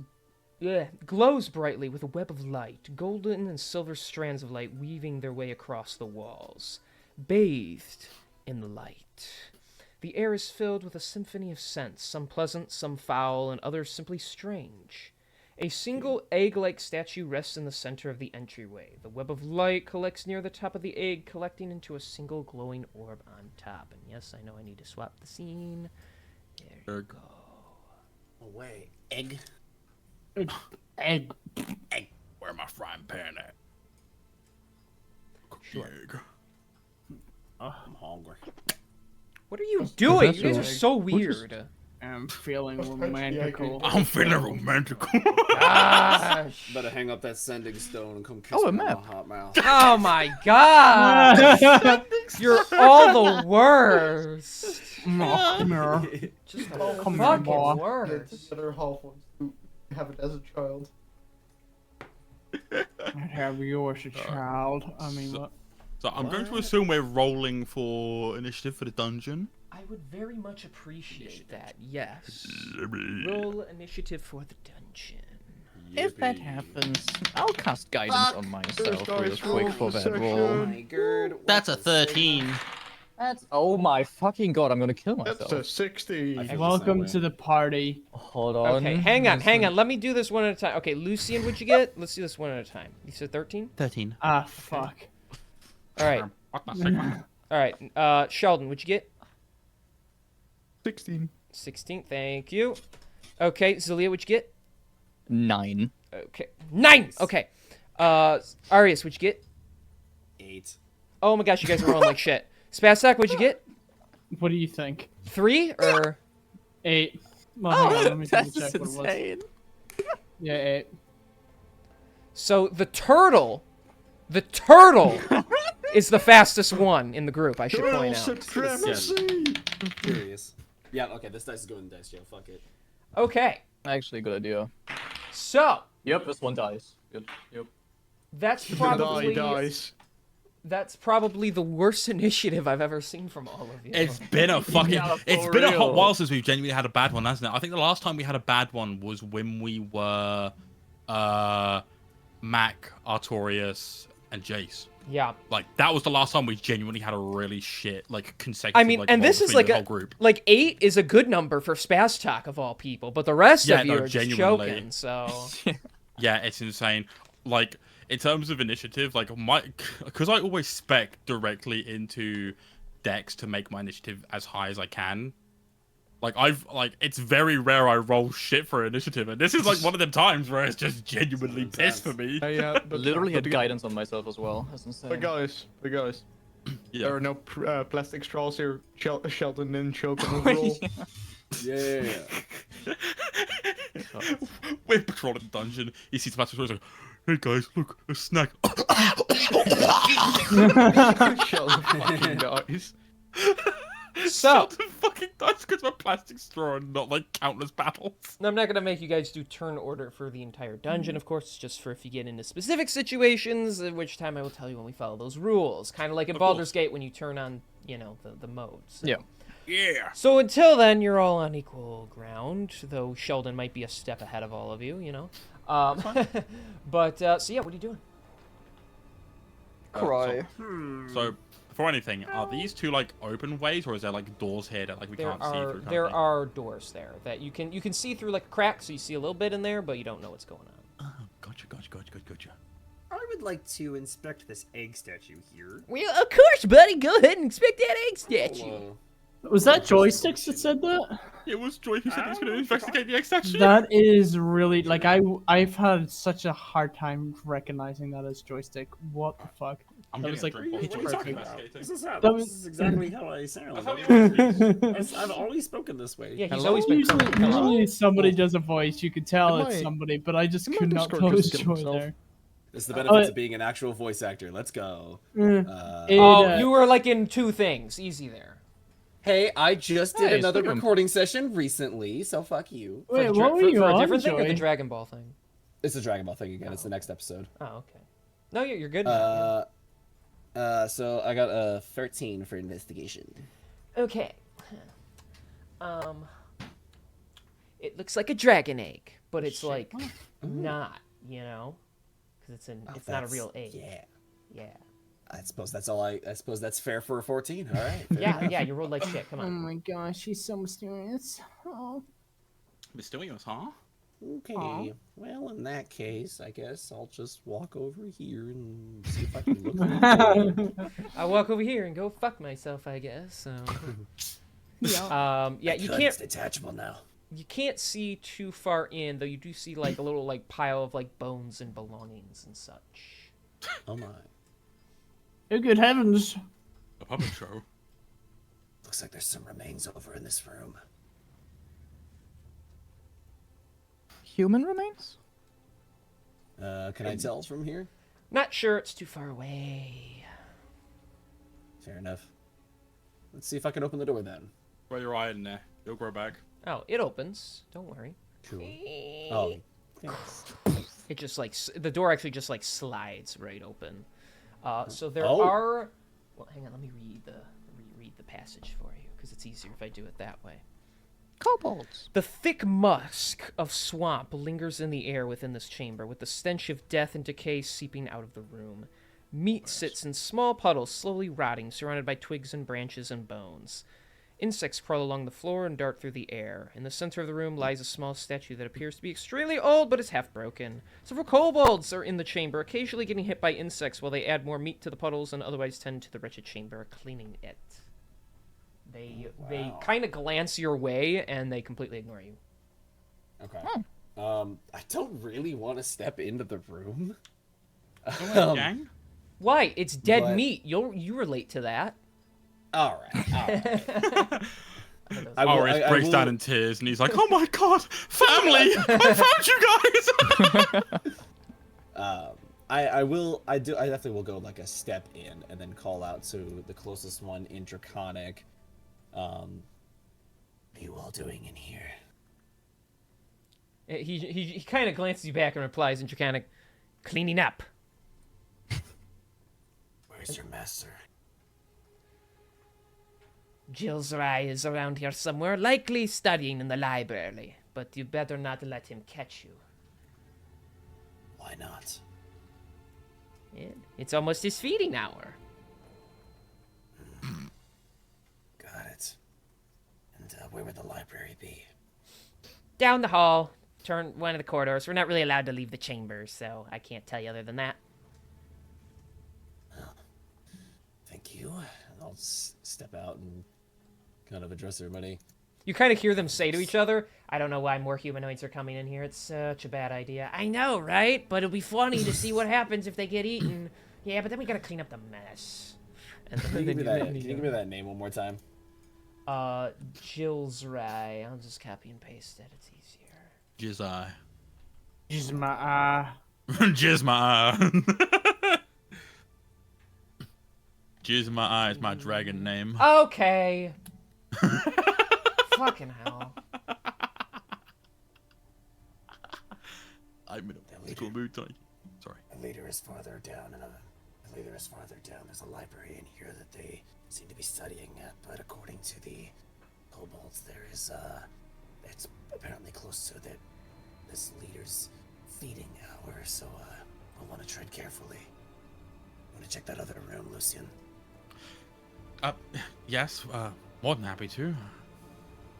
brightly with a web of light, golden and silver strands of light weaving their way across the walls, bathed in the light. The air is filled with a symphony of scents, some pleasant, some foul, and others simply strange. A single egg-like statue rests in the center of the entryway. The web of light collects near the top of the egg, collecting into a single glowing orb on top. And yes, I know I need to swap the scene. There you go. Away. Egg. Egg. Where my frying pan at? Cook the egg. I'm hungry. What are you doing? You guys are Professor. so weird. I'm feeling romantical. I'm feeling romantic. Gosh. Better hang up that sending stone and come kiss Oh, a me in map. my hot mouth. Oh my god! You're all the worst. Just the Come fucking on, boy. worst. Better half to have it as a child. I'd have yours, a child. I mean, what? So I'm going to assume we're rolling for initiative for the dungeon. I would very much appreciate that, yes. Roll initiative for the dungeon. If that happens, I'll cast guidance on myself real quick for that Oh roll. my god. what That's a the 13. That's oh my fucking god! I'm gonna kill That's myself. a 60. I feel Welcome the to same way. the party. Hold on. Okay, hang on. Let me do this one at a time. Okay, Lucian, what'd you get? Let's do this one at a time. You said 13? 13. Ah, fuck. All right. Fuck my Sigma. All right. Sheldon, what'd you get? 16. 16. Thank you. Okay, Zelia, what'd you get? 9. Okay. 9! Okay. Arius, what'd you get? 8. Oh my gosh, you guys are rolling like shit. Spazak, what'd you get? What do you think? 3 or 8. Well, hang on, let me double That's check what it was. insane. Yeah, 8. so the turtle is the fastest one in the group. I should point out. Supremacy! Curious. Yeah, okay, this dice is going in dice jail. Fuck it. Okay, Actually, a good idea. so Yep, this one dies. Good. Yep. that's Die, probably dice. the worst initiative I've ever seen from all of you. It's been a fucking. Yeah, It's for been a hot real. while since we've genuinely had a bad one, hasn't it? I think the last time we had a bad one was when we were, Mac, Artorias, and Jace. Yeah. Like that was the last time we genuinely had a really shit like consecutive. I mean, like, and roll this is between like the a whole group. like 8 is a good number for Spaztak of all people, but the rest Yeah, of you no, are just genuinely. joking. So Yeah, it's insane. Like in terms of initiative, like because I always spec directly into decks to make my initiative as high as I can. Like it's very rare I roll shit for initiative, and this is like one of them times where it's just genuinely pissed for me. Yeah, but, Literally but had guidance on myself as well. That's insane. But guys, Yeah. there are no plastic straws here. Sheldon didn't choke on Oh, the roll. Yeah. We're patrolling the dungeon. He sees Patrick Rose like, "Hey guys, look, a snack." Sheldon fucking dies. So Sheldon fucking dies because of a plastic straw and not like countless battles. I'm not gonna make you guys do turn order for the entire dungeon, of course, just for if you get into specific situations, at which time I will tell you when we follow those rules. Kind of like in Of Baldur's course. Gate when you turn on, the modes. So. Yeah. Yeah. So until then, you're all on equal ground, though Sheldon might be a step ahead of all of you, But, so yeah, what are you doing? Cry. So, before anything, are these two like open ways, or is there like doors here that like we can't see through? kind of There thing? are doors there that you can see through like a crack, so you see a little bit in there, but you don't know what's going on. Oh, gotcha. I would like to inspect this egg statue here. Well, of course, buddy. Go ahead and inspect that egg statue. Hello. Was that Joysticks that said that? It was Joy who said he was going to investigate the X statue. That is really like I've had such a hard time recognizing that as Joystick. What the fuck? I'm That getting was a like drink. What are you pitch talking perfect. about? This is, how, That this was- is exactly how I sound. That's how you always I've always spoken this way. Yeah, he's always been Usually, perfect. usually somebody does a voice, you could tell Am it's I- somebody, but I just am I could not Discord tell it was just killing Joy himself? there. This is the benefits Oh, of being an actual voice actor. Let's go. Mm. It, Oh, you were like in 2 things. Easy there. Hey, I just did Nice, another look at him. recording session recently, so fuck you. For Wait, the what were you for a on, different thing or the Joey? Dragon Ball thing? It's the Dragon Ball thing again. It's the next episode. Oh, okay. No, you're good. now, So I got a 13 for investigation. yeah. Okay. It looks like a dragon egg, but it's like not, because it's not a That's- real egg. Yeah. Yeah. I suppose that's all I suppose that's fair for a 14. All right. fair Yeah, enough. yeah, you rolled like shit. Come Oh on. my gosh, she's so mysterious. Oh. Mysterious, huh? Okay. Aw. Well, in that case, I guess I'll just walk over here and see if I can look through the door. I'll walk over here and go fuck myself, I guess. So. Yeah, you Good, can't It's detachable now. you can't see too far in, though you do see like a little like pile of like bones and belongings and such. Oh my. Oh, good heavens. A puppet show. Looks like there's some remains over in this room. Human remains? Can I tell from here? Not sure, it's too far away. Fair enough. Let's see if I can open the door then. Throw your eye in there. It'll grow back. Oh, it opens. Don't worry. Cool. Oh, thanks. It just like the door actually just like slides right open. So there Oh. are. Well, hang on. Let me read the passage for you because it's easier if I do it that way. Kobolds. The thick musk of swamp lingers in the air within this chamber, with the stench of death and decay seeping out of the room. Meat sits in small puddles, slowly rotting, surrounded by twigs and branches and bones. Insects crawl along the floor and dart through the air. In the center of the room lies a small statue that appears to be extremely old, but is half broken. Several kobolds are in the chamber, occasionally getting hit by insects while they add more meat to the puddles and otherwise tend to the wretched chamber, cleaning it. They kind of glance your way and they completely ignore you. Okay. I don't really want to step into the room. Gang? Why? It's dead But- meat. You relate to that. All right. I Arius I breaks down in tears and he's like, "Oh my god, family! I found you guys!" I definitely will go like a step in and then call out to the closest one in Draconic. What are you all doing in here? He kind of glances you back and replies in Draconic, cleaning up. Where's your master? Jillsrai is around here somewhere, likely studying in the library, but you better not let him catch you. Why not? It's almost his feeding hour. Got it. And where would the library be? Down the hall, turn one of the corridors. We're not really allowed to leave the chambers, so I can't tell you other than that. Thank you. I'll step out and kind of address everybody. You kind of hear them say to each other, I don't know why more humanoids are coming in here. It's such a bad idea. I know, right? But it'll be funny to see what happens if they get eaten. Yeah, but then we gotta clean up the mess. And Can you give me that name one more time? Jillsrai. I'll just copy and paste it. It's easier. Jizz Use my Jizz my eye. Jizz my eye is my dragon name. Okay. Fucking hell. I'm in a physical mood tonight. Sorry. A leader is farther down, There's a library in here that they seem to be studying at, but according to the kobolds, there is it's apparently close to this leader's feeding hour, so we'll want to tread carefully. Want to check that other room, Lucian? Yes, more than happy to.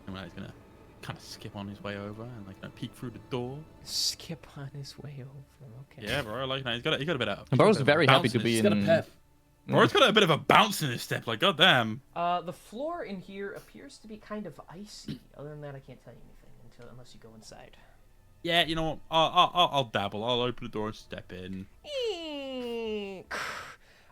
And he's gonna kind of skip on his way over and like peek through the door. Skip on his way over. Okay. Yeah, bro. Like he's got a bit of. Bro's very happy to be in. Bro's got a bit of a bounce in his step. Like goddamn. The floor in here appears to be kind of icy. Other than that, I can't tell you anything unless you go inside. Yeah, you know what? I'll dabble. I'll open the door and step in.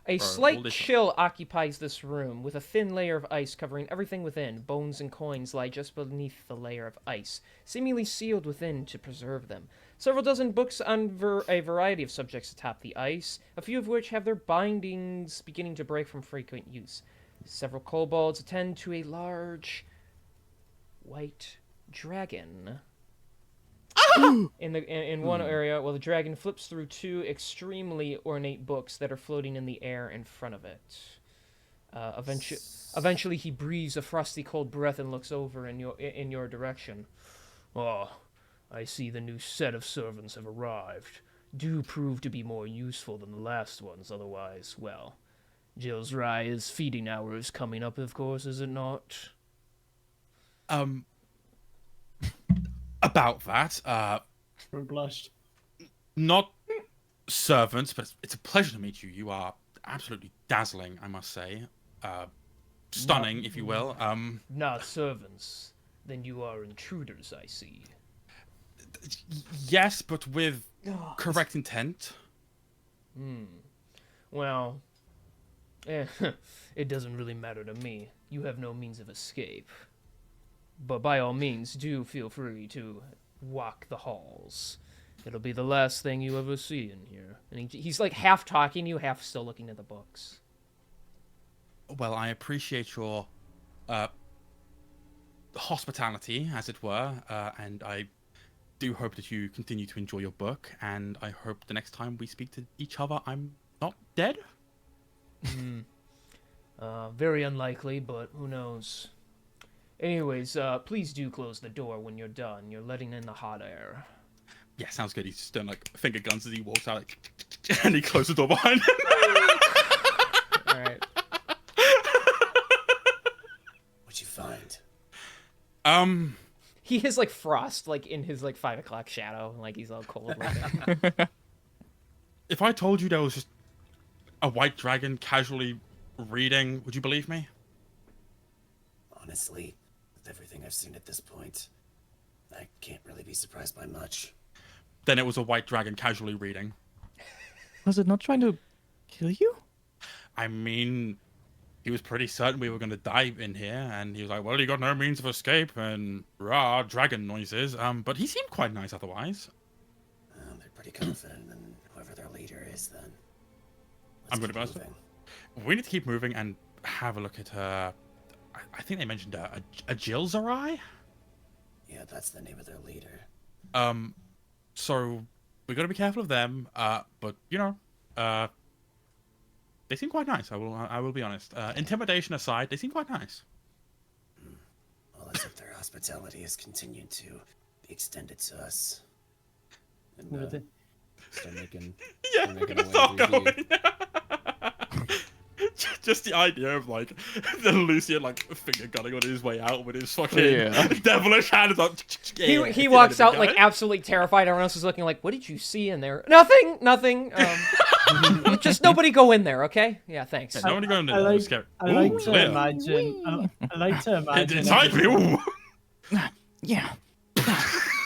A slight chill occupies this room, with a thin layer of ice covering everything within. Bones and coins lie just beneath the layer of ice, seemingly sealed within to preserve them. Several dozen books on a variety of subjects atop the ice, a few of which have their bindings beginning to break from frequent use. Several kobolds attend to a large white dragon. In one area, while the dragon flips through two extremely ornate books that are floating in the air in front of it. Eventually, he breathes a frosty, cold breath and looks over in your direction. Oh, I see the new set of servants have arrived. Do prove to be more useful than the last ones. Otherwise, well, Jillsrai's feeding hour is coming up, of course, is it not? About that, We're blushed. not servants, but it's a pleasure to meet you. You are absolutely dazzling, I must say. Stunning, if you will. Not servants. Then you are intruders, I see. Yes, but with correct intent. Well, it doesn't really matter to me. You have no means of escape. But by all means, do feel free to walk the halls. It'll be the last thing you ever see in here. And he's like half talking to you, half still looking at the books. Well, I appreciate your hospitality, as it were, and I do hope that you continue to enjoy your book, and I hope the next time we speak to each other, I'm not dead. Very unlikely, but who knows. Anyways, please do close the door when you're done. You're letting in the hot air. Yeah, sounds good. He's just doing like finger guns as he walks out, and he closes the door behind him. All right. What'd you find? He has like frost, like in his like 5 o'clock shadow, like he's all cold looking. If I told you there was just a white dragon casually reading, would you believe me? Honestly, with everything I've seen at this point, I can't really be surprised by much. Then it was a white dragon casually reading. Was it not trying to kill you? I mean, he was pretty certain we were going to die in here, and he was like, well, you got no means of escape, and rah, dragon noises. But he seemed quite nice otherwise. They're pretty confident in whoever their leader is, then. I'm going to be honest. We need to keep moving and have a look at I think they mentioned a Jilzarai? Yeah, that's the name of their leader. So we got to be careful of them. But you know, they seem quite nice. I will be honest. Intimidation aside, they seem quite nice. Well, let's hope their hospitality has continued to be extended to us. And, With it. Start making. Yeah, start we're making gonna our start way through the- going. Just the idea of like the Lucian like finger gunning on his way out with his fucking devilish hand is like. He walks out like absolutely terrified. Everyone else is looking like, "What did you see in there?" Nothing. Just nobody go in there, okay? Yeah, thanks. Yeah, nobody go in there. I like Scary. I like Ooh, to clear. imagine. I like to imagine. Inside me. Ooh. Yeah.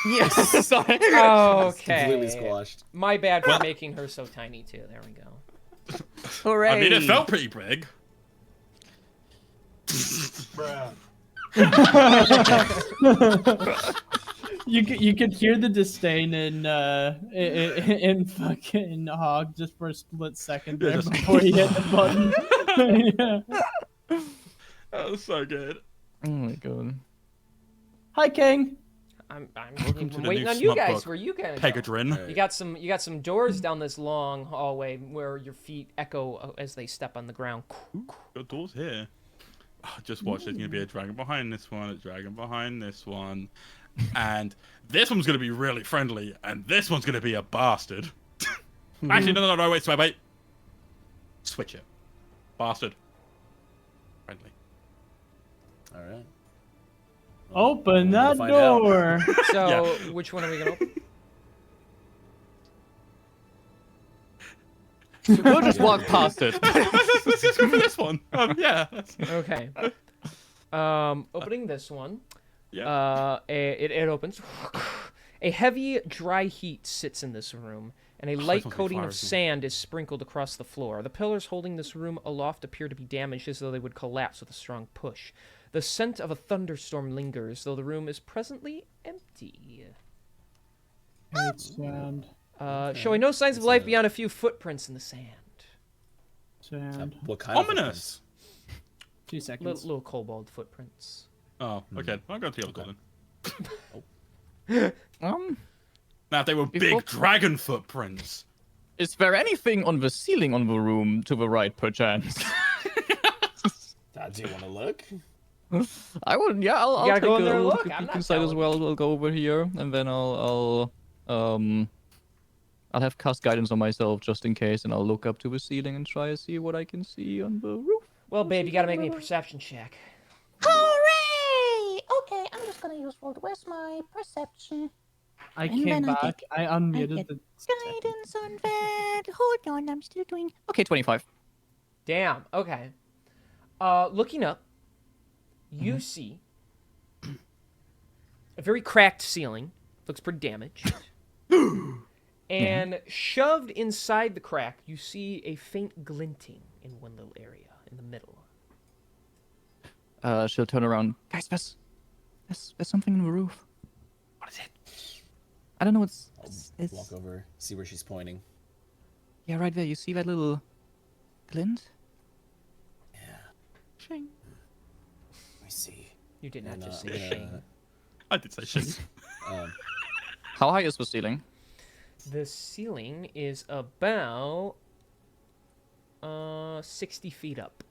Yes. Sorry. Completely Okay. squashed. My bad for making her so tiny too. There we go. Hooray. I mean, it felt pretty big. You could hear the disdain in fucking Hog just for a split second Yeah, there just- before he hit the button. Yeah. That was so good. Oh my god. Hi, King. I'm Welcome to the waiting new on you smut guys. book, Where you guys? Pegadrin. You got some doors down this long hallway where your feet echo as they step on the ground. Got doors here. Oh, just watch. There's gonna be a dragon behind this one, a dragon behind this one, and this one's gonna be really friendly, and this one's gonna be a bastard. Actually, no, wait. Switch it. Bastard. Friendly. All right. Open We'll that find out. door. So, which one are we gonna open? We'll just walk past it. Let's just go for this one. Yeah. Okay. Opening this one. Yeah. It opens. A heavy, dry heat sits in this room, and a light smells like coating fire, of isn't it? sand is sprinkled across the floor. The pillars holding this room aloft appear to be damaged as though they would collapse with a strong push. The scent of a thunderstorm lingers, though the room is presently empty. Sand. Showing no signs of life beyond a few footprints in the sand. Sand. What kind of Ominous. 2 seconds. Little kobold footprints. Oh, okay. I'll go to the other Okay. one. Now, if they were Before- big dragon footprints. Is there anything on the ceiling on the room to the right, perchance? Do you want to look? I would, yeah. I'll gotta take go in a there and look look, I'm peek not inside as telling well. We'll go over here, and then I'll have cast guidance on myself just in case, and I'll look up to the ceiling and try to see what I can see on the roof. Well, babe, you gotta make me a perception check. Hooray! Okay, I'm just gonna use roll. Where's my perception? I And came then I back. I unmuted get the. guidance on that. Hold on, I'm still doing. Okay, 25. Damn. Okay. Looking up, you see a very cracked ceiling. Looks pretty damaged. And shoved inside the crack, you see a faint glinting in one little area in the middle. She'll turn around. Guys, there's something in the roof. What is it? I don't know. It's Walk over, see where she's pointing. yeah, right there. You see that little glint? Yeah, Shing. let me see. You did not And, just I'm say gonna, shame. I did say shit. How high is the ceiling? The ceiling is about 60 feet up.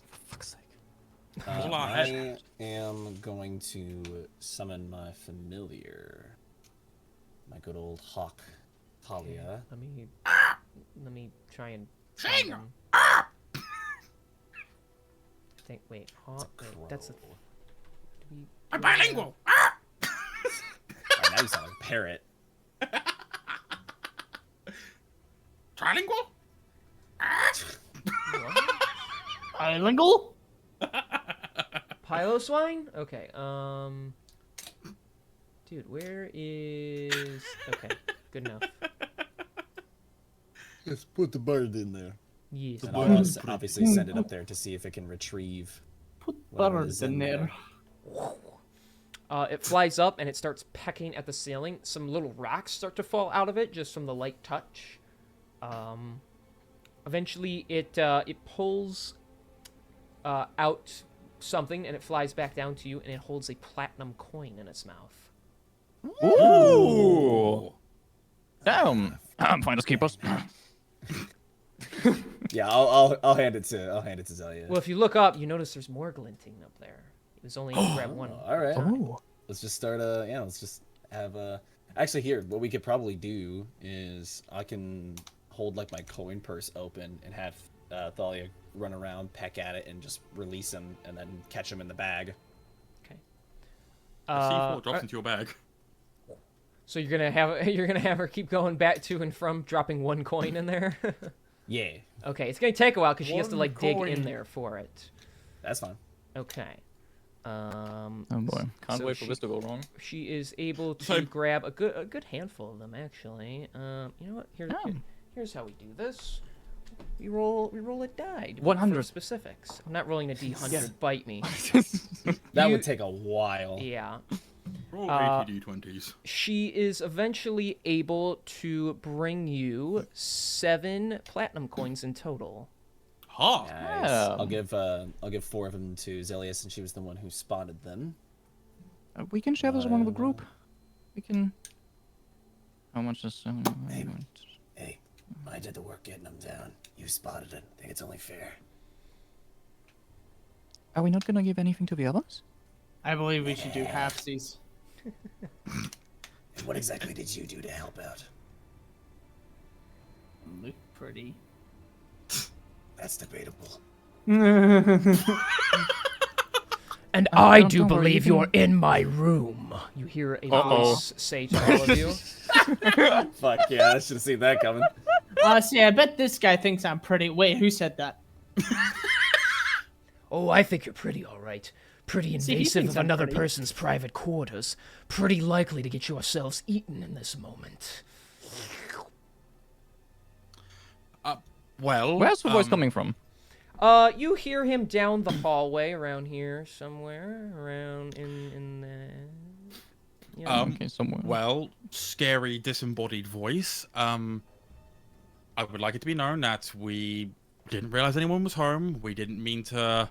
For fuck's sake. Hold on, I am going to summon my familiar, my good old hawk, Talia. Let me try and find him. Think. Wait. Wait, that's a. I'm bilingual. Oh, now you sound like a parrot. Trilingual? Bilingual? Piloswine? Okay. Dude, where is? Okay, good enough. Just put the bird in there. Yes. And I'll obviously send it up there to see if it can retrieve. Put whatever bird is in there. It flies up and it starts pecking at the ceiling. Some little rocks start to fall out of it just from the light touch. Eventually, it pulls out something and it flies back down to you, and it holds a platinum coin in its mouth. Ooh. Damn. Finders keepers. Yeah, I'll hand it to Zelia. Well, if you look up, you notice there's more glinting up there. It was only grab one. All right. Oh. Let's just start let's just have actually here, what we could probably do is I can hold like my coin purse open and have Thalia run around, peck at it, and just release him, and then catch him in the bag. Okay. C4 drops into your bag. So you're gonna have her keep going back to and from, dropping one coin in there. Yeah. Okay, it's gonna take a while because she has to One like dig in coin. there for it. That's fine. Okay. Oh boy. Can't So wait for this to go wrong. She is able to So- grab a good handful of them actually. You know what? Oh. Here's how we do this. We roll a die. to 100. for specifics. I'm not rolling a D100. Yeah. Bite me. That You- would take a while. Yeah. Roll Uh, 80 d20s. She is eventually able to bring you 7 platinum coins in total. Ha! Nice. Yeah. I'll give 4 of them to Zelia since she was the one who spotted them. We can share this among the group. We can. How much is? Hey, I did the work getting them down. You spotted it. I think it's only fair. Are we not gonna give anything to the others? I believe we should do halfsies. And what exactly did you do to help out? Look pretty. That's debatable. And Oh, I don't- do don't worry, believe you you're in my room. You hear a voice say to all of you. Fuck yeah, I should have seen that coming. Honestly, I bet this guy thinks I'm pretty. Wait, who said that? Oh, I think you're pretty all right. Pretty See, he invasive thinks of I'm another pretty. person's private quarters. Pretty likely to get yourselves eaten in this moment. Well, Where's the voice coming from? You hear him down the hallway around here somewhere, around in the. Yeah. Okay, somewhere. Well, scary disembodied voice. I would like it to be known that we didn't realize anyone was home. We didn't mean to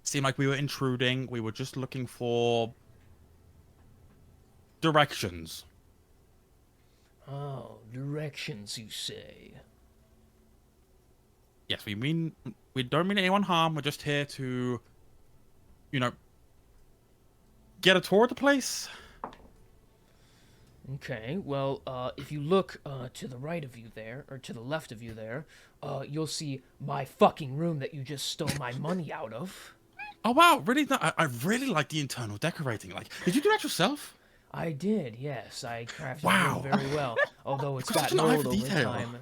seem like we were intruding. We were just looking for directions. Oh, directions, you say? Yes, we don't mean anyone harm. We're just here to, get a tour of the place. Okay, well, if you look to the right of you there, or to the left of you there, you'll see my fucking room that you just stole my money out of. Oh wow, really? I really like the internal decorating. Like, did you do that yourself? I did, yes. I crafted Wow. the room very well, although it's Such gotten an eye old for over detail. time.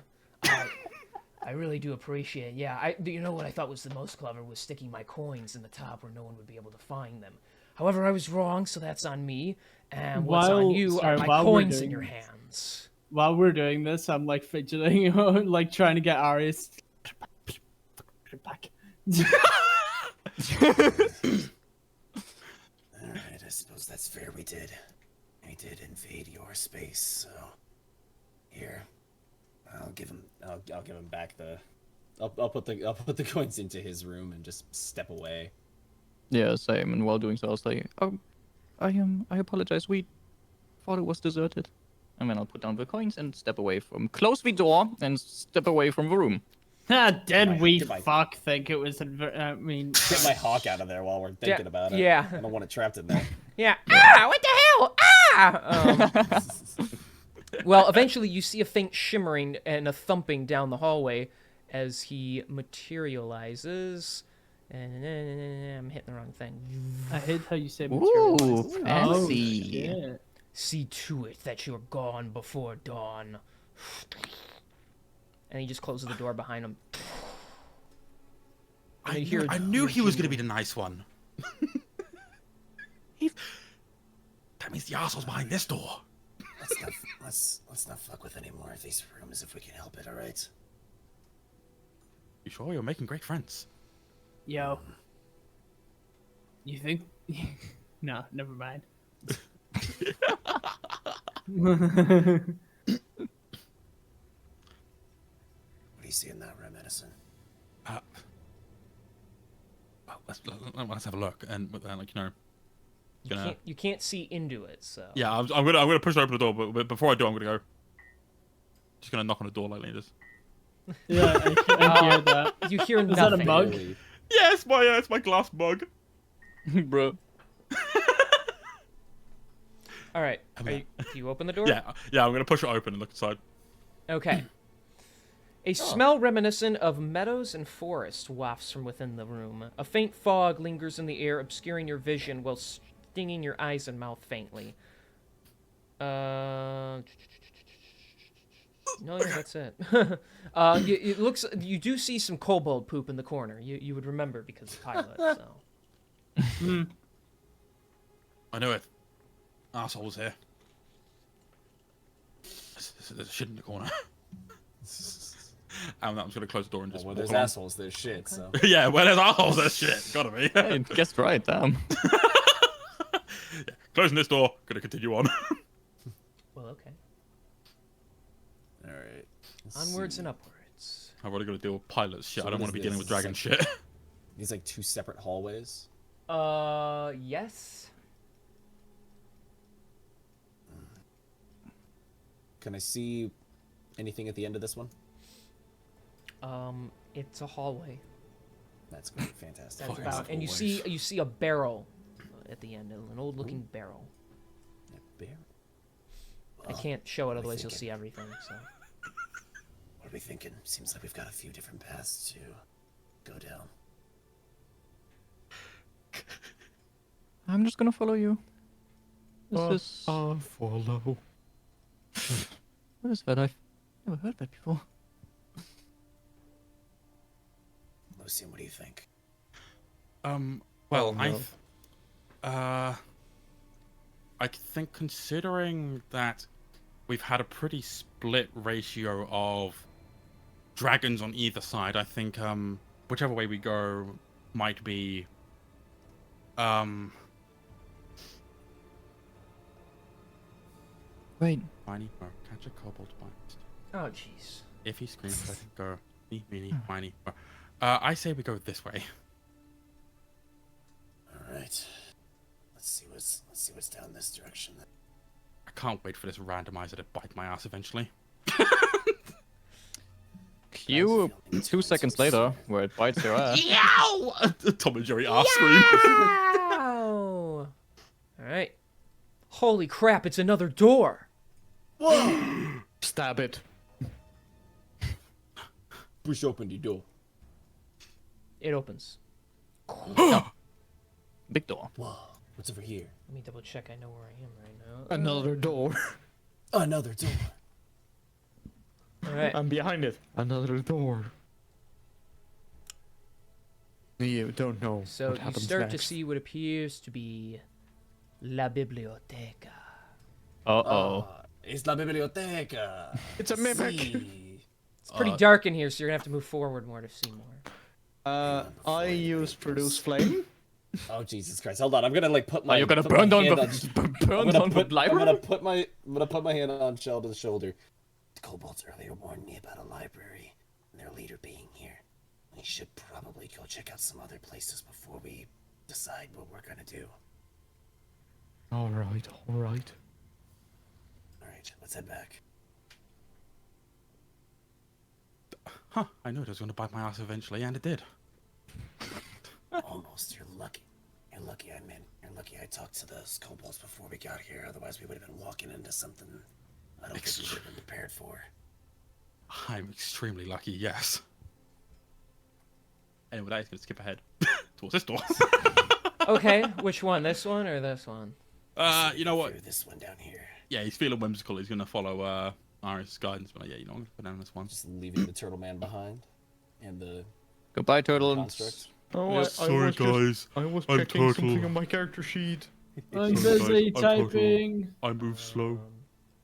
I really do appreciate. Yeah, you know what I thought was the most clever was sticking my coins in the top where no one would be able to find them. However, I was wrong, so that's on me. And what's on you are my while we're coins in doing your this. hands. While we're doing this, I'm like fidgeting, like trying to get Arius. Put it back. Alright, I suppose that's fair. We did invade your space, so here. I'll give him back the. I'll put the coins into his room and just step away. Yeah, same. And while doing so, I was like, I apologize. We thought it was deserted. And then I'll put down the coins and close the door and step away from the room. Did we Goodbye. fuck think it was? I mean, Get my hawk out of there while we're thinking about it. yeah. I don't want it trapped in there. Yeah. Ah! What the hell? Ah! Well, eventually you see a faint shimmering and a thumping down the hallway as he materializes. And I'm hitting the wrong thing. I hate how you say Ooh, materialize. fancy. shit. See to it that you're gone before dawn. And he just closes the door behind him. I you hear- knew he was going to be the nice one. That means the asshole's behind this door. Let's not fuck with any more of these rooms if we can help it, alright? You sure? You're making great friends. Yo. You think? No, never mind. What do you see in that rare medicine? Well, let's have a look, and like You can't see into it, so. Yeah, I'm gonna push open the door, but before I do, I'm gonna go. Just gonna knock on the door lightly, just. Yeah, I hear that. You hear Is that a nothing. mug? Yeah, it's my glass mug. Bro. All right. Do you open the door? Yeah, I'm gonna push it open and look inside. Okay. A smell reminiscent of meadows and forest wafts from within the room. A faint fog lingers in the air, obscuring your vision while stinging your eyes and mouth faintly. No, yeah, that's it. It looks. You do see some kobold poop in the corner. You would remember because of pilot. So. I know it. Assholes here. There's shit in the corner. And I'm just gonna close the door and just. Well, walk there's along. assholes, there's shit. So Yeah, where there's assholes, there's shit. Gotta be. Hey, guessed right, damn. Yeah, closing this door. Gonna continue on. Well, okay. all right. Onwards and upwards. I've already got to deal with pilot shit. So I don't what want to is be dealing this? with dragon Is shit. These like two separate hallways. Yes. Can I see anything at the end of this one? It's a hallway. That's great, fantastic. That's Fucking about, and you see a barrel at the end, an old-looking barrel. Yeah, bear. I can't show it, what are we otherwise you'll thinking? see everything. So. What are we thinking? Seems like we've got a few different paths to go down. I'm just gonna follow you. This is... Follow. What is that? I've never heard that before. Lucian, what do you think? Well, no. I think considering that we've had a pretty split ratio of dragons on either side, I think whichever way we go might be Wait, Miny, mo, catch a kobold bite. Oh, jeez. If he screams, let him go. Me, meeny, miny, mo. I say we go this way. All right. Let's see what's down this direction. Then. I can't wait for this randomizer to bite my ass eventually. cue 2 seconds later, where it bites your ass. Yow! Tom and Jerry ass scream. Ow! All right. Holy crap! It's another door. Stab it. Push open the door. It opens. Big door. Whoa, what's over here? Let me double check. I know where I am right now. Another door. Another door. All right. I'm behind it. Another door. You don't know So what you happens start next. to see what appears to be La Biblioteca. Uh-oh. Es la biblioteca. It's a mimic. Sí. It's pretty dark in here, so you're gonna have to move forward more to see more. I use produce flame. Oh Jesus Christ! Hold on, I'm gonna like put my. Are you gonna put my burn down hand the on- burn down the I'm library? gonna put my hand on Sheldon's shoulder. The kobolds earlier warned me about a library and their leader being here. We should probably go check out some other places before we decide what we're gonna do. All right, all right. All right, let's head back. Huh, I knew it was going to bite my ass eventually, and it did. Almost. You're lucky. You're lucky I talked to those kobolds before we got here. Otherwise, we would have been walking into something I don't think we would have been prepared for. I'm extremely lucky, yes. Anyway, that is going to skip ahead towards this door. Okay, which one? This one or this one? You know what? Through this one down here. Yeah, he's feeling whimsical. He's going to follow Iris' guidance, but yeah, you know, I'm going to put down this one. Just leaving the turtle man behind, and the Goodbye, turtle. construct. Oh, Yes, I sorry, was guys. I was I'm checking something turtle. on my character sheet. I'm Sorry, busy guys, I'm typing. I move slow.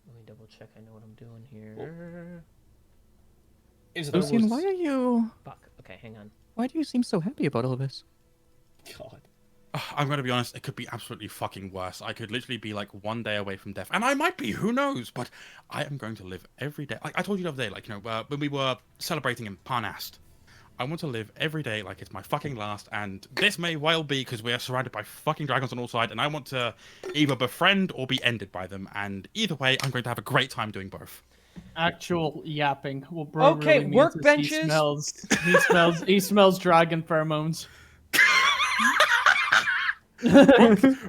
Let me double check. I know what I'm doing here. Into the Lucian, woods. why are you... Fuck. Okay, hang on. Why do you seem so happy about all this? God. I'm going to be honest, it could be absolutely fucking worse. I could literally be like 1 day away from death. And I might be, who knows? But I am going to live every day. Like I told you the other day, like, you know, when we were celebrating in Parnast, I want to live every day like it's my fucking last. And this may well be because we are surrounded by fucking dragons on all sides. And I want to either befriend or be ended by them. And either way, I'm going to have a great time doing both. Actual yapping. Well, bro, Okay, really means is workbenches. He smells dragon pheromones.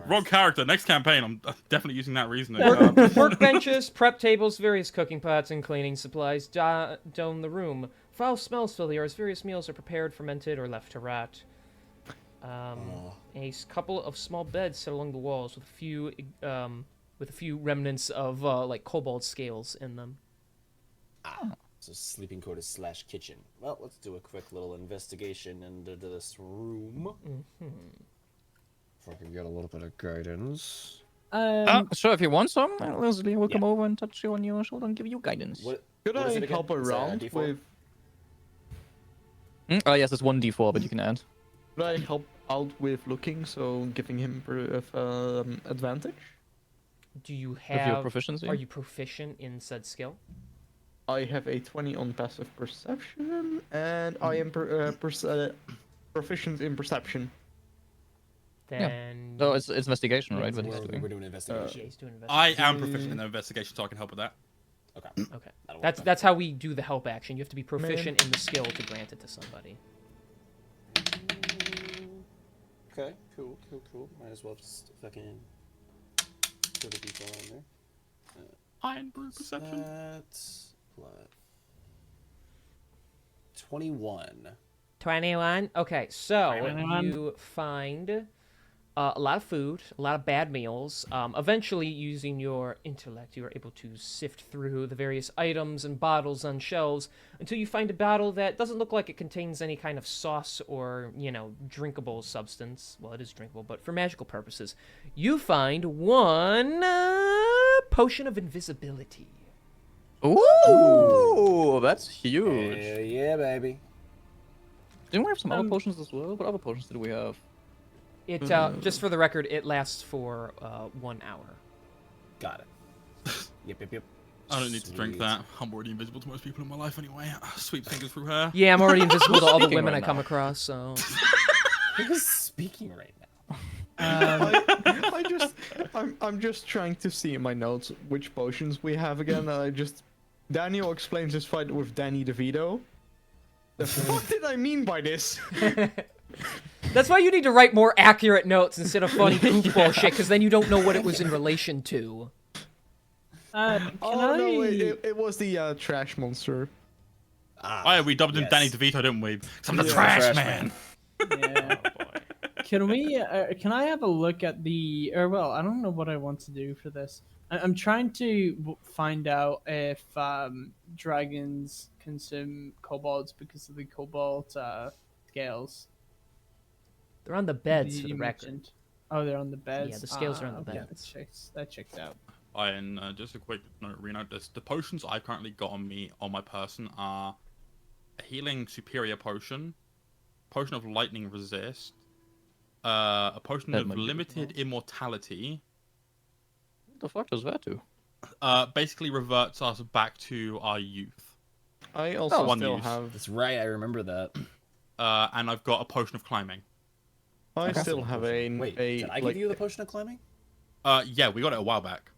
Wrong character. Next campaign, I'm definitely using that reasoning. Workbenches, prep tables, various cooking pots, and cleaning supplies dome the room. Foul smells fill the air as various meals are prepared, fermented, or left to rot. A couple of small beds set along the walls with a few remnants of like kobold scales in them. So sleeping quarters / kitchen. Well, let's do a quick little investigation into this room. If I can get a little bit of guidance. Sure, if you want some, Leslie will come over and touch you on your shoulder and give you guidance. Could What is I it again? help Is that a around D4? with? Oh yes, it's 1d4, but you can add. Could I help out with looking, so giving him advantage? Do you With your have? proficiency? Are you proficient in said skill? I have a 20 on passive perception, and I am proficient in perception. Then. No, it's investigation, right? What he's We're doing. doing investigation. Yeah, he's doing I investigation. am proficient in the investigation, so I can help with that. Okay. Okay. That'll work. That's how we do the help action. You have to be proficient in the skill to grant it to somebody. Okay, cool. Might as well just fucking put a D4 on there. Iron brew perception. That's what? 21. 21. Okay, so 21. you find a lot of food, a lot of bad meals. Eventually, using your intellect, you are able to sift through the various items and bottles on shelves until you find a bottle that doesn't look like it contains any kind of sauce or, drinkable substance. Well, it is drinkable, but for magical purposes. You find one potion of invisibility. Ooh, that's huge. Hell yeah, baby. Didn't we have some other potions as well? What other potions did we have? It just for the record, it lasts for 1 hour. Got it. Yep. I don't need to drink Sweet. that. I'm already invisible to most people in my life anyway. Sweep fingers through her. Yeah, I'm already invisible to all the Speaking women right I come now. across. So Who's speaking right now? I'm just trying to see in my notes which potions we have again. Daniel explains his fight with Danny DeVito. What did I mean by this? that's why you need to write more accurate notes instead of funny goof bullshit, because then you don't know what it was in relation to. No, it was the trash monster. Oh, yeah, we dubbed him yes. Danny DeVito, didn't we? 'Cause I'm the Yeah. trash, Trash man. Yeah. Can we? Can I have a look at the? Or well, I don't know what I want to do for this. I'm trying to find out if dragons consume kobolds because of the cobalt scales. They're on the beds for the You record. mentioned. Oh, they're on the beds. Yeah, the scales are on the okay, beds. That checks out. And just a quick note, Reno, the potions I've currently got on my person are a healing superior potion, potion of lightning resist, a potion That of might be limited immortality. What the fuck does that do? Basically reverts us back to our youth. I also one still use. have. That's right, I remember that. And I've got a potion of climbing. I still have a. Wait, a did I like, give you the potion of climbing? Yeah, we got it a while back.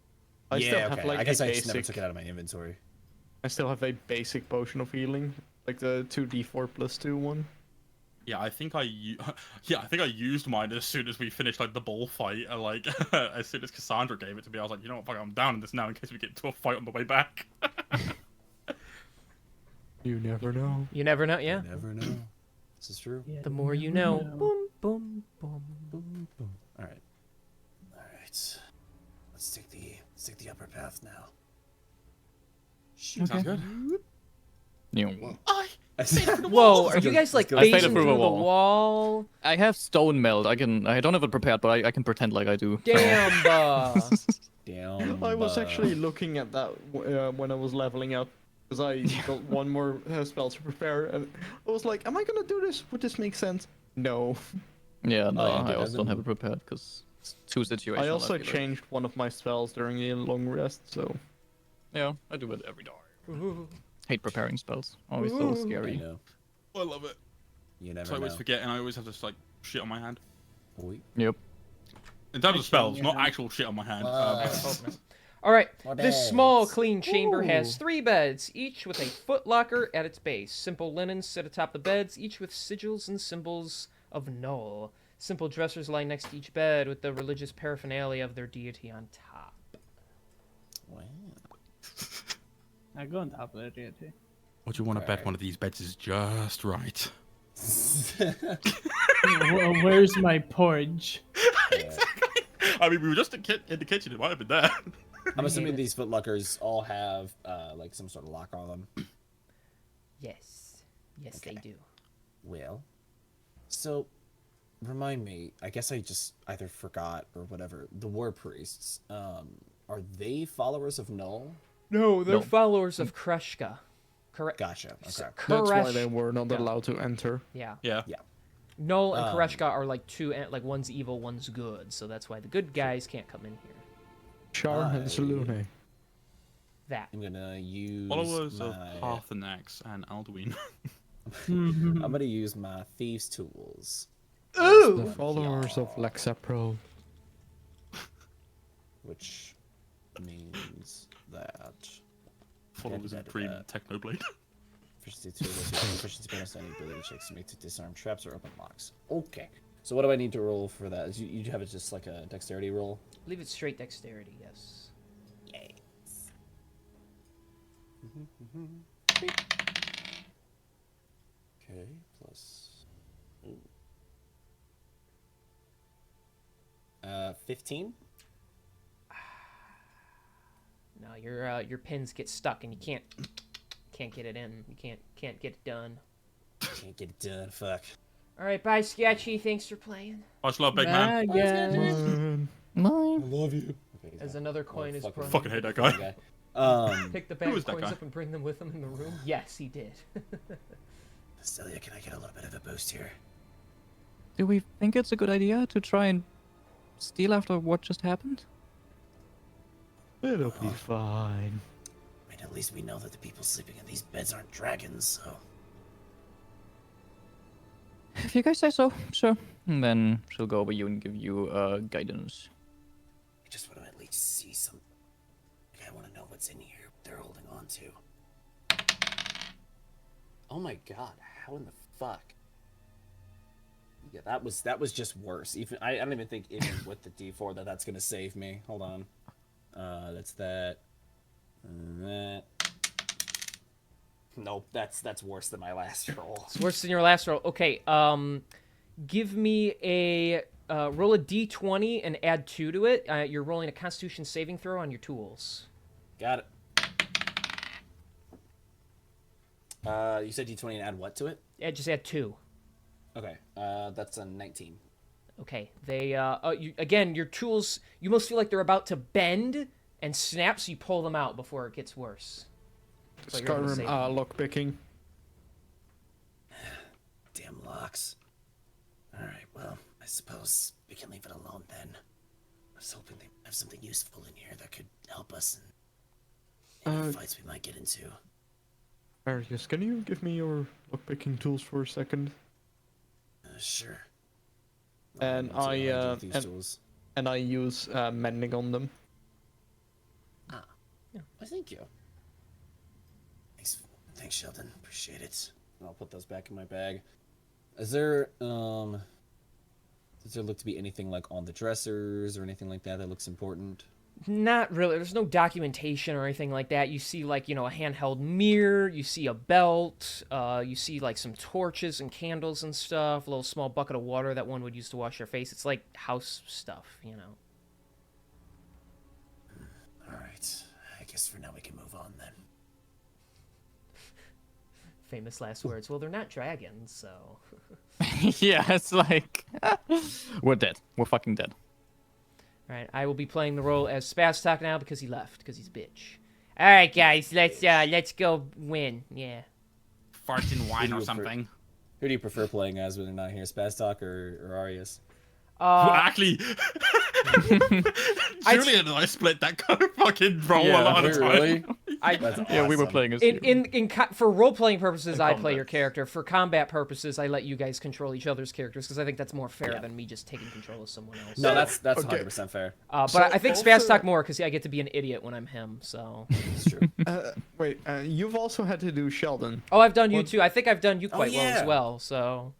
I yeah, still okay. have like I guess a I just never basic. took it out of my inventory. I still have a basic potion of healing, like the 2d4 + 2 one. Yeah, I think I used mine as soon as we finished like the ball fight. And, like as soon as Cassandra gave it to me, I was like, you know what, fuck, I'm down in this now in case we get into a fight on the way back. You never know. You never know. Yeah. You never know. This is true. The more you know. Boom, boom, boom. Boom, boom. All right. Let's take the upper path now. Shoot. Sounds good. Whoa, are you guys like I faded phasing through through a the wall? I have stone meld. I don't have it prepared, but I can pretend like I do. Damn. Damn. I was actually looking at that when I was leveling up. because I got one more spell to prepare, and I was like, "Am I gonna do this? Would this make sense?" No. Yeah, no, yeah, I dude, also don't have it prepared because it's too situational. I also feel like. changed one of my spells during the long rest, so. Yeah, I do it every day. Ooh. Hate preparing spells. Always so I scary. know. I love it. You never So I always know. forget, and I always have this like shit on my hand. Oi. Yep. In terms of Shit on spells, your not hand. actual shit on my hand. All right, More this small, beds. clean chamber has Ooh. 3 beds, each with a foot locker at its base. Simple linens sit atop the beds, each with sigils and symbols of Null. Simple dressers lie next to each bed with the religious paraphernalia of their deity on top. Wow. I go on top of that, yeah, too. What do you want to bet Right. one of these beds is just right? Where's my porridge? Yeah. I mean, we were just in the kitchen. It might have been there. I'm assuming these footlockers all have like some sort of lock on them. Yes. Yes, they do. Well, so remind me. I guess I just either forgot or whatever. The war priests. Are they followers of Null? No, they're No. followers of Kreshka. Correct. Gotcha. Okay. That's why they Koresh- were not yeah. allowed to enter. Yeah. Yeah. Null and Um, Koreshka are like like one's evil, one's good, so that's why the good guys can't come in here. Char and Selune. That. I'm gonna use Followers of my. Parthenax and Alduin. I'm gonna use my thieves' tools, The followers of Lexapro. which means that Followers Yeah, of Supreme that. Technoblade. efficiency 2 lets you add efficiency bonus on any ability checks to make to disarm traps or open locks. Okay. So what do I need to roll for that? Is you have it just like a dexterity roll? Leave it straight dexterity, yes. Yes. Okay, plus. 15. No, your pins get stuck and you can't get it in. You can't get it done. Can't get it done. Fuck. All right, bye, Sketchy. Thanks for playing. Much love, big man. Yeah. Mine. I love you. Okay, As another coin is fucking- brought. Fucking hate that guy. Pick the Who bag is of that coins guy? up and bring them with him in the room. Yes, he did. Celia, can I get a little bit of a boost here? Do we think it's a good idea to try and steal after what just happened? It'll be fine. I mean, at least we know that the people sleeping in these beds aren't dragons, so... If you guys say so, sure. And then she'll go over you and give you guidance. I just want to at least see some... Like, I want to know what's in here they're holding on to. Oh my god! How in the fuck? Yeah, that was just worse. Even I don't even think even with the D4 that's gonna save me. Hold on. That's that. And that. Nope, that's worse than my last roll. It's worse than your last roll. Okay, give me a roll a d20 and add 2 to it. You're rolling a Constitution saving throw on your tools. Got it. You said D20 and add what to it? Yeah, just add 2. Okay, that's a 19. Okay, they again, your tools, you must feel like they're about to bend and snap, so you pull them out before it gets worse. So you're able to Skyrim save. lockpicking. Damn locks. Alright, well, I suppose we can leave it alone then. I was hoping they have something useful in here that could help us in any fights we might get into. Marius, can you give me your lockpicking tools for a second? Sure. And So I do these and, tools. and I use mending on them. Well, thank you. Thanks, Sheldon. Appreciate it. I'll put those back in my bag. Is there does there look to be anything like on the dressers or anything like that that looks important? Not really. There's no documentation or anything like that. You see, like, you know, a handheld mirror. You see a belt. You see, like, some torches and candles and stuff. A little small bucket of water that one would use to wash their face. It's like house stuff, you know. Alright. I guess for now we can move on then. Famous last words. Well, they're not dragons, so... Yeah, it's like... We're dead. We're fucking dead. Alright, I will be playing the role as Spastok now because he left, because he's a bitch. All right, guys, let's go win. Yeah. Fart in wine or prefer- something. Who do you prefer playing as when they're not here, Spaztok or Arius? Well, actually, Julian and I split that kind of fucking role a lot of the time. Really? That's Yeah, we were awesome. playing as you. For role playing purposes, In I play combat. your character. For combat purposes, I let you guys control each other's characters because I think that's more fair than me just taking control of someone else. No, that's Okay. 100% fair. But So I think also- Spaz talk more because I get to be an idiot when I'm him. So. It's true. Wait, you've also had to do Sheldon. Oh, I've done you What- too. I think I've done you quite well yeah. as well. So.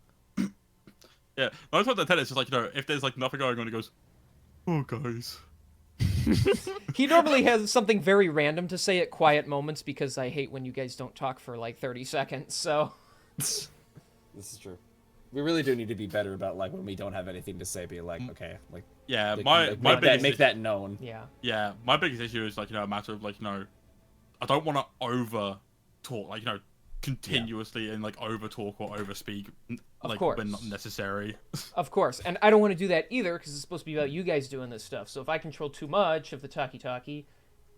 Yeah, I was about to tell it's just like, if there's like nothing going on, he goes, "Oh, guys." He normally has something very random to say at quiet moments because I hate when you guys don't talk for like 30 seconds. So. This is true. We really do need to be better about like when we don't have anything to say, be like, okay, like Yeah, like, my like, my make, that, biggest make that known. Yeah. yeah, my biggest issue is like a matter of like I don't want to over talk like continuously and like over talk or over speak like course. when not necessary. Of course, and I don't want to do that either because it's supposed to be about you guys doing this stuff. So if I control too much of the talkie,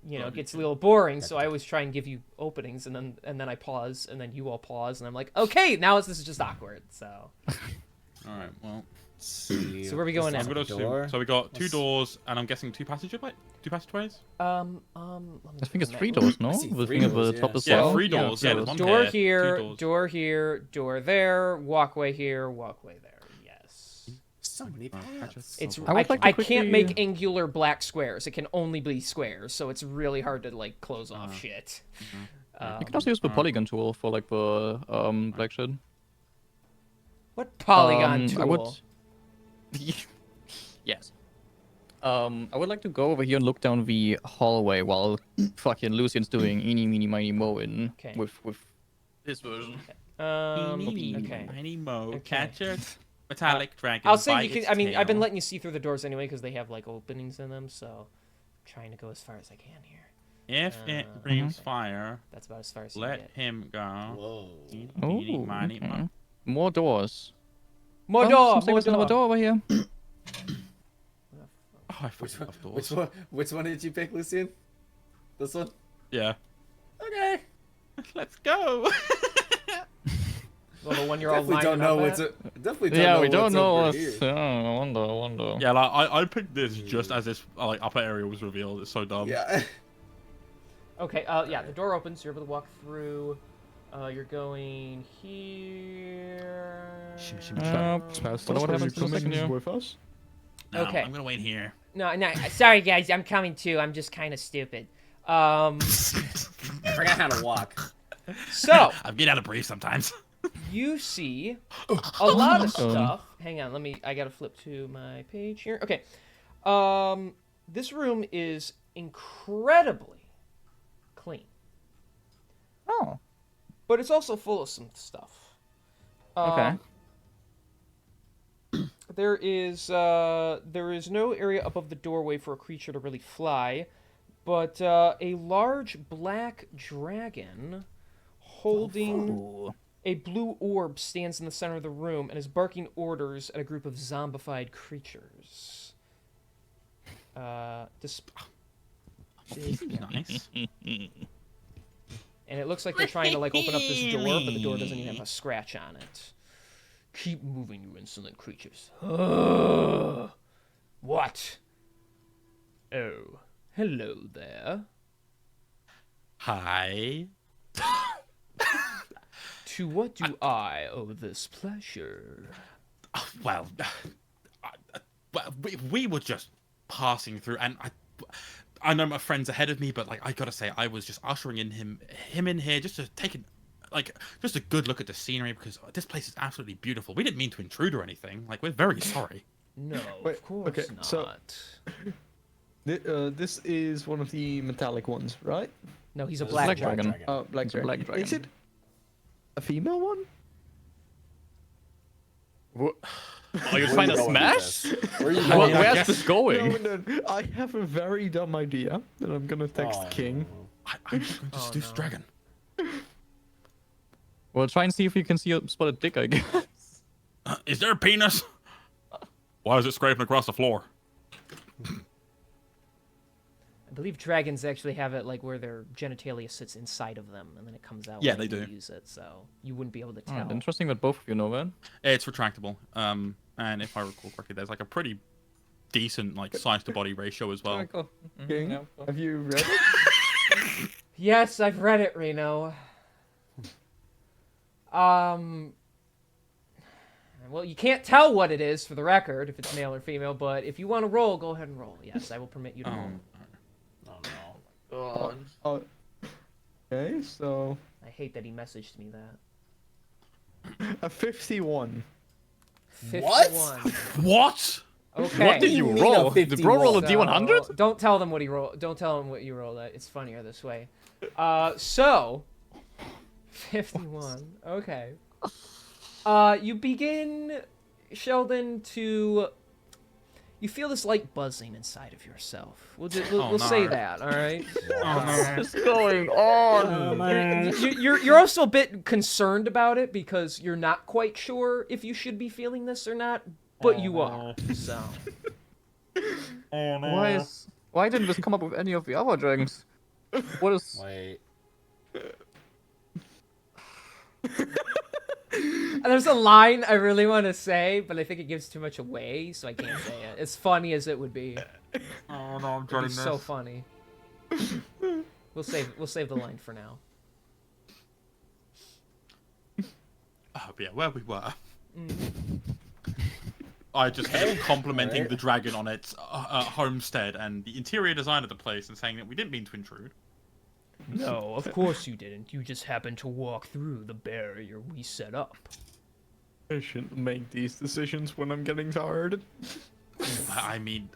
it gets a little boring. So I always try and give you openings, and then I pause, and then you all pause, and I'm like, okay, now this is just awkward. So. All right, well, See, So where are we going this now? I'm is gonna the door. assume, so we got two Let's- doors, and I'm guessing two passageways. Let me I think it's do three that. doors, no? I see The three thing at doors, the top yeah. as Yeah, well. three doors. Yeah, there's one Door here, here, two doors. door there, walkway here, walkway there. Yes. So many paths. It's I would like to I can't quickly- make angular black squares. It can only be squares, so it's really hard to like close off shit. You can also use the polygon tool for like the black shit. What polygon tool? I would. Yes. I would like to go over here and look down the hallway while fucking Lucian's doing eeny, meeny, miny, mo in Okay. with this version. Okay. Tiny mo, Okay. catch a metallic dragon. I'll say by you can. its I mean, I've been tail. letting you see through the doors anyway because they have like openings in them. So, I'm trying to go as far as I can here. If Uh, it breathes okay. fire, That's about as far as you let get. him go. Whoa. Oh, Miny, okay. More doors. More Oh, door, seems like more there's another door. door over here. Oh, I fucking love doors. Which one did you pick, Lucian? This one? Yeah. Okay. Let's go. Well, the one you're all Definitely don't lining know up what's at? definitely don't Yeah, know we don't what's know over what's. here. I wonder. Yeah, like I picked this just as this like upper area was revealed. It's so dumb. Yeah. Okay, yeah, the door opens. You're able to walk through. You're going here. Spaz, Wonder what happens in a coming second here. with us? No, Okay. I'm gonna wait here. No, sorry guys, I'm coming too. I'm just kind of stupid. I forgot how to walk. So I'm getting out of brief sometimes. you see a lot of Um. stuff. Hang on, I gotta flip to my page here. Okay, this room is incredibly clean, Oh. but it's also full of some stuff. Okay. There is no area above the doorway for a creature to really fly, but a large black dragon holding Ooh. a blue orb stands in the center of the room and is barking orders at a group of zombified creatures. Nice. And it looks like they're trying to like open up this door, but the door doesn't even have a scratch on it. Keep moving, you insolent creatures. What? Oh, hello there. Hi. To what do I owe this pleasure? Well, we were just passing through, and I know my friend's ahead of me, but like I gotta say, I was just ushering in him in here just to take just a good look at the scenery because this place is absolutely beautiful. We didn't mean to intrude or anything. Like we're very sorry. No, Wait, of course okay, not. so- This is one of the metallic ones, right? No, he's a This is black Black dragon. dragon. Oh, black It's a black dragon. Is it dragon. a female one? Are you trying to smash? Where are you I going? mean, I Where's guess- this going? No, I have a very dumb idea that I'm gonna text Oh, King. I'm just going to seduce dragon. Well, try and see if you can see a spotted dick, I guess. Is there a penis? Why is it scraping across the floor? believe dragons actually have it like where their genitalia sits inside of them, and then it comes out Yeah, when they do. use it, so you wouldn't be able to Alright, tell. interesting that both of you know that. It's retractable. And if I recall correctly, there's like a pretty decent like size to body ratio as well. Alright, cool. King, Yeah, cool. have you read it? Yes, I've read it, Reno. Well, you can't tell what it is for the record, if it's male or female, but if you want to roll, go ahead and roll. Yes, I will permit you to roll. Oh no. Oh, okay, so I hate that he messaged me that. a 51. 51. What? Okay. What did you You mean a roll? Did bro roll a So, D100? Don't tell them what he rolled. Don't tell him what you rolled. It's funnier this way. So 51. Okay. You begin, Sheldon, to you feel this light buzzing inside of yourself. We'll Oh, say no. that. All right. What's going on? You're also a bit concerned about it because you're not quite sure if you should be feeling this or not, but you are. So. Why didn't this come up with any of the other dragons? What is? Wait. There's a line I really want to say, but I think it gives too much away, so I can't say it. As funny as it would be. Oh no, I'm It'd dreading be this. so funny. We'll save the line for now. Oh, yeah, where we were. I just finished complimenting Alright. the dragon on its homestead and the interior design of the place and saying that we didn't mean to intrude. No, of course you didn't. You just happened to walk through the barrier we set up. I shouldn't make these decisions when I'm getting tired. I mean,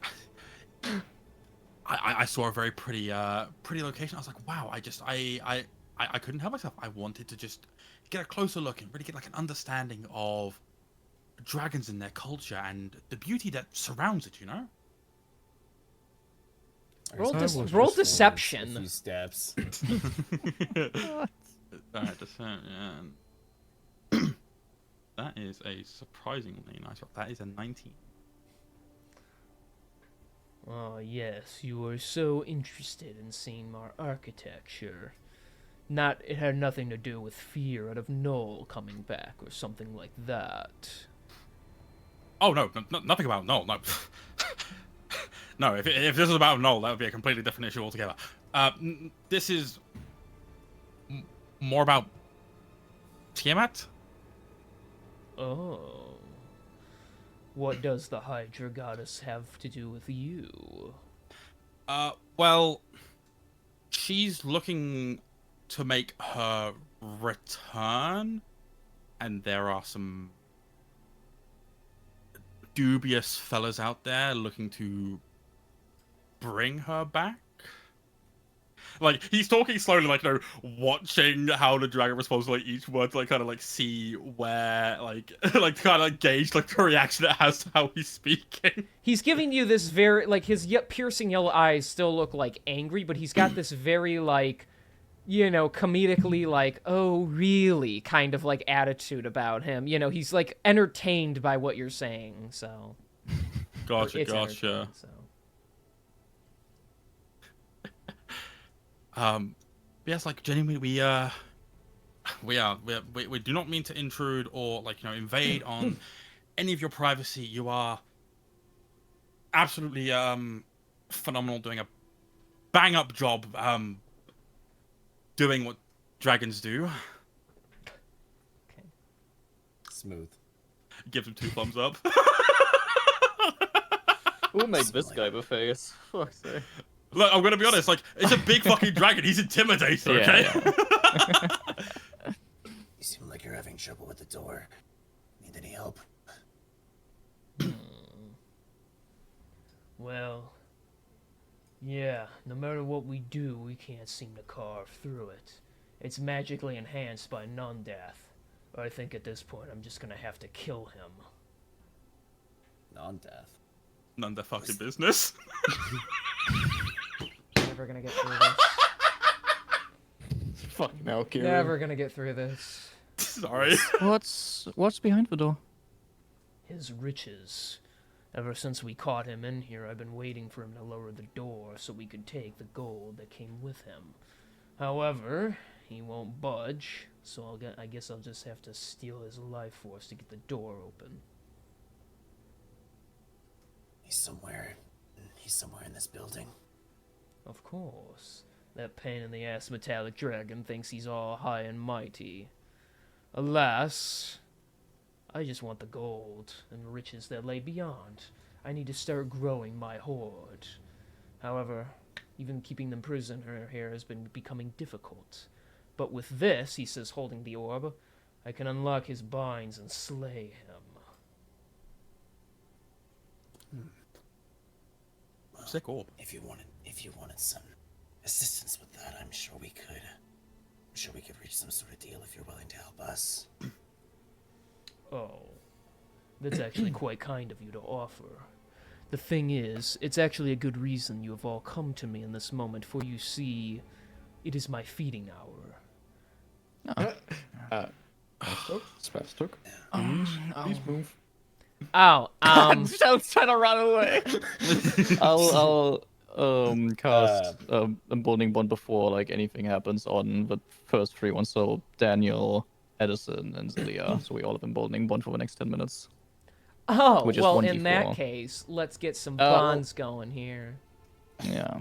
I saw a very pretty location. I was like, wow. I couldn't help myself. I wanted to just get a closer look and really get like an understanding of dragons and their culture and the beauty that surrounds it. You know. Roll, I was roll just A deception. few steps. Alright, yeah. That is a surprisingly nice roll. That is a 19. Oh, yes, you were so interested in seeing our architecture. It had nothing to do with fear out of Noel coming back or something like that. Oh no, nothing about Noel. No, no. If this is about Noel, that would be a completely different issue altogether. This is more about Tiamat. Oh. What does the Hydra goddess have to do with you? Well, she's looking to make her return, and there are some dubious fellas out there looking to bring her back. Like, he's talking slowly, like, you know, watching how the dragon responds to, like, each word to, like, kind of, like, see where, like, like, kind of, like, gauge, like, the reaction it has to how he's speaking. He's giving you this very, like, his piercing yellow eyes still look, like, angry, but he's got this very, like, you know, comedically, like, oh, really, kind of, like, attitude about him. You know, he's, like, entertained by what you're saying, so. Gotcha, It's gotcha. entertaining, so. Yes, like, genuinely, we do not mean to intrude or, like, you know, invade on any of your privacy. You are absolutely, phenomenal, doing a bang-up job, doing what dragons do. Smooth. Gives him 2 thumbs up. Who made this guy the face? Fuck's sake. Look, I'm gonna be honest, like, it's a big fucking dragon. He's intimidating, okay? You seem like you're having trouble with the door. Need any help? Well, yeah, no matter what we do, we can't seem to carve through it. It's magically enhanced by non-death. I think at this point I'm just gonna have to kill him. Non-death. None of their fucking business. Never gonna get through this. Fucking hell, Kieran. Never gonna get through this. Sorry. What's behind the door? His riches. Ever since we caught him in here, I've been waiting for him to lower the door so we could take the gold that came with him. However, he won't budge, so I guess I'll just have to steal his life force to get the door open. He's somewhere in this building. Of course. That pain-in-the-ass metallic dragon thinks he's all high and mighty. Alas, I just want the gold and riches that lay beyond. I need to start growing my hoard. However, even keeping them prisoner here has been becoming difficult. But with this, he says, holding the orb, I can unlock his binds and slay him. Well, Sick orb. If you wanted some assistance with that, I'm sure we could. I'm sure we could reach some sort of deal if you're willing to help us. Oh, that's actually quite kind of you to offer. The thing is, it's actually a good reason you have all come to me in this moment, for you see, it is my feeding hour. Spastok, please move. Ow, Shell's trying to run away. I'll cast Emboldening Bond before like anything happens on the first three ones. So Daniel, Edison, and Zelia. So we all have Emboldening Bond for the next 10 minutes. Oh, Which is well, 1d4. in that case, let's get some bonds going here. Yeah.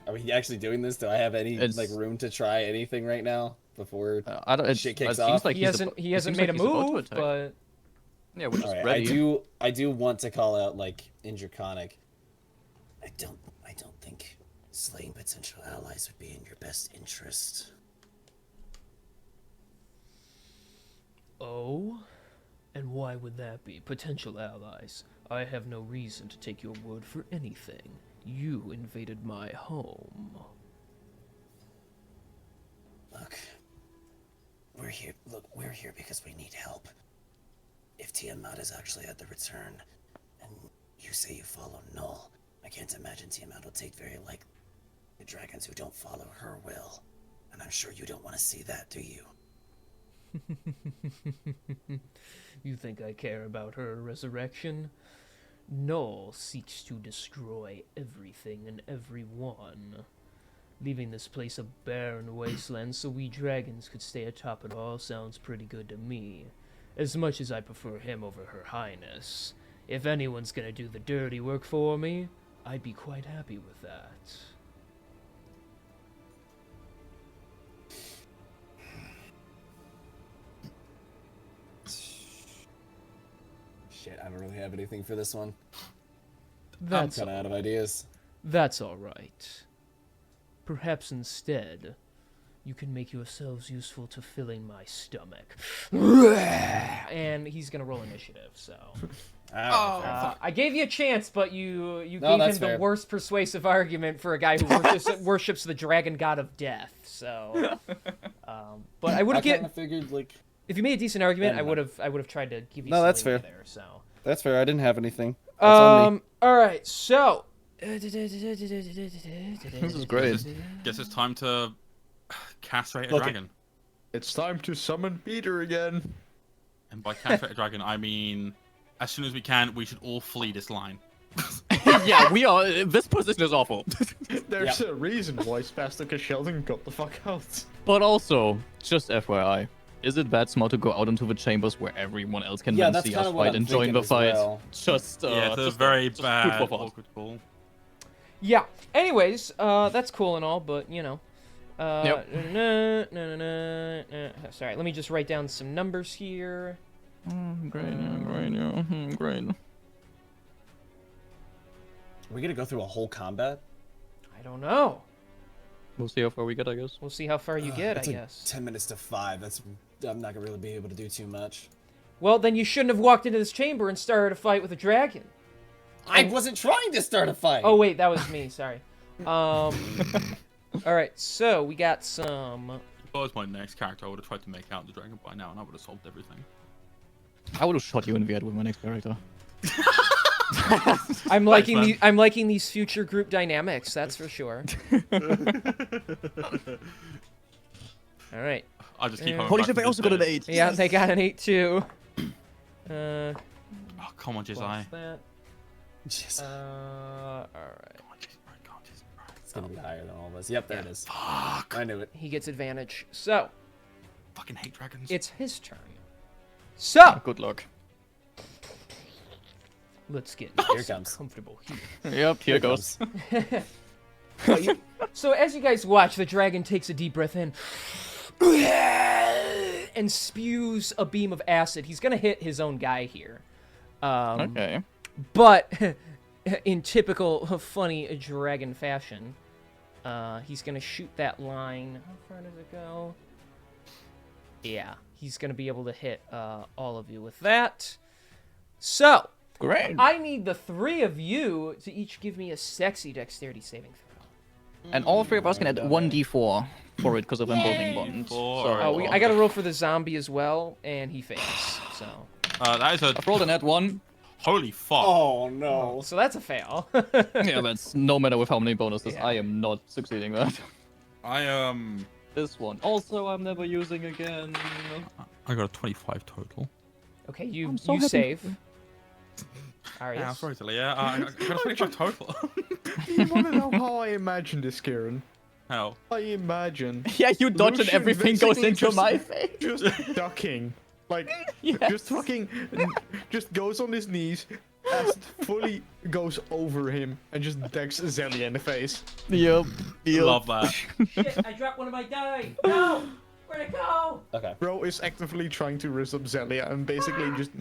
Are we actually doing this? Do I have any It's- like room to try anything right now before I don't. shit It kicks seems off? like He hasn't made a move, but yeah, we're just All right, ready. I do want to call out like in Draconic. I don't think slaying potential allies would be in your best interest. oh, and why would that be? Potential allies. I have no reason to take your word for anything. You invaded my home. Look, we're here. We're here because we need help. If Tiamat is actually at the return, and you say you follow Null, I can't imagine Tiamat will take very like the dragons who don't follow her will. And I'm sure you don't want to see that, do you? You think I care about her resurrection? Null seeks to destroy everything and everyone, leaving this place a barren wasteland so we dragons could stay atop it all sounds pretty good to me. As much as I prefer him over her highness. If anyone's gonna do the dirty work for me, I'd be quite happy with that. Shit, I don't really have anything for this one. That's I'm kind of out of ideas. That's all right. Perhaps instead, you can make yourselves useful to filling my stomach. And he's gonna roll initiative, so. I gave you a chance, but you No, gave that's him fair. the worst persuasive argument for a guy who worships the dragon god of death. So, but I would I have kind get of figured like if you made a decent argument, Yeah, I would have tried to give you. No, that's something fair. There, so. that's fair. I didn't have anything. That's on me. All right, so. This is great. Guess it's time to castrate a Okay. dragon. It's time to summon Peter again. And by castrate a dragon, I mean as soon as we can, we should all flee this line. Yeah, we are. This position is awful. There's a reason why Spastok and Sheldon got the fuck out. But also, just FYI, is it that smart to go out into the chambers where everyone else can Yeah, then that's see kind us of what fight I'm and join thinking the as fight? well. Just Yeah, it's a just very just bad, food for thought. awkward call. Yeah. Anyways, that's cool and all, but you know. Yep. Sorry, let me just write down some numbers here. Great. Are we gonna go through a whole combat? I don't know. We'll see how far we get, I guess. We'll see how far you get, I It's like guess. 10 minutes to 5. I'm not gonna really be able to do too much. Well, then you shouldn't have walked into this chamber and started a fight with a dragon. I wasn't trying to start a fight. Oh wait, that was me. Sorry. All right, so we got some. If I was my next character, I would have tried to make out the dragon by now, and I would have solved everything. I would have shot you in the head with my next character. I'm liking man. the. I'm liking these future group dynamics. That's for sure. All right. I just keep Yeah. coming Holy back shit, to they also this got an bit. 8. Yeah, they got an 8 too. Oh, come on, Plus Jizai. that. Jeez. All right. Come on, Jizai. Come on, Jizai. It's gonna be higher than all of us. Yep, there it is. Fuck. I knew it. He gets advantage. So Fucking hate dragons. it's his turn. So Good luck. let's get Here nice it and comes. comfortable here. Yep, here goes. So as you guys watch, the dragon takes a deep breath in and spews a beam of acid. He's gonna hit his own guy here. Okay. But in typical funny dragon fashion, he's gonna shoot that line. How far does it go? Yeah, he's gonna be able to hit all of you with that. So Great. I need the three of you to each give me a sexy dexterity saving throw. And all three of us can add 1d4 for it because of emboldening bond. Four. Oh, I gotta roll for the zombie as well, and he fails. So, That is a I've rolled an add 1. holy fuck. Oh no. so that's a fail. Yeah, that's no matter with how many bonuses. Yeah. I am not succeeding that. I This one. Also, I'm never using again. I got a 25 total. Okay, you I'm so you happy. save. All right. Yeah, sorry, Talia. I got a 25 total. You want to know how I imagine this, Kieran? How? I imagine Yeah, you dodge and Lucian everything goes basically into just- my face. just ducking, like Yes. just fucking, just goes on his knees, as fully goes over him and just decks Zelia in the face. Yep. Love that. Shit, I dropped one of my die. No, where'd it go? Okay. Bro is actively trying to rizz up Zelia and basically just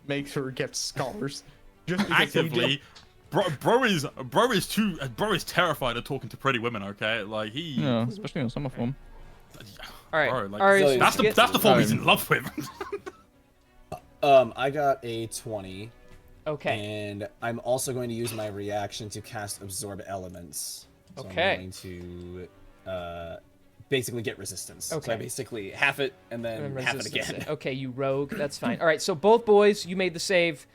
makes her get scars. Just because he Actively. Bro is terrified of talking to pretty women, okay? Like, he... Yeah, especially in summer form. All right. Bro, like, All right. Zoe, so That's the form he's in love with. I got a 20, Okay. and I'm also going to use my reaction to cast Absorb Elements. So Okay. I'm going to basically get resistance. So Okay. I basically half it and then And half it resistance again. it. Okay, you rogue. That's fine. All right. So both boys, you made the save.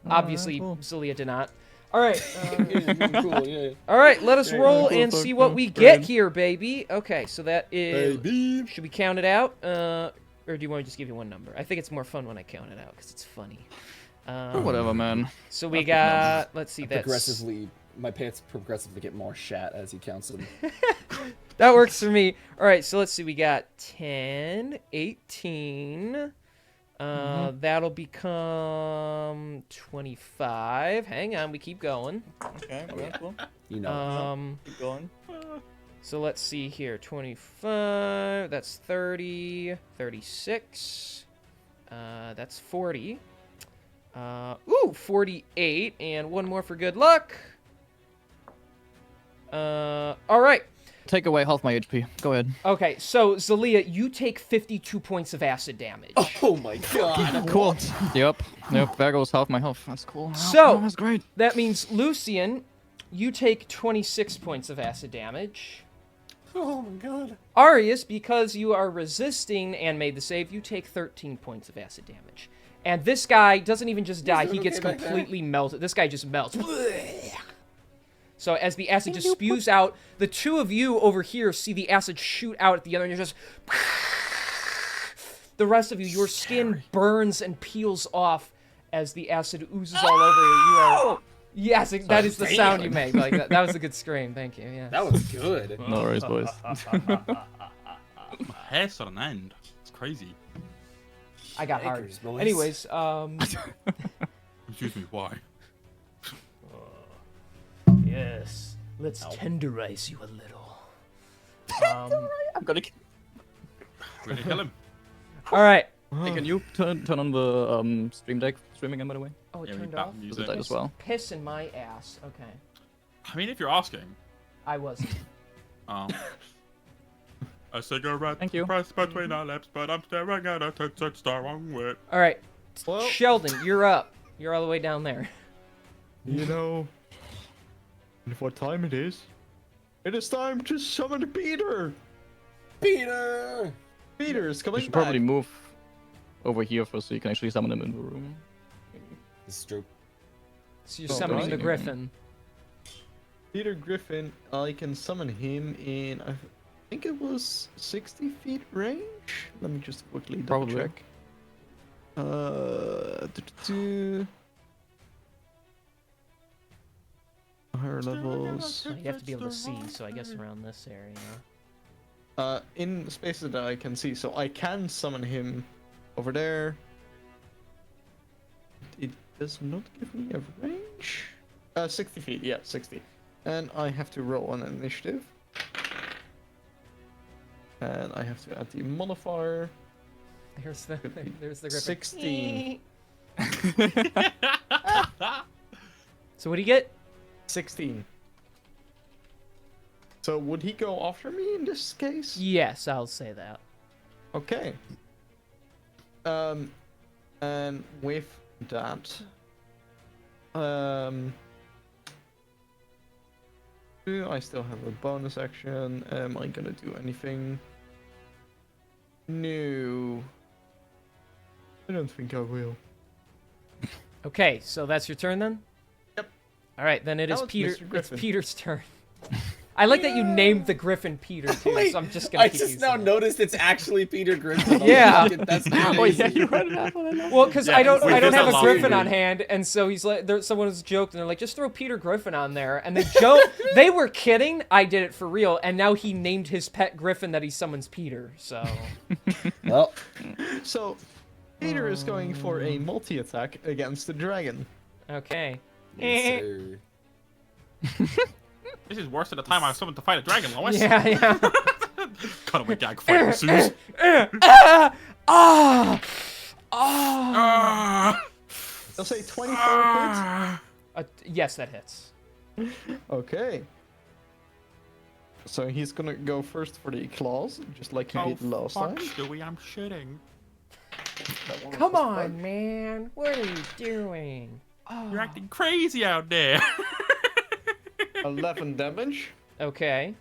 Obviously, cool. Zelia did not. All right. Cool, yeah. All right. Let us roll cool, and cool, see what cool. we Great. get here, baby. Okay. So that is. Baby. Should we count it out? Or do you want me to just give you one number? I think it's more fun when I count it out because it's funny. Whatever, man. So we got. Let's see. That's Progressively, my pants progressively get more shat as he counts them. that works for me. All right. So let's see. We got 10, 18. That'll become 25. Hang on, we keep going. Okay, cool. You know. Keep going. So let's see here. 25. That's 30. 36. That's 40. 48. And one more for good luck. All right. Take away half my HP. Go ahead. Okay, so Zelia, you take 52 points of acid damage. Oh my god. Cool. Yep. There goes half my health. That's cool. So- that's great. That means, Lucian, you take 26 points of acid damage. Oh my god. Arius, because you are resisting and made the save, you take 13 points of acid damage. And this guy doesn't even just die, he gets completely melted. This guy just melts. So as the acid just spews out, the two of you over here see the acid shoot out at the other, and you're just... The rest of you, your skin burns and peels off as the acid oozes all over you. You are... Yes, that is the sound you make. Like that was a good scream. Thank you. Yeah. That was good. No worries, boys. My hair's on an end. It's crazy. I got hard. Acres, boys. Anyways, Excuse me, why? yes. Let's tenderize you a little. I'm gonna. Really kill him. All right. Hey, can you turn on the stream deck streaming again, by the way? Oh, it Yeah, we turned back off. music. Does it die as well? Piss in my ass. Okay. I mean, if you're asking. I wasn't. A cigarette Thank you. pressed between our lips, but I'm staring at a tit star wrong with. All right. Well- Sheldon, you're up. You're all the way down there. You know what time it is? It is time to summon Peter. Peter. Peter is You coming should back. probably move over here first so you can actually summon him in the room. This is true. So you're Oh, summoning right. the Griffin. Peter Griffin, I can summon him in, I think it was 60 feet range? Let me just quickly double Probably. check. fire levels. Well, you have to be able to see, so I guess around this area. In spaces that I can see, so I can summon him over there. It does not give me a range. 60 feet, yeah, 60. And I have to roll an initiative. And I have to add the modifier. There's the griffin. 16. So what do you get? 16. So would he go after me in this case? Yes, I'll say that. Okay. And with that, do I still have a bonus action? Am I gonna do anything? No. I don't think I will. Okay, so that's your turn then? Yep. All right, then it That is was Peter. Mr. It's Griffin. Peter's turn. I like that you named the griffin Peter too, Wait, so I'm just gonna I keep just using now it. noticed it's actually Peter Griffin. Yeah. That's Oh yeah, amazing. you read that one. Well, because Yeah, I don't we have did a that griffin last on week. hand, and so he's like, someone has joked, and they're like, just throw Peter Griffin on there, and they were kidding. I did it for real, and now he named his pet griffin that he summons Peter. So Well, So, Peter is going for a multi-attack against the dragon. okay. yes, sir. This is worse than the time I summoned to fight a dragon, Lois. Yeah, yeah. Cut away, gag fight ensues. I'll say 24 Yes, that hits. hits. Okay. So he's gonna go first for the claws, just like he did last time. Stewie, I'm shitting. That one Come was on, man. What are you doing? You're acting crazy out there. 11 damage. Okay.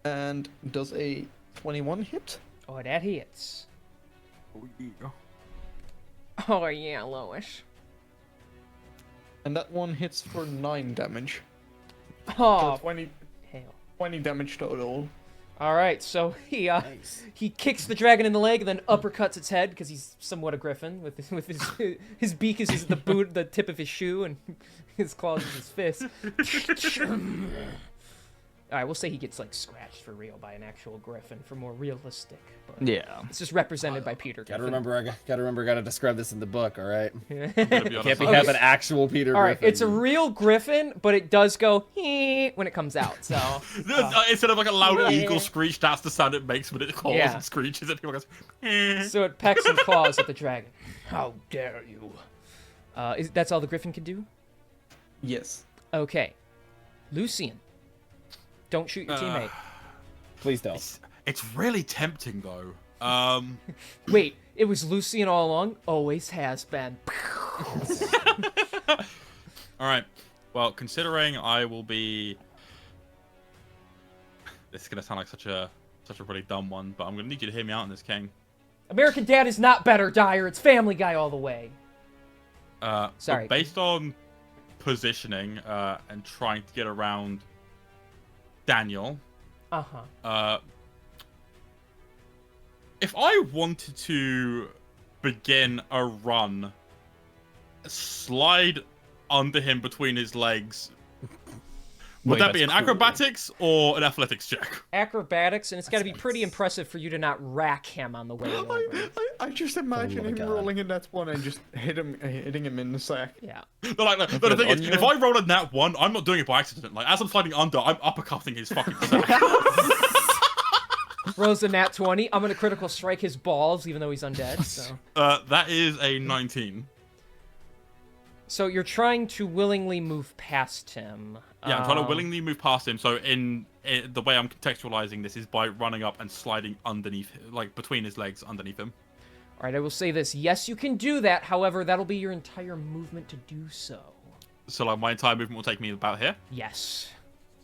And does a 21 hit? Oh, that hits. Oh, yeah. Oh yeah, Lois. And that one hits for 9 damage. So Oh, 20 hell. 20 damage total. All right, so Nice. he kicks the dragon in the leg and then uppercuts its head because he's somewhat a griffin. With his beak is the tip of his shoe and his claws is his fist. All right, we'll say he gets like scratched for real by an actual griffin for more realistic. But Yeah. it's just represented by Peter. Gotta Griffin. remember, gotta describe this in the book. All right. I'm gonna be honest, Can't be I- having actual Peter. All right, Griffin. it's a real griffin, but it does go when it comes out. So Instead of like a loud eagle screech, that's the sound it makes when it calls Yeah. and screeches, and people goes, eh. so it pecks and claws at the dragon. How dare you? That's all the griffin can do? Yes. Okay. Lucian. Don't shoot your teammate. Please don't. It's really tempting though. Wait, it was Lucian all along? Always has been. All right. Well, considering I will be, this is gonna sound like such a really dumb one, but I'm gonna need you to hear me out on this, King. American Dad is not better, Dyer. It's Family Guy all the way. But Sorry. based on positioning and trying to get around Daniel, Uh-huh. if I wanted to begin a run, slide under him between his legs, would Wait, that be that's an acrobatics or an athletics check? Acrobatics, and it's got to be pretty impressive for you to not rack him on the way over. I just imagine Oh my him God. rolling in that one and just hitting him in the sack. Yeah. No, like, no, the thing is, if I roll a nat 1, I'm not doing it by accident. Like, as I'm sliding under, I'm uppercutting his fucking sack. Rolls a nat 20. I'm going to critical strike his balls, even though he's undead. So. That is a 19. So you're trying to willingly move past him. Yeah, I'm trying to willingly move past him. So in the way I'm contextualizing this is by running up and sliding underneath, like between his legs, underneath him. All right, I will say this. Yes, you can do that. However, that'll be your entire movement to do so. So like my entire movement will take me about here. Yes.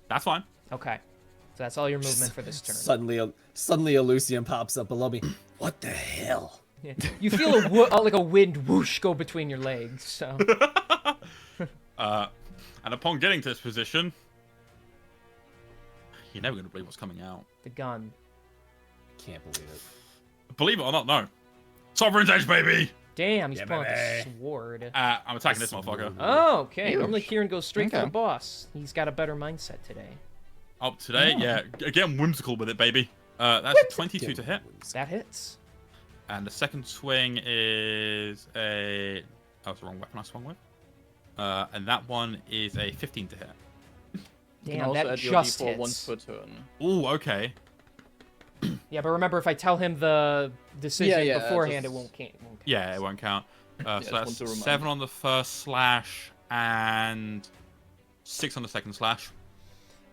That's fine. Okay. So that's all your movement for this turn. Suddenly a Lucian pops up below me. What the hell? Yeah. You feel like a wind whoosh go between your legs. So. And upon getting to this position, you're never gonna believe what's coming out. The gun. Can't believe it. Believe it or not, no. Sovereign's Edge, baby. Damn, he's Yeah, pulling out the baby. sword. I'm attacking this motherfucker. Oh, okay. Huge. Normally Kieran goes straight for the Okay. boss. He's got a better mindset today. Oh, today, yeah. Again, whimsical with it, baby. That's a 22 to hit. That hits. And the second swing is a... Oh, it's the wrong weapon I swung with. And that one is a 15 to hit. You can Damn, also that add your just D4 once hits. per turn. Ooh, okay. Yeah, but remember, if I tell him the decision Yeah, beforehand, just- it won't count. Yeah, it won't count. So just want that's to remind 7 you. on the first slash and 6 on the second slash.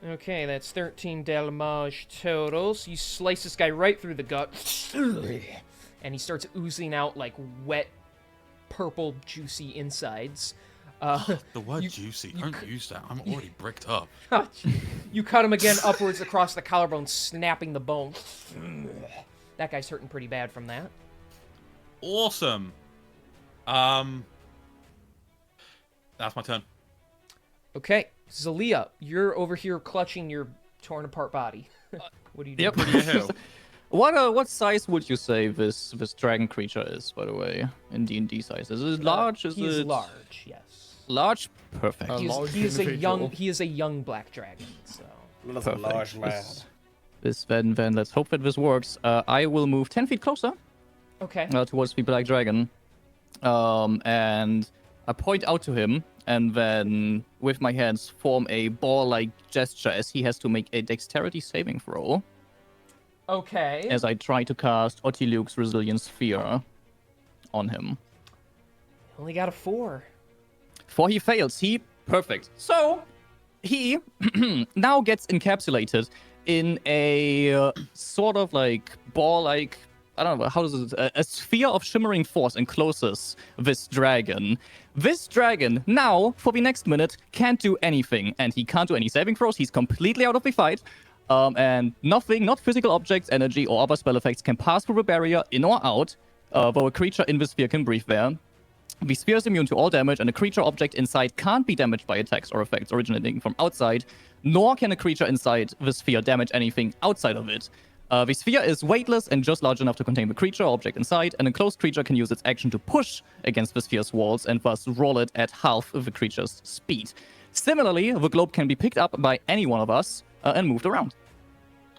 Okay, that's 13 damage total. So you slice this guy right through the gut. And he starts oozing out, like, wet, purple, juicy insides. The word you- juicy, you don't use that. I'm already bricked up. You cut him again upwards across the collarbone, snapping the bone. That guy's hurting pretty bad from that. Awesome. That's my turn. Okay, Zalia, you're over here clutching your torn apart body. What do you do? Yep. Yahoo. What size would you say this dragon creature is, by the way, in D&D size? Is it large? Is He's it large, yes. large? Perfect. A large He is a individual. young black dragon. So That's a Perfect. large man. Then let's hope that this works. I will move 10 feet closer okay. towards the black dragon, and I point out to him, and then with my hands form a ball-like gesture as he has to make a dexterity saving throw. Okay. As I try to cast Otiluke's Resilience Sphere on him. Only got a 4. For he fails. Perfect. So, he now gets encapsulated in a sort of like ball-like, I don't know, how does it, a sphere of shimmering force encloses this dragon. This dragon now, for the next minute, can't do anything, and he can't do any saving throws. He's completely out of the fight. And nothing, not physical objects, energy, or other spell effects can pass through the barrier in or out, though a creature in the sphere can breathe there. The sphere is immune to all damage, and a creature object inside can't be damaged by attacks or effects originating from outside, nor can a creature inside the sphere damage anything outside of it. The sphere is weightless and just large enough to contain the creature or object inside. An enclosed creature can use its action to push against the sphere's walls and thus roll it at half of the creature's speed. Similarly, the globe can be picked up by any one of us and moved around.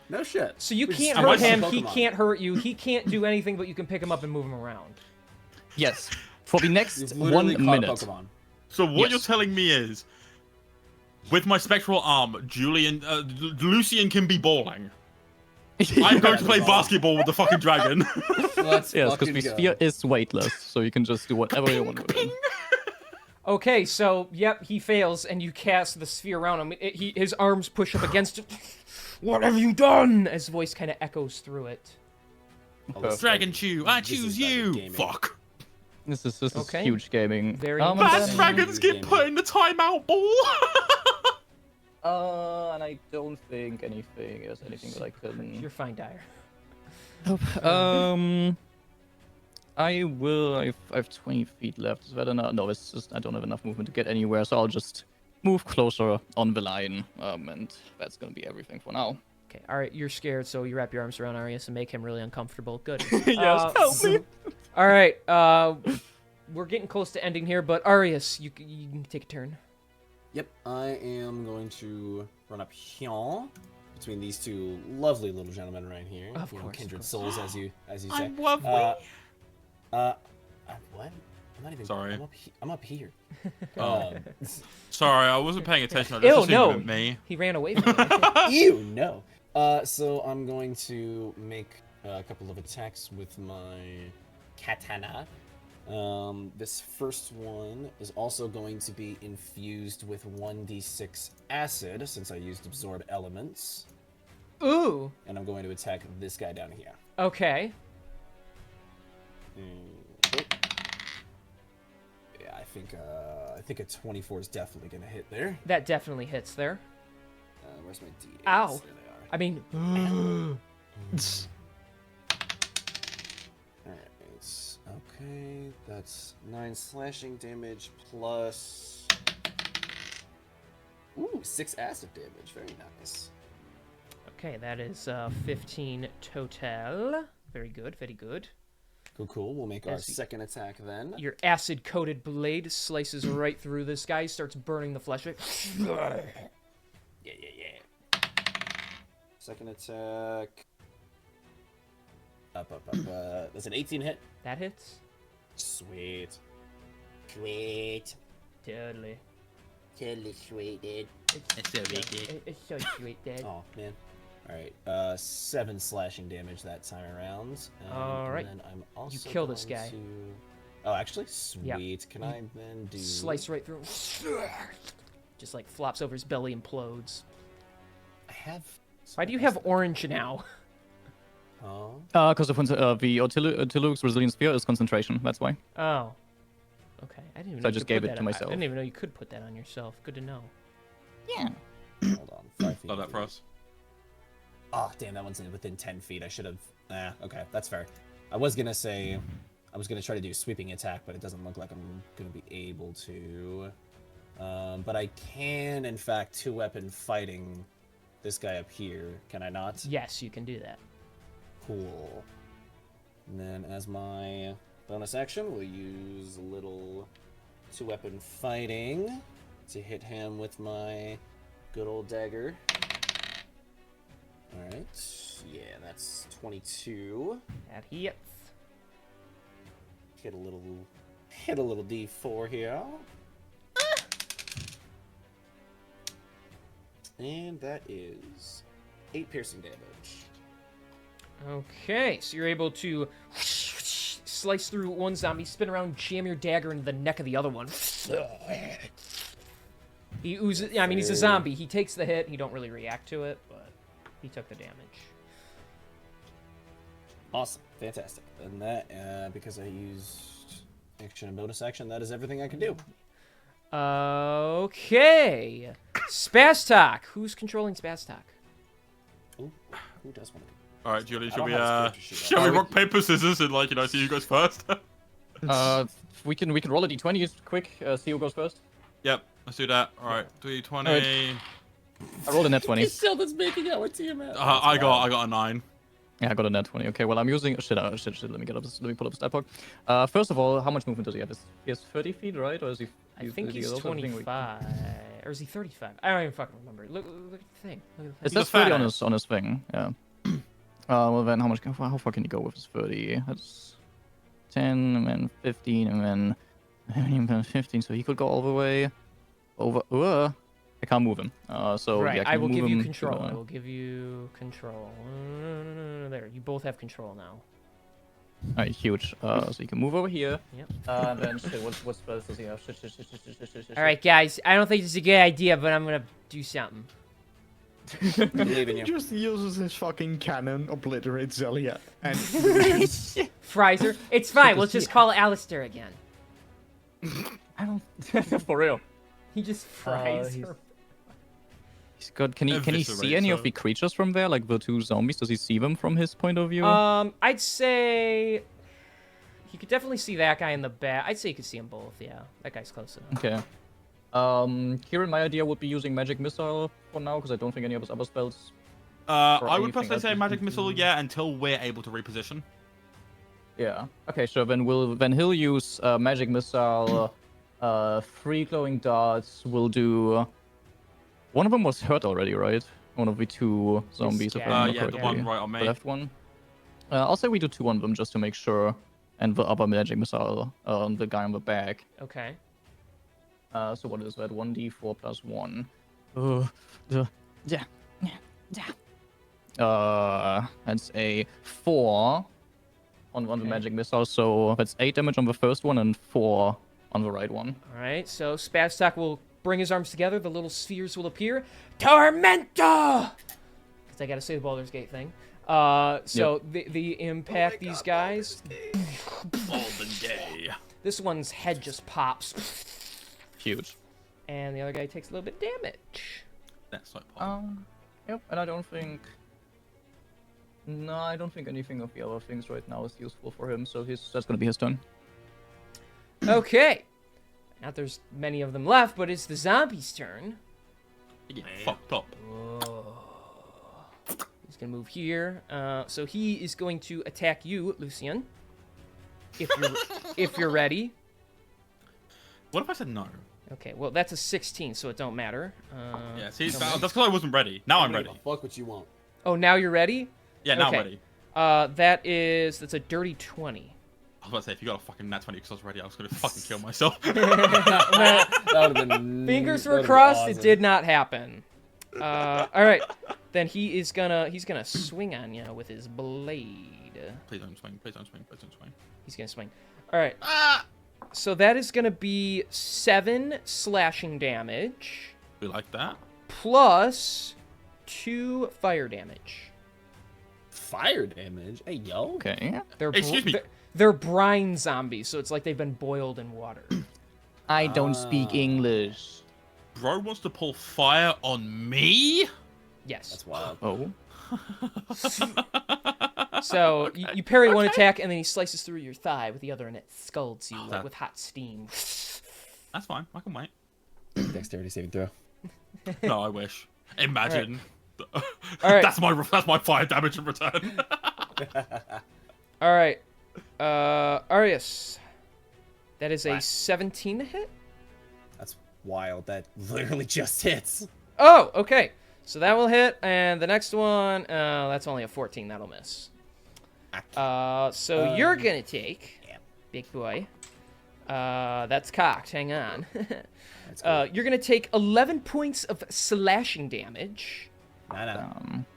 No shit. So you We just can't I hurt might see him, he Pokemon. can't hurt you, he can't do anything, but you can pick him up and move him around. Yes. For the next You've 1 literally caught a minute. Pokemon. So what Yes. you're telling me is, with my spectral arm, Lucian can be bowling. I'm going to play basketball with the fucking dragon. Let's Yes, because fucking the go. sphere is weightless, so you can just do whatever you want with it. Okay, so, yep, he fails, and you cast the sphere around him. His arms push up against it. What have you done? His voice kind of echoes through it. Oh, this is Dragon like- Chew, I this is choose better you. gaming. Fuck. This is Okay. huge gaming. Very and Bad interesting. then- dragons get put in the timeout ball. And I don't think there's anything that I can. You're fine, Dyer. I will. I've 20 feet left. Is that enough? No, it's just I don't have enough movement to get anywhere, so I'll just move closer on the line. And that's gonna be everything for now. Okay, alright, you're scared, so you wrap your arms around Arius and make him really uncomfortable. Good. Yes, help me. Alright, we're getting close to ending here, but Arius, you can take a turn. Yep, I am going to run up here between these two lovely little gentlemen right here. Of You know, course, kindred of souls, as you say. I'm lovely. What? I'm not even. Sorry. I'm up here. Oh. Sorry, I wasn't paying attention. I just Ew, assumed no. it meant me. He ran away from me. Ew, no. So I'm going to make a couple of attacks with my katana. This first one is also going to be infused with 1d6 acid, since I used absorb elements. Ooh, And I'm going to attack this guy down here. okay. Yeah, I think a 24 is definitely gonna hit there. That definitely hits there. Where's my d8s? Ow. There they are. I mean, Alright, okay, that's 9 slashing damage plus... Ooh, 6 acid damage, very nice. okay, that is 15 total. Very good, very good. Cool. We'll make our As the- second attack then. Your acid-coated blade slices right through this guy, starts burning the flesh. Yeah. Second attack. Up. That's an 18 hit. That hits. Sweet. Totally. Sweet, dude. It's so wicked. It's so sweet, Dad. Oh man. All right. 7 slashing damage that time around. All right. And then I'm also kill this going guy. to- Oh, actually, sweet. Yeah. Can I then do? Slice right through. Just like flops over his belly, implodes. I have. Why do you have orange now? Oh. Because the Tiluk's resilience sphere is concentration. That's why. Oh. Okay. I didn't even So know I you just could put gave it that to on- myself. I didn't even know you could put that on yourself. Good to know. Yeah. Hold on. 5 feet. Love that for us. Oh, damn, that one's within 10 feet. I should have. Okay, that's fair. I was gonna say, I was gonna try to do sweeping attack, but it doesn't look like I'm gonna be able to. But I can, in fact, 2-weapon fighting this guy up here. Can I not? Yes, you can do that. Cool. And then as my bonus action, we'll use a little 2-weapon fighting to hit him with my good old dagger. Alright. Yeah, that's 22. That hits. Hit a little D4 here. And that is 8 piercing damage. Okay, so you're able to slice through one zombie, spin around, jam your dagger into the neck of the other one. He oozes. I mean, he's a zombie. He takes the hit. He don't really react to it, but he took the damage. Awesome. Fantastic. And that, because I used action and bonus action, that is everything I can do. Okay. Spastok. Who's controlling Spastok? Ooh, who does want to do? All right, Julie, I shall don't we have his character sheet shall we up. rock paper scissors and like see who goes first? We can roll a d20 quick. See who goes first. Yep, let's do that. All right, 320. Alright. I rolled a net 20. Sheldon's making our team out. I got a 9. Yeah, I got a net 20. Okay, well I'm using shit. Let me pull up his stat block. First of all, how much movement does he have? He has 30 feet, right? Or is he? I think is he he's also thinking 25. Or is he 35? I don't even fucking remember. Look at the thing. Look at the It thing. says 30 on his thing. Yeah. Well then, how far can he go with his 30? That's 10, and then 15, and then 15. So he could go all the way over. I can't move him. So Right, yeah, I will move give you him control. to, I will give you control. There, you both have control now. Alright, huge. So you can move over here. Yep. And then shit, what spells does he have? Shit. All right, guys. I don't think this is a good idea, but I'm gonna do something. Believe in He you. just uses his fucking cannon, obliterates Zelia, and Frizer. It's fine. We'll just call Alistair again. I don't. For real. He just fries he's- her. He's good. Can he see Eviscerate any of her. the creatures from there? Like the 2 zombies? Does he see them from his point of view? I'd say he could definitely see that guy in the back. I'd say he could see them both. Yeah, that guy's close enough. Okay. Kieran, my idea would be using magic missile for now because I don't think any of his other spells. I would anything personally else say you magic can missile, do. yeah, until we're able to reposition. Yeah. Okay, sure. Then he'll use magic missile. 3 glowing darts will do. One of them was hurt already, right? One of the 2 zombies. If I remember Yeah, the correctly. one right on The me. left one. I'll say we do 2 on them just to make sure, and the other magic missile on the guy on the back. Okay. So what is that? 1d4 plus 1. That's a 4 on the Okay. magic missile. So that's 8 damage on the first one and 4 on the right one. All right. So Spastok will bring his arms together. The little spheres will appear. Tormenta! Because I got to say the Baldur's Gate thing. So the impact these guys. Golden day. This one's head just pops, Huge. and the other guy takes a little bit of damage. That's so pop. Yep. And I don't think. No, I don't think anything of the other things right now is useful for him. So that's gonna be his turn. Okay. Not there's many of them left, but it's the zombie's turn. You get fucked up. He's gonna move here. So he is going to attack you, Lucian. if you're ready. What if I said no? Okay, well that's a 16, so it don't matter. Yeah, see, don't that's matter. because I wasn't ready. Now I'm ready. Fuck what you want. Oh, now you're ready? Yeah, now Okay. I'm ready. That's a dirty 20. I was about to say, if you got a fucking nat 20 because I was ready, I was gonna fucking kill myself. That would have been. Fingers that were would've been crossed. It awesome. did not happen. All right, then he's gonna swing on you with his blade. Please don't swing. Please don't swing. Please don't swing. He's gonna swing. All right. Ah! So that is gonna be 7 slashing damage We like that. plus 2 fire damage. Fire damage. Hey yo. Okay. They're Excuse me. They're brine zombies, so it's like they've been boiled in water. I don't speak English. Bro wants to pull fire on me? Yes. That's wild. Oh. So you parry one attack, and then he slices through your thigh with the other, and it scalds you that- with hot steam. That's fine. I can wait. Dexterity saving throw. No, I wish. Imagine. All right. That's my fire damage in return. All right, Arius. That is a What? 17 to hit. That's wild. That literally just hits. Oh, okay. So that will hit, and the next one, that's only a 14. That'll miss. So you're gonna take, big boy. That's cocked. Hang on. That's cool. You're gonna take 11 points of slashing damage, Nah.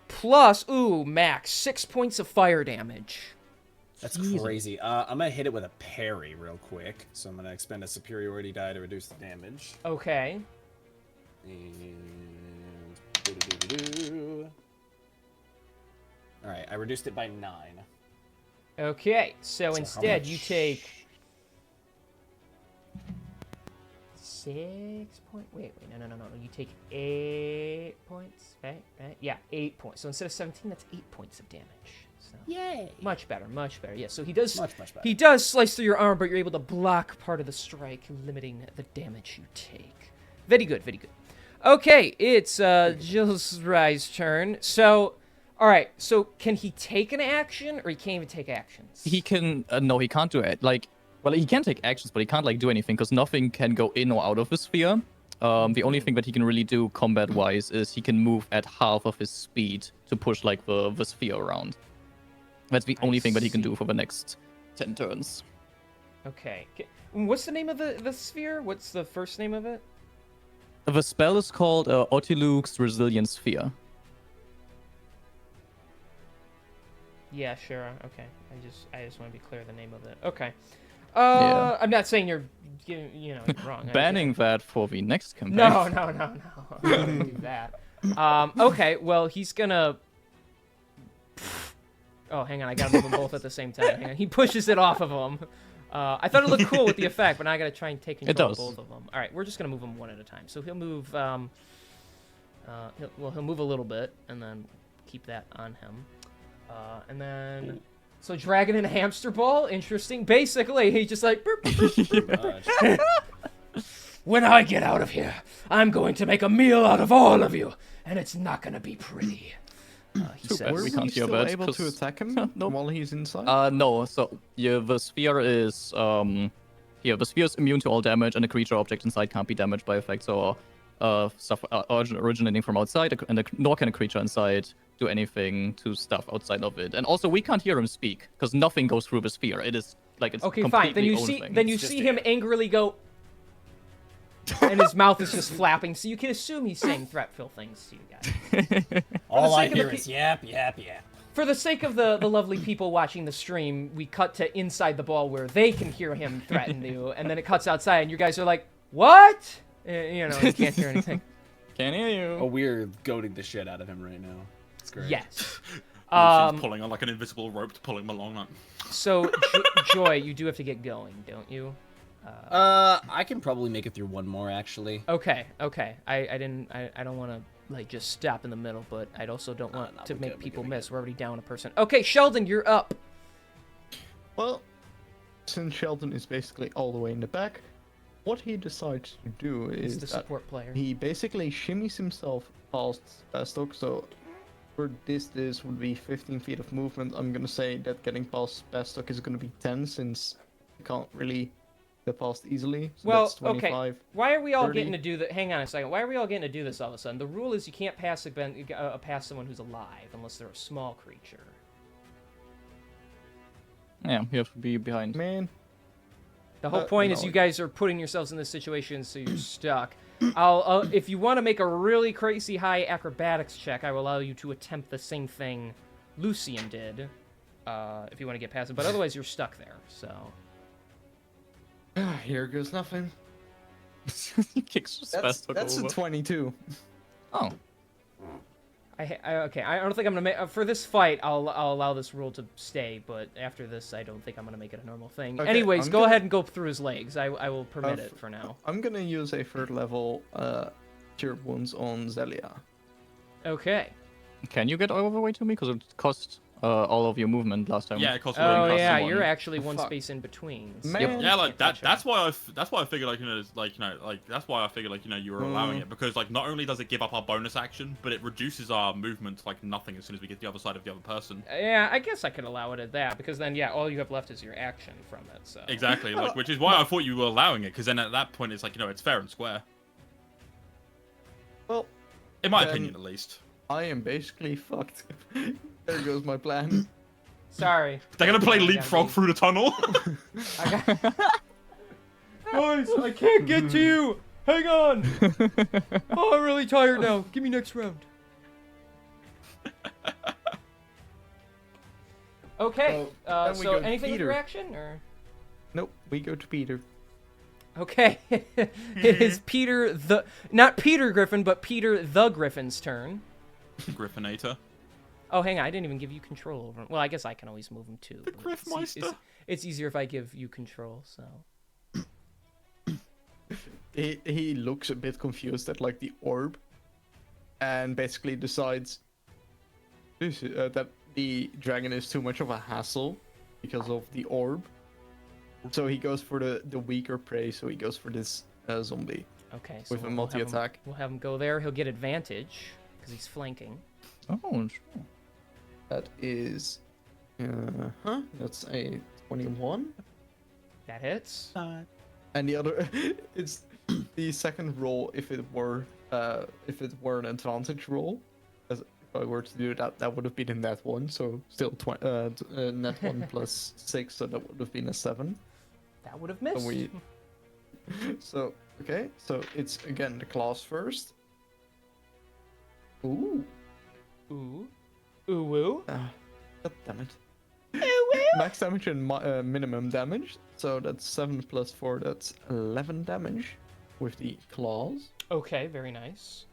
plus, max 6 points of fire damage. That's crazy. I'm gonna hit it with a parry real quick. So I'm gonna expend a superiority die to reduce the damage. Okay. And all right, I reduced it by 9. Okay. So how instead, much? you take 6 point. Wait. No. You take 8 points. Right. Yeah, 8 points. So instead of 17, that's 8 points of damage. So Yay! much better. Yeah. So he does. Much better. He does slice through your arm, but you're able to block part of the strike, limiting the damage you take. Very good. Okay, it's Jill's Rise turn. So, all right. So can he take an action, or he can't even take actions? He can. No, he can't do it. Well, he can take actions, but he can't do anything because nothing can go in or out of his sphere. The only thing that he can really do combat-wise is he can move at half of his speed to push the sphere around. That's the only thing that he can do for the next 10 turns. Okay. What's the name of the sphere? What's the first name of it? The spell is called Otiluke's Resilience Sphere. Yeah, sure. Okay. I just want to be clear the name of it. Okay. Yeah. I'm not saying you're wrong. Banning that for the next campaign. No. I'm gonna do that. Okay. Well, he's gonna. Oh, hang on. I gotta move them both at the same time. Hang on. He pushes it off of him. I thought it looked cool with the effect, but now I gotta try and take control of both of them. All right, we're just gonna move them one at a time. So he'll move. He'll move a little bit, and then keep that on him. And then, so dragon and hamster ball. Interesting. Basically, he's just like. Burp, burp, burp, burp. When I get out of here, I'm going to make a meal out of all of you, and it's not gonna be pretty. He Too says. bad Were we we can't hear still that. able to 'cause- attack him Nope. while he's inside? No. So the sphere is the sphere is immune to all damage, and a creature object inside can't be damaged by effects or stuff originating from outside, nor can a creature inside do anything to stuff outside of it. And also, we can't hear him speak because nothing goes through the sphere. It is it's Okay, fine. Then you own see, thing. then you It's just see him air. angrily go, and his mouth is just flapping. So you can assume he's saying threatful things to you guys. All I sake of the hear is yap. For the sake of the lovely people watching the stream, we cut to inside the ball where they can hear him threaten you, and then it cuts outside, and you guys are like, "What?" You can't hear anything. Can't hear you. Oh, we're goading the shit out of him right now. It's great. Yes. Lucian's pulling on like an invisible rope to pull him along. Like... So, Joy, you do have to get going, don't you? I can probably make it through one more actually. Okay. I don't want to just stop in the middle, but I also don't want no, to we're make good, people we're miss. We're already down a person. Okay, Sheldon, you're up. Well, since Sheldon is basically all the way in the back, what he decides to do He's is the that support player. he basically shimmies himself past Bastok. So for this would be 15 feet of movement. I'm gonna say that getting past Bastok is gonna be 10 since can't really get past easily. So Well, that's 25. okay. Why are we all 30. getting to do that? Hang on a second. Why are we all getting to do this all of a sudden? The rule is you can't pass past someone who's alive unless they're a small creature. Yeah, you have to be behind. Man, The whole point is no. you guys are putting yourselves in this situation, so you're stuck. I'll if you want to make a really crazy high acrobatics check, I will allow you to attempt the same thing Lucian did, if you want to get past it. But otherwise, you're stuck there. So here goes nothing. He kicks just fast That's a over. 22. Oh, okay. I don't think I'm gonna make for this fight. I'll allow this rule to stay, but after this, I don't think I'm gonna make it a normal thing. Okay, Anyways, I'm go gonna- ahead and go through his legs. I will permit it for now. I'm gonna use a 3rd level cure wounds on Zelia. Okay. can you get over way to me? Because it cost all of your movement last time. Yeah, it costs Oh one. yeah, someone. you're actually one Fuck. space in between. Man. Yeah, like Can't touch that's him. why that's why I figured that's why I figured you were allowing it, because like not only does it give up our bonus action, but it reduces our movement to like nothing as soon as we get to the other side of the other person. Yeah, I guess I could allow it at that because then yeah, all you have left is your action from it. So Exactly, like which is why I thought you were allowing it, because then at that point it's like it's fair and square, Well, in my Then- opinion at least. I am basically fucked. There goes my plan. Sorry. They're gonna play I got leapfrog me. through the tunnel. Guys, I can't get to you. Hang on. Oh, I'm really tired now. Give me next round. Okay. then we So go to anything with your Peter. action or? Nope, we go to Peter. Okay. It is Peter not Peter Griffin, but Peter the Griffin's turn. Griffinator. Oh, hang on. I didn't even give you control over him. Well, I guess I can always move him too. The but Griffmeister. It's easier if I give you control, so. He looks a bit confused at like the orb, and basically decides that the dragon is too much of a hassle because of the orb. So he goes for the weaker prey. So he goes for this zombie Okay, so with a we'll have multi-attack. We'll have him go there. He'll get advantage because he's flanking. Oh, sure. That is, that's a 21, That hits. and the other, it's the second roll. If it were an advantage roll, as if I were to do that, that would have been a net 1. So still net 1 plus 6, so that would have been a 7. That would have missed. So okay, so it's again the claws first. Ooh. Ooh. Ooh woo. God damn it. Max damage and minimum damage. So that's 7 plus 4, that's 11 damage with the claws. Okay, very nice.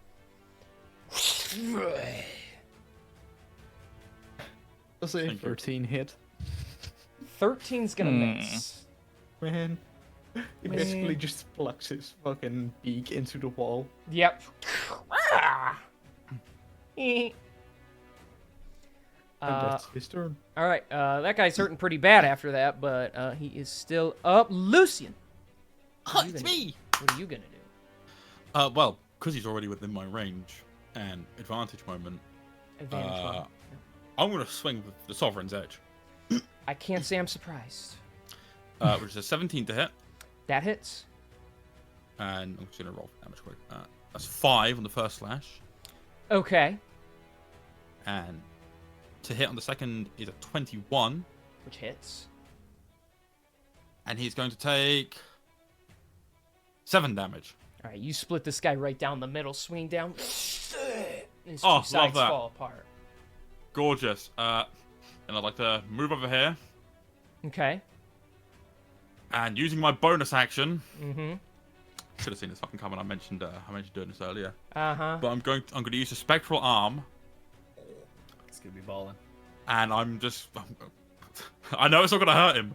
Does a Thank you. 13 hit? 13's gonna miss. Man. He basically just plucks his fucking beak into the wall. Yep. And that's his turn. All right, that guy's hurting pretty bad after that, but he is still up. Lucian, Oh, you it's gonna me. what are you gonna do? Well, because he's already within my range and advantage moment, Advantage one. I'm gonna swing with the Sovereign's Edge, I can't say I'm surprised. which is a 17 to hit, That hits. and I'm just gonna roll damage quick. That's 5 on the first slash, Okay, and to hit on the second is a 21, which hits. and he's going to take 7 damage. All right, you split this guy right down the middle, swing down. And his Oh, two love sides that. fall apart. Gorgeous. And I'd like to move over here, Okay. and using my bonus action, Mm-hmm. should have seen this fucking coming. I mentioned doing this earlier, Uh-huh. but I'm going to use a spectral arm. It's gonna be balling. And I know it's not going to hurt him,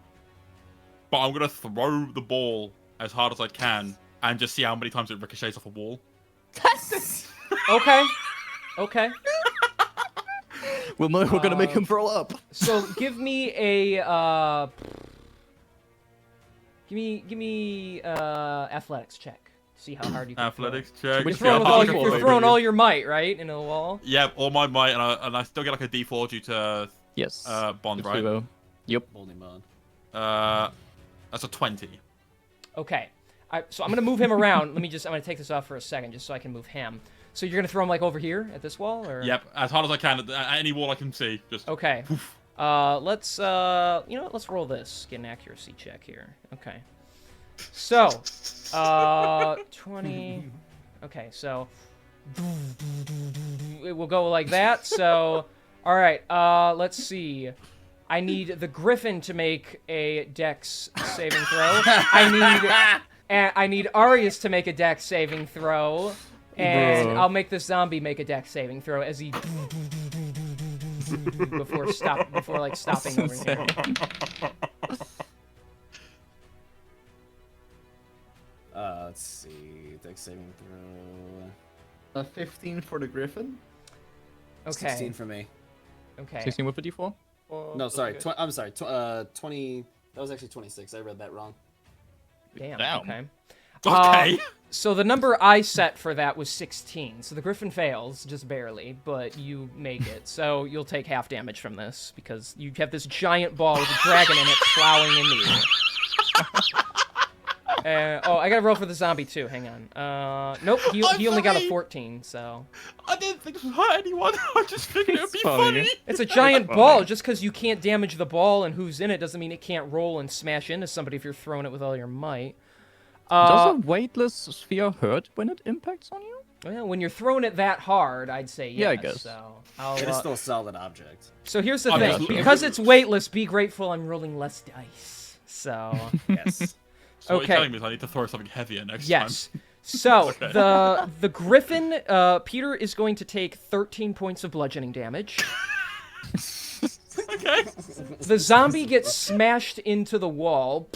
but I'm going to throw the ball as hard as I can and just see how many times it ricochets off a wall. Okay. Okay. We're gonna make him throw up. So give me a give me athletics check. See how hard you can Athletics throw. check. Which You're throwing, with all, D4, you're baby. throwing all your might, right, into the wall. Yeah, all my might, and I still get like a D4 due to Yes. bond, Good right? Fubo. Yep. Holding on. That's a 20. Okay. So I'm gonna move him around. I'm gonna take this off for a second just so I can move him. So you're gonna throw him like over here at this wall, or? Yep, as hard as I can at any wall I can see. Just. Okay. Poof. Let's you know what? Let's roll this. Get an accuracy check here. Okay. So, 20. Okay, so it will go like that. So, all right. Let's see. I need the Griffin to make a Dex saving throw. I need Arius to make a Dex saving throw, and I'll make the zombie make a Dex saving throw as he before stopping over here. Let's see. Dex saving throw. 15 for the Griffin. Okay. 16 for me. Okay. 16 with the D4? No, sorry. I'm sorry. 20. That was actually 26. I read that wrong. Damn. Okay. Okay. So the number I set for that was 16. So the Griffin fails, just barely, but you make it. So you'll take half damage from this because you have this giant ball with a dragon in it plowing into you. I gotta roll for the zombie too. Hang on. Nope. He only got a 14. So. I didn't think it would hurt anyone. I just figured it would be funny. It's a giant ball. Just because you can't damage the ball and who's in it doesn't mean it can't roll and smash into somebody if you're throwing it with all your might. Does a weightless sphere hurt when it impacts on you? Well, when you're throwing it that hard, I'd say yes. Yeah, I guess. So It is still a solid object. So here's the Obviously. thing. Because it's weightless, be grateful I'm rolling less dice. So. Yes. So what Okay. you're telling me is I need to throw something heavier next Yes. So Okay. the Griffin, Peter is going to take 13 points of bludgeoning damage. time. Okay. The zombie gets smashed into the wall.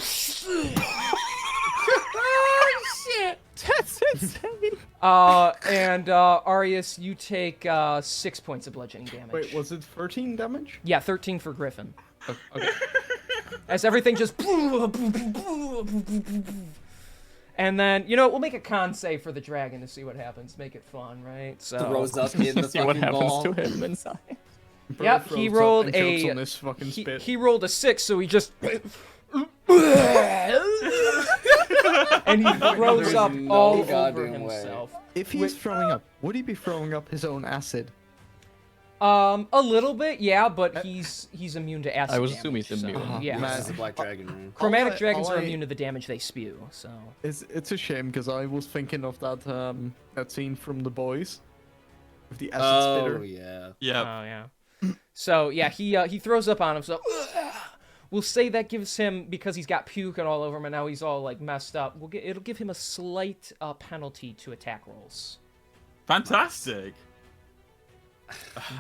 That's insane. And Arius, you take 6 points of bludgeoning damage. Wait, was it 13 damage? Yeah, 13 for Griffin. Okay. As everything just. And then, we'll make a con save for the dragon to see what happens. Make it fun, right? So. Throws up in the See what fucking happens ball. to him inside. Yep, he rolled a. On this fucking spit. He rolled a 6, so he just. And he throws There's up no all over goddamn way. himself. If he's throwing up, would he be throwing up his own acid? A little bit, yeah, but he's immune to acid I was damage, assuming he's so, immune. yeah. Man. This is a black dragon room. Chromatic All I- dragons all are I- immune to the damage they spew, so. It's a shame because I was thinking of that that scene from The Boys with the acid Oh spitter. yeah. Yeah. Oh yeah. So yeah, he throws up on himself. We'll say that gives him, because he's got puke and all over him and now he's all like messed up. It'll give him a slight penalty to attack rolls. Fantastic.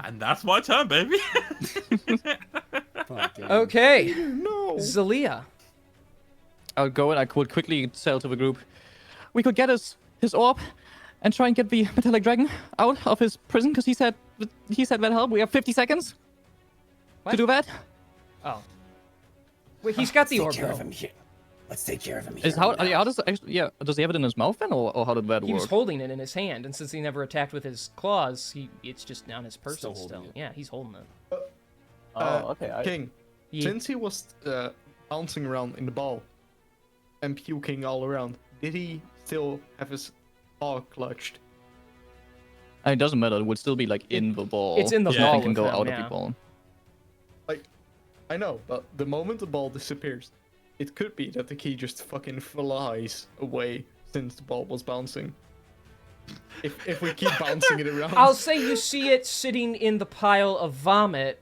And that's my turn, baby. Fucking- Okay, No. Zalia. I'll go and I would quickly tell to the group, we could get his orb and try and get the metallic dragon out of his prison because he said that'll help. We have 50 seconds What? to do that. Oh. Wait, he's got the orb Take care of though. him here. Let's take care of him here. Is how does does he have it in his mouth then, or how did that He work? was holding it in his hand, and since he never attacked with his claws, it's just on his person Still still. holding it. Yeah, he's holding it. King, Yeah. since he was bouncing around in the ball and puking all around, did he still have his paw clutched? It doesn't matter. It would still be like in the ball. It's in the Yeah. ball Nothing can with go him, out yeah. of the ball. I know, but the moment the ball disappears, it could be that the key just fucking flies away since the ball was bouncing. If we keep bouncing it around. I'll say you see it sitting in the pile of vomit.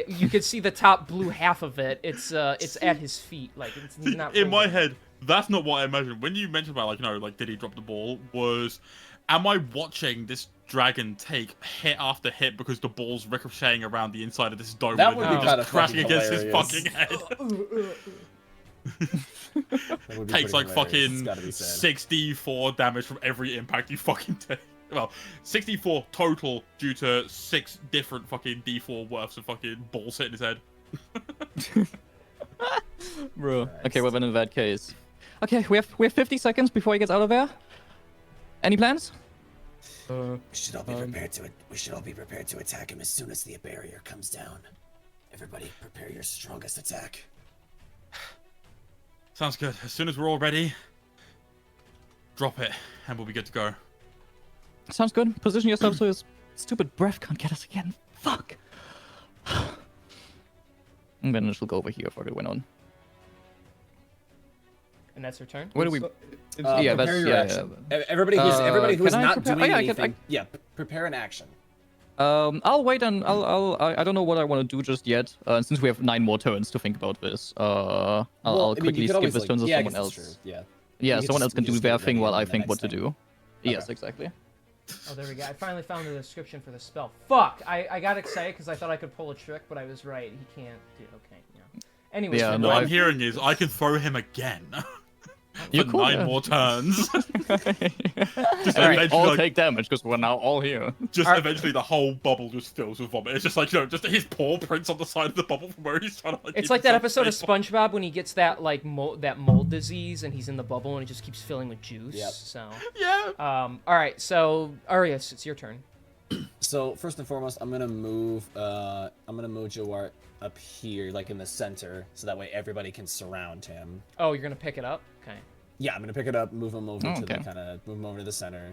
You can see the top blue half of it. It's at his feet. Like it's not. In my really- head, that's not what I imagined. When you mentioned about did he drop the ball? Am I watching this dragon take hit after hit because the ball's ricocheting around the inside of this dome That and would then be just kinda crashing fucking against his hilarious. fucking head? That would be Takes pretty like hilarious. It's fucking gotta be said. 64 damage from every impact you fucking take. Well, 64 total due to 6 different fucking D4 worths of fucking balls hitting his head. Bro. Okay, well then in that case. Okay, we have 50 seconds before he gets out of there. Any plans? We should all be prepared to. We should all be prepared to attack him as soon as the barrier comes down. Everybody, prepare your strongest attack. Sounds good. As soon as we're all ready, drop it, and we'll be good to go. Sounds good. Position yourself so his stupid breath can't get us again. Fuck. And then she'll go over here for the win on. And that's her turn. Where do we? Prepare your action. Everybody who's can I not prepare- doing I anything, can- prepare an action. I'll wait and I don't know what I want to do just yet. Since we have 9 more turns to think about this. I'll Well, I mean, quickly you could skip always, this turn so yeah, I someone guess that's else. true. Yeah. Yeah, You could someone just- else can you do just their get thing ready while on I the think next what to thing. do. Yes, exactly. Oh, there we go. I finally found the description for the spell. Fuck! I got excited because I thought I could pull a trick, but I was right. He can't do. Okay, yeah. Anyways, Yeah, then no, What what- I'm hearing is I can throw him again. You For could, 9 yeah. more turns. Just Alright, eventually, all like, take damage because we're now all here. just Alright. eventually the whole bubble just fills with vomit. It's just like, just his paw prints on the side of the bubble from where he's trying to. It's keep like that himself episode of safe. SpongeBob when he gets that like mold disease and he's in the bubble and it just keeps filling with juice. Yep. So, Yeah. all right. So Arius, it's your turn. So first and foremost, I'm gonna move Jawart up here, like in the center, so that way everybody can surround him. Oh, you're gonna pick it up. Okay. Yeah, I'm gonna pick it up, move him over to the Okay. move him over to the center,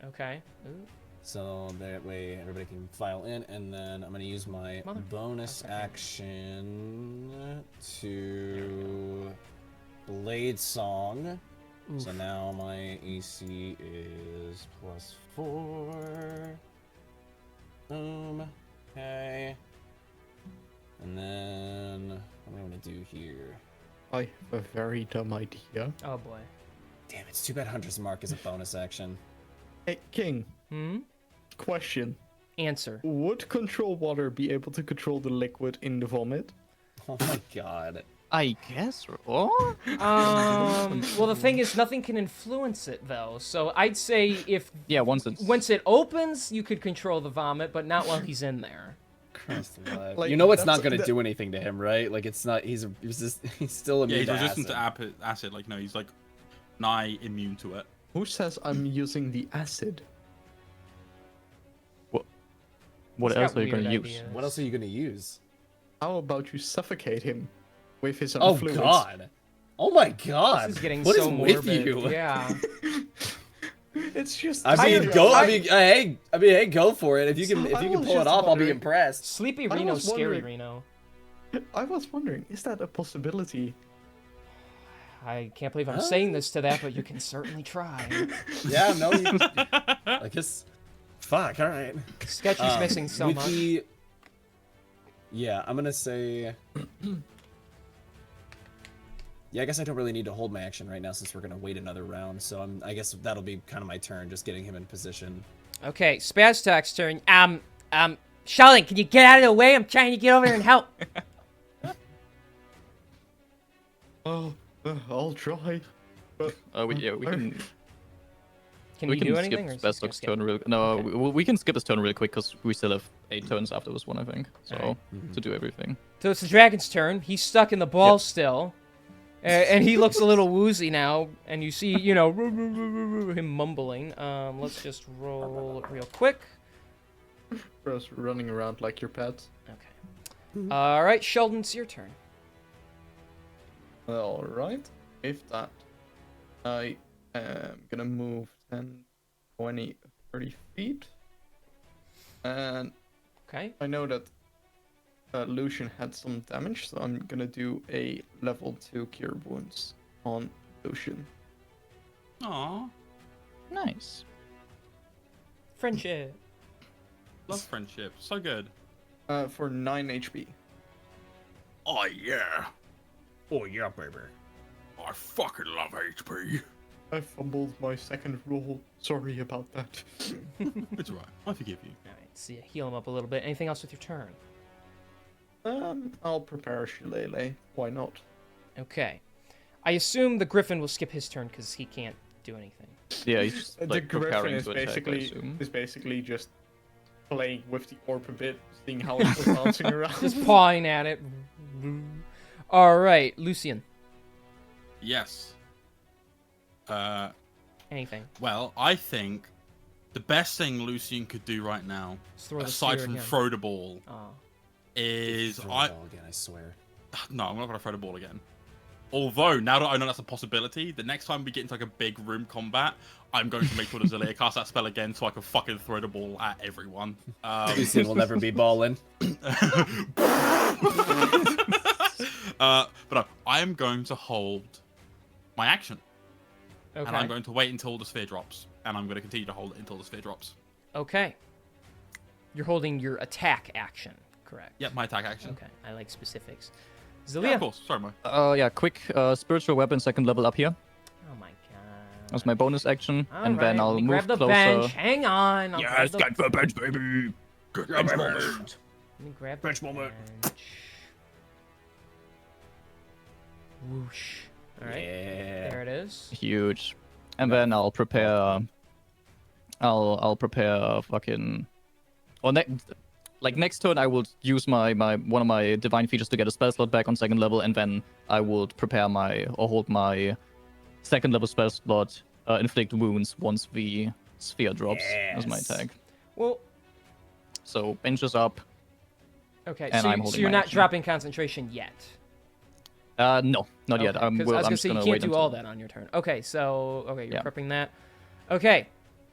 Okay. Ooh. so that way everybody can file in, and then I'm gonna use my Mother- bonus that's okay. action to Blade Song. So Oof. now my AC is +4. Boom. Okay. And then what am I gonna do here? I have a very dumb idea. Oh boy. Damn, it's too bad Hunter's Mark is a bonus action. Hey, King, Hmm. question. Answer. Would control water be able to control the liquid in the vomit? Oh my god. I guess. Oh? Well, the thing is, nothing can influence it though. So I'd say if Yeah, once it opens, you could control the vomit, but not while he's in there. Christ alive. Like, you know it's not that's- gonna do anything to him, right? Like it's not. He's still Yeah, immune he's to resistant acid. to acid. Like, no, he's like nigh immune to it. Who says I'm using the acid? What He's else got are you gonna weird use? ideas. What else are you gonna use? How about you suffocate him with his own Oh fluids? god. Oh my god. This is getting What so is morbid. with you? Yeah. It's just. I mean, I- go. I- hey, go for it. If you can, So I was pull it just off, I'll be wondering- impressed. Sleepy I Reno's was scary wondering- Reno. I was wondering, is that a possibility? I can't believe I'm saying this to that, but you can certainly try. Yeah, no. I guess. Fuck. All right. Sketchy's missing so with much. the- Yeah, I'm gonna say. Yeah, I guess I don't really need to hold my action right now since we're gonna wait another round. So I guess that'll be kind of my turn, just getting him in position. Okay, Spaztak's turn. Sheldon, can you get out of the way? I'm trying to get over there and help. Oh, I'll try. But We can. Can we you can do skip anything? Or is this Spaztak's gonna turn real. No, we can skip his turn real quick because we still have 8 turns after this one, I think. So Alright. to do everything. So it's the dragon's turn. He's stuck in the ball still. And he looks a little woozy now. And you see, him mumbling. Let's just roll it real quick. Just running around like your pet. Okay. All right, Sheldon, it's your turn. Alright. With that, I am gonna move 10, 20, 30 feet. And Okay. I know that Lucian had some damage, so I'm gonna do a level 2 cure wounds on Lucian. Aww, Nice. Friendship. love friendship. So good. For 9 HP. Oh yeah. Oh yeah, baby. I fucking love HP. I fumbled my second roll. Sorry about that. It's alright. I forgive you. All right, so you heal him up a little bit. Anything else with your turn? I'll prepare a shillelagh. Why not? Okay. I assume the griffin will skip his turn because he can't do anything. Yeah, he's just The like griffin preparing is to attack, I basically assume. just playing with the orb a bit, seeing how it's bouncing around. Just pawing at it. All right, Lucian. Yes. Anything. Well, I think the best thing Lucian could do right now, Just throw the aside spear from at him. throw the ball, Oh. is Throw the ball again, I swear. No, I'm not gonna throw the ball again. Although, now that I know that's a possibility, the next time we get into like a big room combat, I'm going to make sure that Zelia casts that spell again so I can fucking throw the ball at everyone. Lucian will never be balling. But no, I am going to hold my action. Okay. And I'm going to wait until the sphere drops. And I'm going to continue to hold it until the sphere drops. Okay. You're holding your attack action, correct? Yep, my attack action. Okay, I like specifics. Yeah, Zelia. of course. Sorry, Mo. Yeah, quick spiritual weapon, second level up here. Oh my god. That's my bonus action, All and then right, I'll let me move grab the closer. bench. Hang on. I'll grab the... get the bench, baby. Good bench moment. Let me grab Bench the moment. bench. Whoosh. All right. Yeah. There it is. Huge. And then I'll prepare. I'll prepare fucking. Or next turn I will use my one of my divine features to get a spell slot back on second level, and then I will prepare hold my second level spell slot, inflict wounds once the sphere drops as my Yes. attack. Well, So benches up. okay. And So, I'm so holding you're my not action. dropping concentration yet. No, not yet. Okay, 'cause I was I'm gonna just say you gonna can't wait do until... all that on your turn. Okay, so you're Yeah. prepping that. Okay,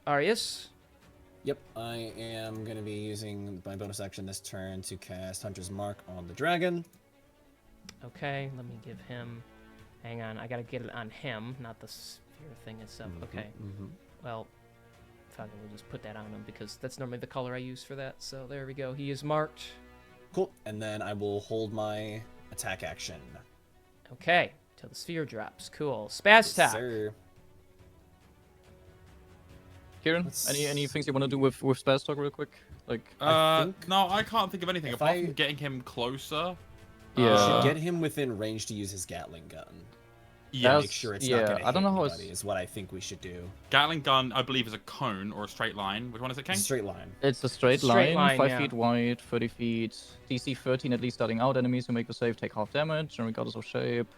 Arius. Yep, I am going to be using my bonus action this turn to cast Hunter's Mark on the dragon. Okay, let me give him. Hang on, I gotta get it on him, not the sphere thing itself. Okay. Well, fuck it, we'll just put that on him because that's normally the color I use for that. So there we go. He is marked. Cool. And then I will hold my attack action. Okay, till the sphere drops. Cool. Spaz attack. Sir. Kieran, Let's- any things you want to do with Spaz talk real quick? Like, No, I can't think of anything if apart I- from getting him closer. Yeah. Should get him within range to use his Gatling gun. Yeah, Make sure it's yeah, not going to I don't know how anybody it's- is what I think we should do. Gatling gun, I believe, is a cone or a straight line. Which one is it, King? Straight line. it's a straight, Straight line, 5 yeah. feet wide, 30 feet, DC 13 at least starting out. Enemies who make the save take half damage, and regardless of shape.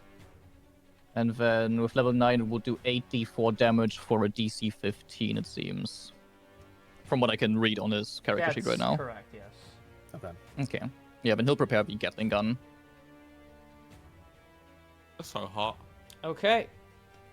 And then with level 9, it will do 8d4 damage for a DC 15, it seems. From what I can read on his character sheet right now. Correct. Yes. Okay. Okay. Yeah, then he'll prepare the Gatling gun. That's so hot. Okay.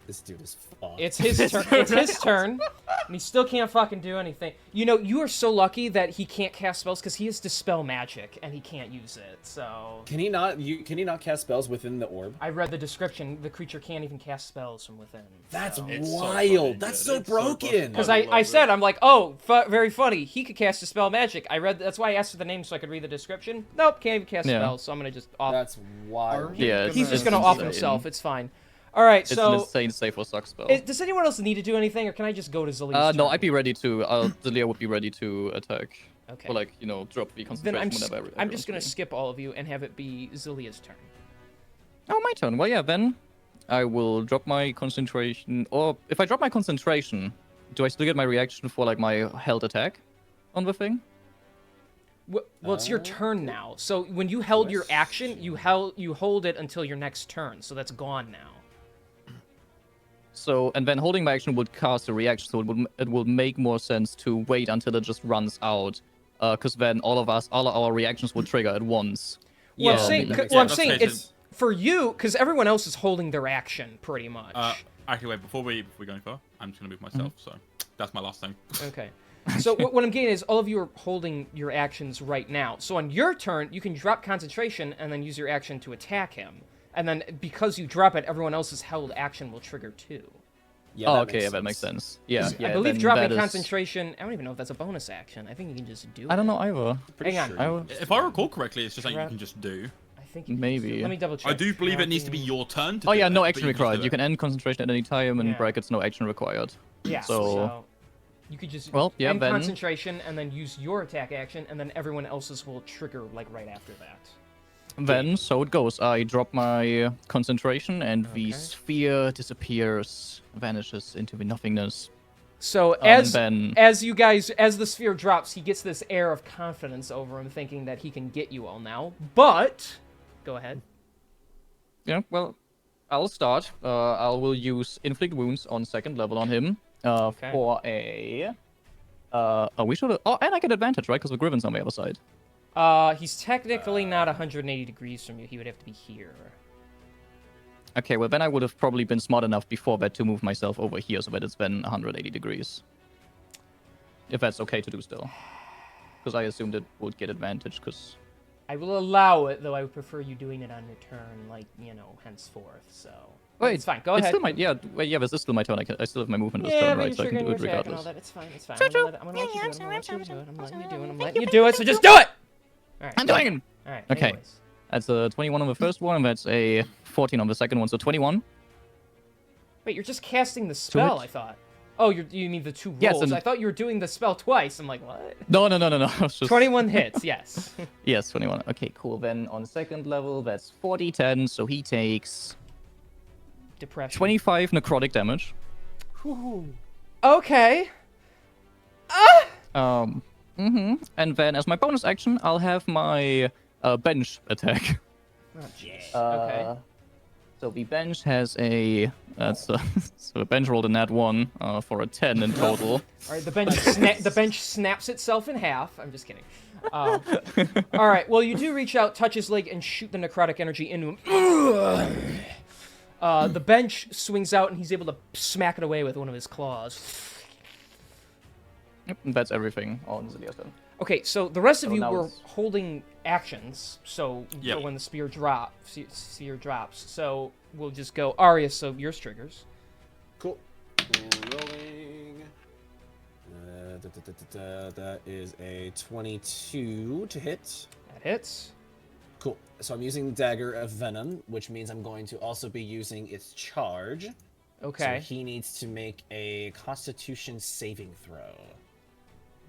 This dude is fucked. It's his turn. It's his turn, and he still can't fucking do anything. You know, you are so lucky that he can't cast spells because he has dispel magic and he can't use it. So Can he not? Can he not cast spells within the orb? I read the description. The creature can't even cast spells from within. That's so. It's so wild. funny, That's dude. so It's so broken. broken. Because I I love said, it. I'm like, oh, very funny. He could cast dispel magic. I read. That's why I asked for the name so I could read the description. Nope, can't even cast Yeah. spells. So I'm gonna just off. That's wild. Yeah, He's just it's gonna off insane. himself. It's fine. All right. It's an So insane save for suck spell. does anyone else need to do anything, or can I just go to Zelia's No, turn? I'd be ready to. Zelia would be ready to attack. Okay. Or like, drop the Then concentration I'm just, whenever. I'm everyone's just gonna ready. skip all of you and have it be Zelia's turn. Oh, my turn. Well, yeah, then I will drop my concentration. Or if I drop my concentration, do I still get my reaction for like my held attack on the thing? Well, it's your turn now. So when you held your action, you hold it until your next turn. So that's gone now. So, and then holding my action would cast a reaction, so it will make more sense to wait until it just runs out, because then all of our reactions will trigger at once. Well, Yeah, I'm saying, that makes well, I'm sense. saying Let's it's for you because everyone else is holding their action pretty much. Actually, wait. Before we go any further, I'm just gonna move myself. So that's my last thing. Okay. So what I'm getting is all of you are holding your actions right now. So on your turn, you can drop concentration and then use your action to attack him. And then because you drop it, everyone else's held action will trigger too. Yeah, Oh, that okay, makes yeah, that makes sense. sense. Yeah, yeah. I believe then dropping that is- concentration. I don't even know if that's a bonus action. I think you can just do it. I don't know either. Pretty Hang on. sure I you will- can If I recall correctly, it's just like you Drop- can just do. I think you can Maybe. just do- Let me double check. I do believe it needs to be Dropping- your turn. To Oh do yeah, it, no but action you just required. do You it. can end concentration at any time, and Yeah. brackets no action required. Yeah. So- you could just Well, yeah, end then- concentration and then use your attack action, and then everyone else's will trigger like right after that. Then, so it goes. I drop my concentration, and the Okay. sphere disappears, vanishes into the nothingness. So as then- as you guys as the sphere drops, he gets this air of confidence over him, thinking that he can get you all now. But go ahead. Yeah, well, I'll start. I will use inflict wounds on second level on him. Okay. For a. We should. Oh, and I get advantage, right? Because the Griven's on the other side. He's technically not 180 degrees from you. He would have to be here. Okay, well then I would have probably been smart enough before that to move myself over here so that it's then 180 degrees. If that's okay to do still. Because I assumed it would get advantage, because... I will allow it, though I would prefer you doing it on your turn, like, you know, henceforth, so... Wait, it's fine, go it's ahead. still my... Yeah, wait, yeah, this is still my turn. I still have my movement this Yeah, turn, but right? you're So I can do triggering it your attack and all regardless. that, it's fine, it's fine. True, I'm true. gonna let you do it, I'm gonna let you do it, I'm letting you do it, I'm letting you Thank do it, I'm letting you you, do it, so just do it! Alright. I'm doing it! Alright, Okay. anyways. That's a 21 on the first one, and that's a 14 on the second one, so 21. Wait, you're just casting the spell, hit? I thought. Oh, you mean the two rolls. Yes, and- I thought you were doing the spell twice. I'm like, what? No. It's just... 21 hits, yes. Yes, 21. Okay, cool. Then on second level, that's 40, 10, so he takes Depression. 25 necrotic damage. Okay. And then as my bonus action, I'll have my bench attack. Oh, jeez. Okay. So the bench has a... so the bench rolled a nat 1 for a 10 in total. All right, the bench snaps itself in half. I'm just kidding. All right, well, you do reach out, touch his leg, and shoot the necrotic energy into him. The bench swings out, and he's able to smack it away with one of his claws. Yep, that's everything on Zilia's turn. Okay, so the rest of So you now were it's- holding actions, so Yep. for when the spear drops. So we'll just go Arius. So yours triggers. Cool. Rolling. That is a 22 to hit. That hits. Cool. So I'm using Dagger of Venom, which means I'm going to also be using its charge. Okay. So he needs to make a Constitution saving throw.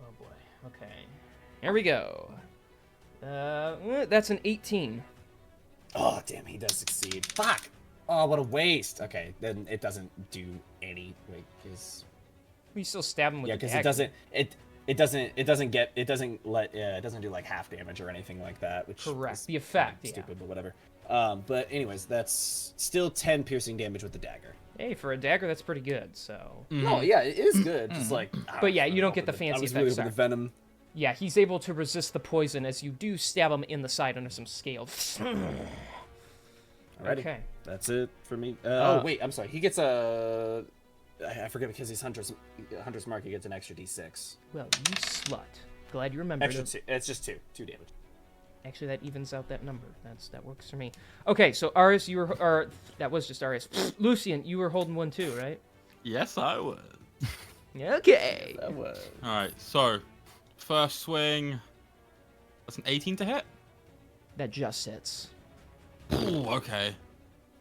Oh boy. Okay. Here we go. That's an 18. Oh, damn, he does succeed. Fuck! Oh, what a waste. Okay, then it doesn't do any, like, his... We still stab him with Yeah, the because dagger. it doesn't do like half damage or anything like that, which Correct. is The effect, yeah. stupid, but whatever. But anyways, that's still 10 piercing damage with the dagger. Hey, for a dagger, that's pretty good. So. No, yeah, it is good. Just like, But yeah, you don't get the fancy I was effects. really hoping the venom. Yeah, he's able to resist the poison as you do stab him in the side under some scale. Alrighty, Okay. that's it for me. Oh wait, I'm sorry. He gets a. I forget because he's hunter's mark. He gets an extra d6. Well, you slut. Glad you remembered. Extra two. It's just two damage. Actually, that evens out that number. That works for me. Okay, so Arius, you were, or that was just Arius. Lucian, you were holding one too, right? Yes, I would. Okay. That was. All right, so first swing. That's an 18 to hit. That just hits. Ooh, okay.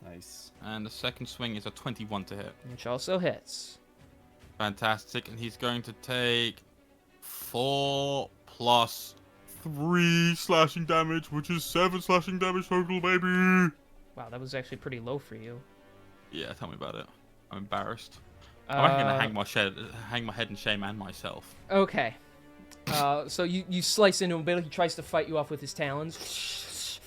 Nice. And the second swing is a 21 to hit. Which also hits. Fantastic. And he's going to take 4 plus 3 slashing damage, which is 7 slashing damage total, baby. Wow, that was actually pretty low for you. Yeah, tell me about it. I'm embarrassed. I'm actually gonna hang my head in shame and myself. Okay. So you slice into him, but he tries to fight you off with his talons.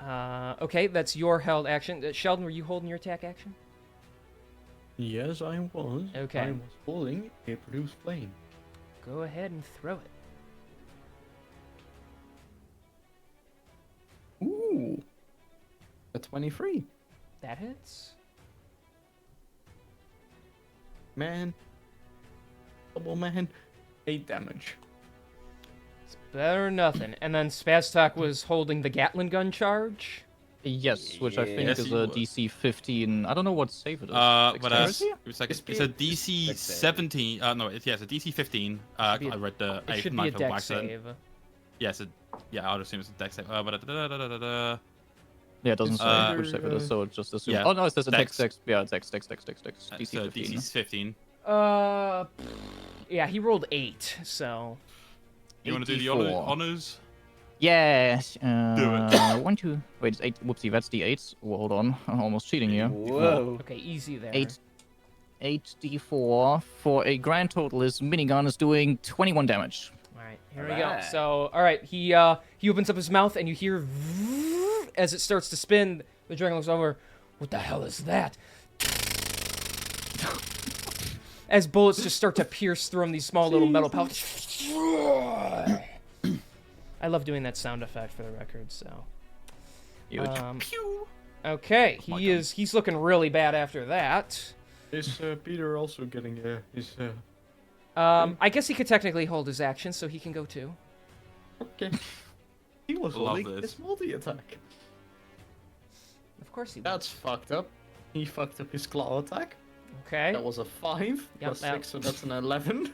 Okay, that's your held action. Sheldon, were you holding your attack action? Yes, I was. Okay. I was holding a produce flame. Go ahead and throw it. Ooh. A 23. That hits. Man. Double man. 8 damage. It's better than nothing. And then Spaztok was holding the Gatling gun charge. Yes, which I think Yes, is he a was. DC 15. I don't know what save it is. But Dexterity? it's like it's a Dexterity. DC 17. No, it's a DC 15. I be a- read the It 8th should and be a 9th of deck accident. save. Yes, yeah, I would assume it's a deck save. Yeah, it doesn't say which save it is, so it just assume. yeah, Oh no, it says a Dex. Dex. Yeah, Dex. DC So 15. DC's 15. Yeah, he rolled 8, so... You want to do the 84. honors? Yes. Do it. 1, 2. Wait, it's 8. Whoopsie, that's D8. Well, hold on. I'm almost cheating here. Whoa. Okay, easy there. 8d4 for a grand total. His minigun is doing 21 damage. Alright, here we go. Alright. So, alright, he opens up his mouth and you hear as it starts to spin. The dragon looks over. What the hell is that? As bullets just start to pierce through him, these small little metal pellets. I love doing that sound effect for the record, so. Huge. Pew. Okay, my he's looking really bad after that. Is Peter also getting his? I guess he could technically hold his action, so he can go too. Okay. He was Love holding this. his multi-attack. Of course he will. That's fucked up. He fucked up his claw attack. Okay, That was a 5 plus that- 6, so that's an 11.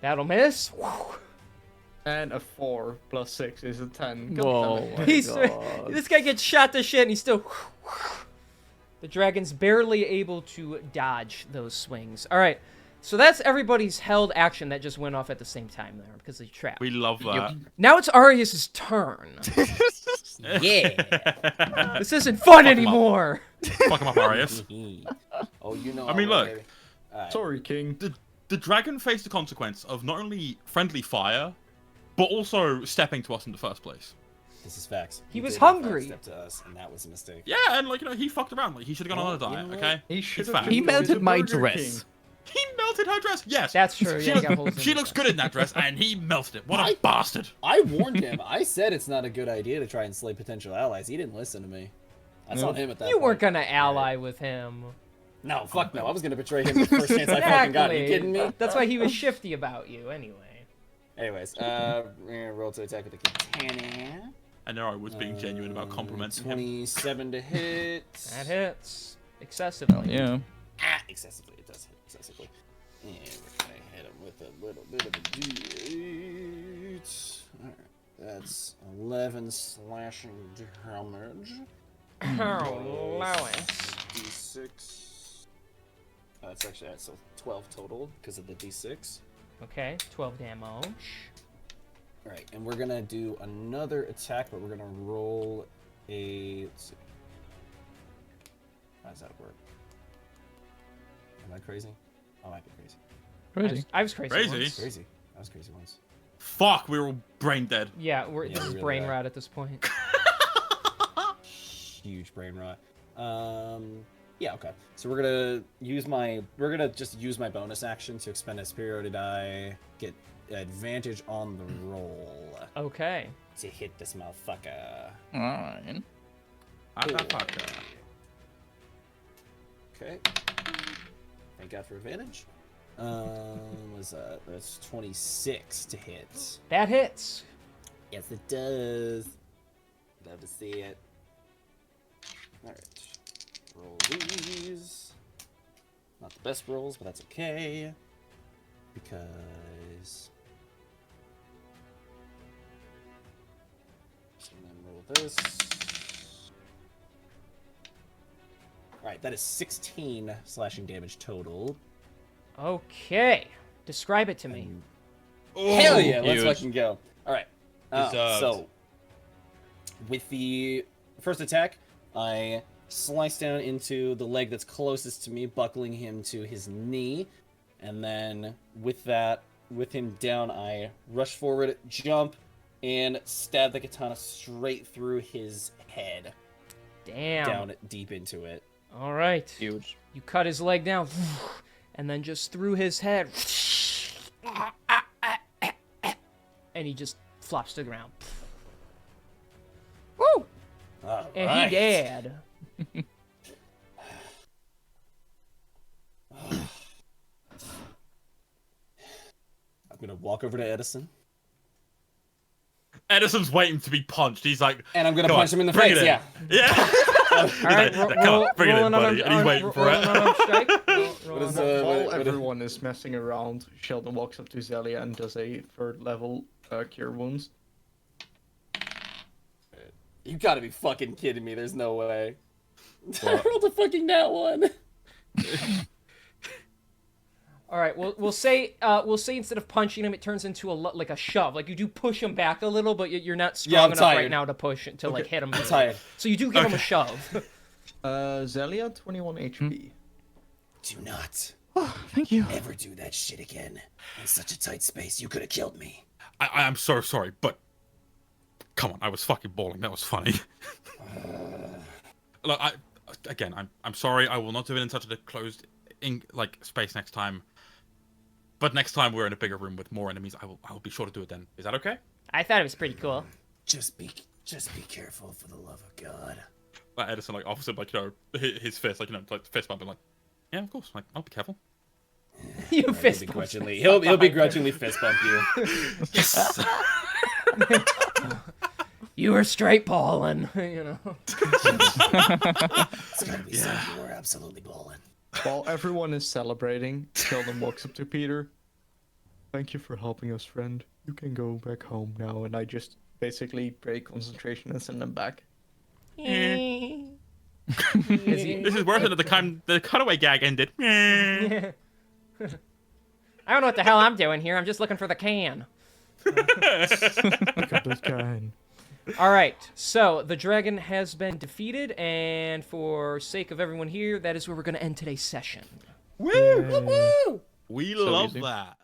that'll miss. And a 4 plus 6 is a 10. Whoa, my He's God. this guy gets shot to shit, and he's still. The dragon's barely able to dodge those swings. All right, so that's everybody's held action that just went off at the same time there because of the trap. We love that. Now it's Arius's turn. Yeah. This isn't fun Fuck 'em up. anymore. Fuck him up, Arius. Oh, you know. I mean, all look. baby. Alright. Sorry, King. The dragon faced the consequence of not only friendly fire, but also stepping to us in the first place. This is facts. He was did, in fact, hungry. step to us, and that was a mistake. Yeah, and like he fucked around. Like he should have gone on a Well, you diet. know Okay. He should It's have fine. He just gone to melted my Burger dress. He melted her dress. Yes. That's true. She, Yeah, he got holes look, in she it. looks good in that dress, and he melted it. What a bastard. I warned him. I said it's not a good idea to try and slay potential allies. He didn't listen to me. That's on him at that You point. weren't gonna ally with him. No, fuck no. I was gonna betray him the first chance I fucking got. Are you kidding me? That's why he was shifty about you, anyway. Anyways, we're gonna roll to attack with the katana. And there I was being genuine about complimenting him. 27 to hit. That hits excessively. Yeah. Ah, excessively. It does hit excessively. And we're gonna hit him with a little bit of a d8. Alright, that's 11 slashing damage. Oh, Lois. D6. That's actually so 12 total because of the D6. Okay, 12 damage. Alright, and we're gonna do another attack, but we're gonna roll a. Let's see. How does that work? Am I crazy? I might be crazy. Crazy. I was crazy. Crazy? once. Crazy. I was crazy once. Fuck, we were all brain dead. Yeah, Yeah, this is we really brain are. rot at this point. Huge brain rot. Yeah, okay. So we're gonna just use my bonus action to expend a superiority die, get advantage on the roll Okay. to hit this motherfucker. Alright. Okay. Thank God for advantage. Was that's 26 to hit. That hits. Yes, it does. Love to see it. Alright. Roll these. Not the best rolls, but that's okay. Because. And then roll this. Alright, that is 16 slashing damage total. Okay. Describe it to me. Hell yeah, let's huge. fucking go. Alright. Deserved. So, with the first attack, I slice down into the leg that's closest to me, buckling him to his knee. And then with that, with him down, I rush forward, jump, and stab the katana straight through his head. Damn. Down deep into it. All right. Huge. You cut his leg down, and then just through his head, and he just flops to the ground. Woo! And he dead. I'm gonna walk over to Edison, Edison's waiting to be punched. He's like, and I'm gonna "Come punch on, him in the bring face. it in." Yeah. Yeah. All right, Come on, bring it in, buddy. And he's waiting for it. What is While what- everyone is messing around, Sheldon walks up to Zelia and does a third level cure wounds. You gotta be fucking kidding me. There's no way. I rolled a fucking nat one. All right, we'll say instead of punching him, it turns into like a shove. Like you do push him back a little, but you're not strong I'm enough right tired. now to push to like hit him. I'm tired. So you do give him a shove. Zelia, 21 HP. Do not Thank you. Ever do that shit again. In such a tight space, you could have killed me. I'm so sorry, but come on, I was fucking bawling. That was funny. Look, I'm sorry. I will not do it in such a closed space next time. But next time we're in a bigger room with more enemies, I will be sure to do it then. Is that okay? I thought it was pretty cool. Just be careful for the love of God. Like Edison, like offers him, like, you know, his fist, like, you know, like fist bump, and like, yeah, of course, like, I'll be careful. You He'll fist bump. begrudgingly, he'll begrudgingly fist bump you. Yes. You were straight balling, you know. It's gotta be something we're absolutely balling. While everyone is celebrating, Sheldon walks up to Peter. Thank you for helping us, friend. You can go back home now, and I just basically break concentration and send them back. This is worse than the cutaway gag ended. I don't know what the hell I'm doing here. I'm just looking for the can. Look at this guy. All right, so the dragon has been defeated, and for sake of everyone here, that is where we're going to end today's session. Woo! Yay. We So love easy. that.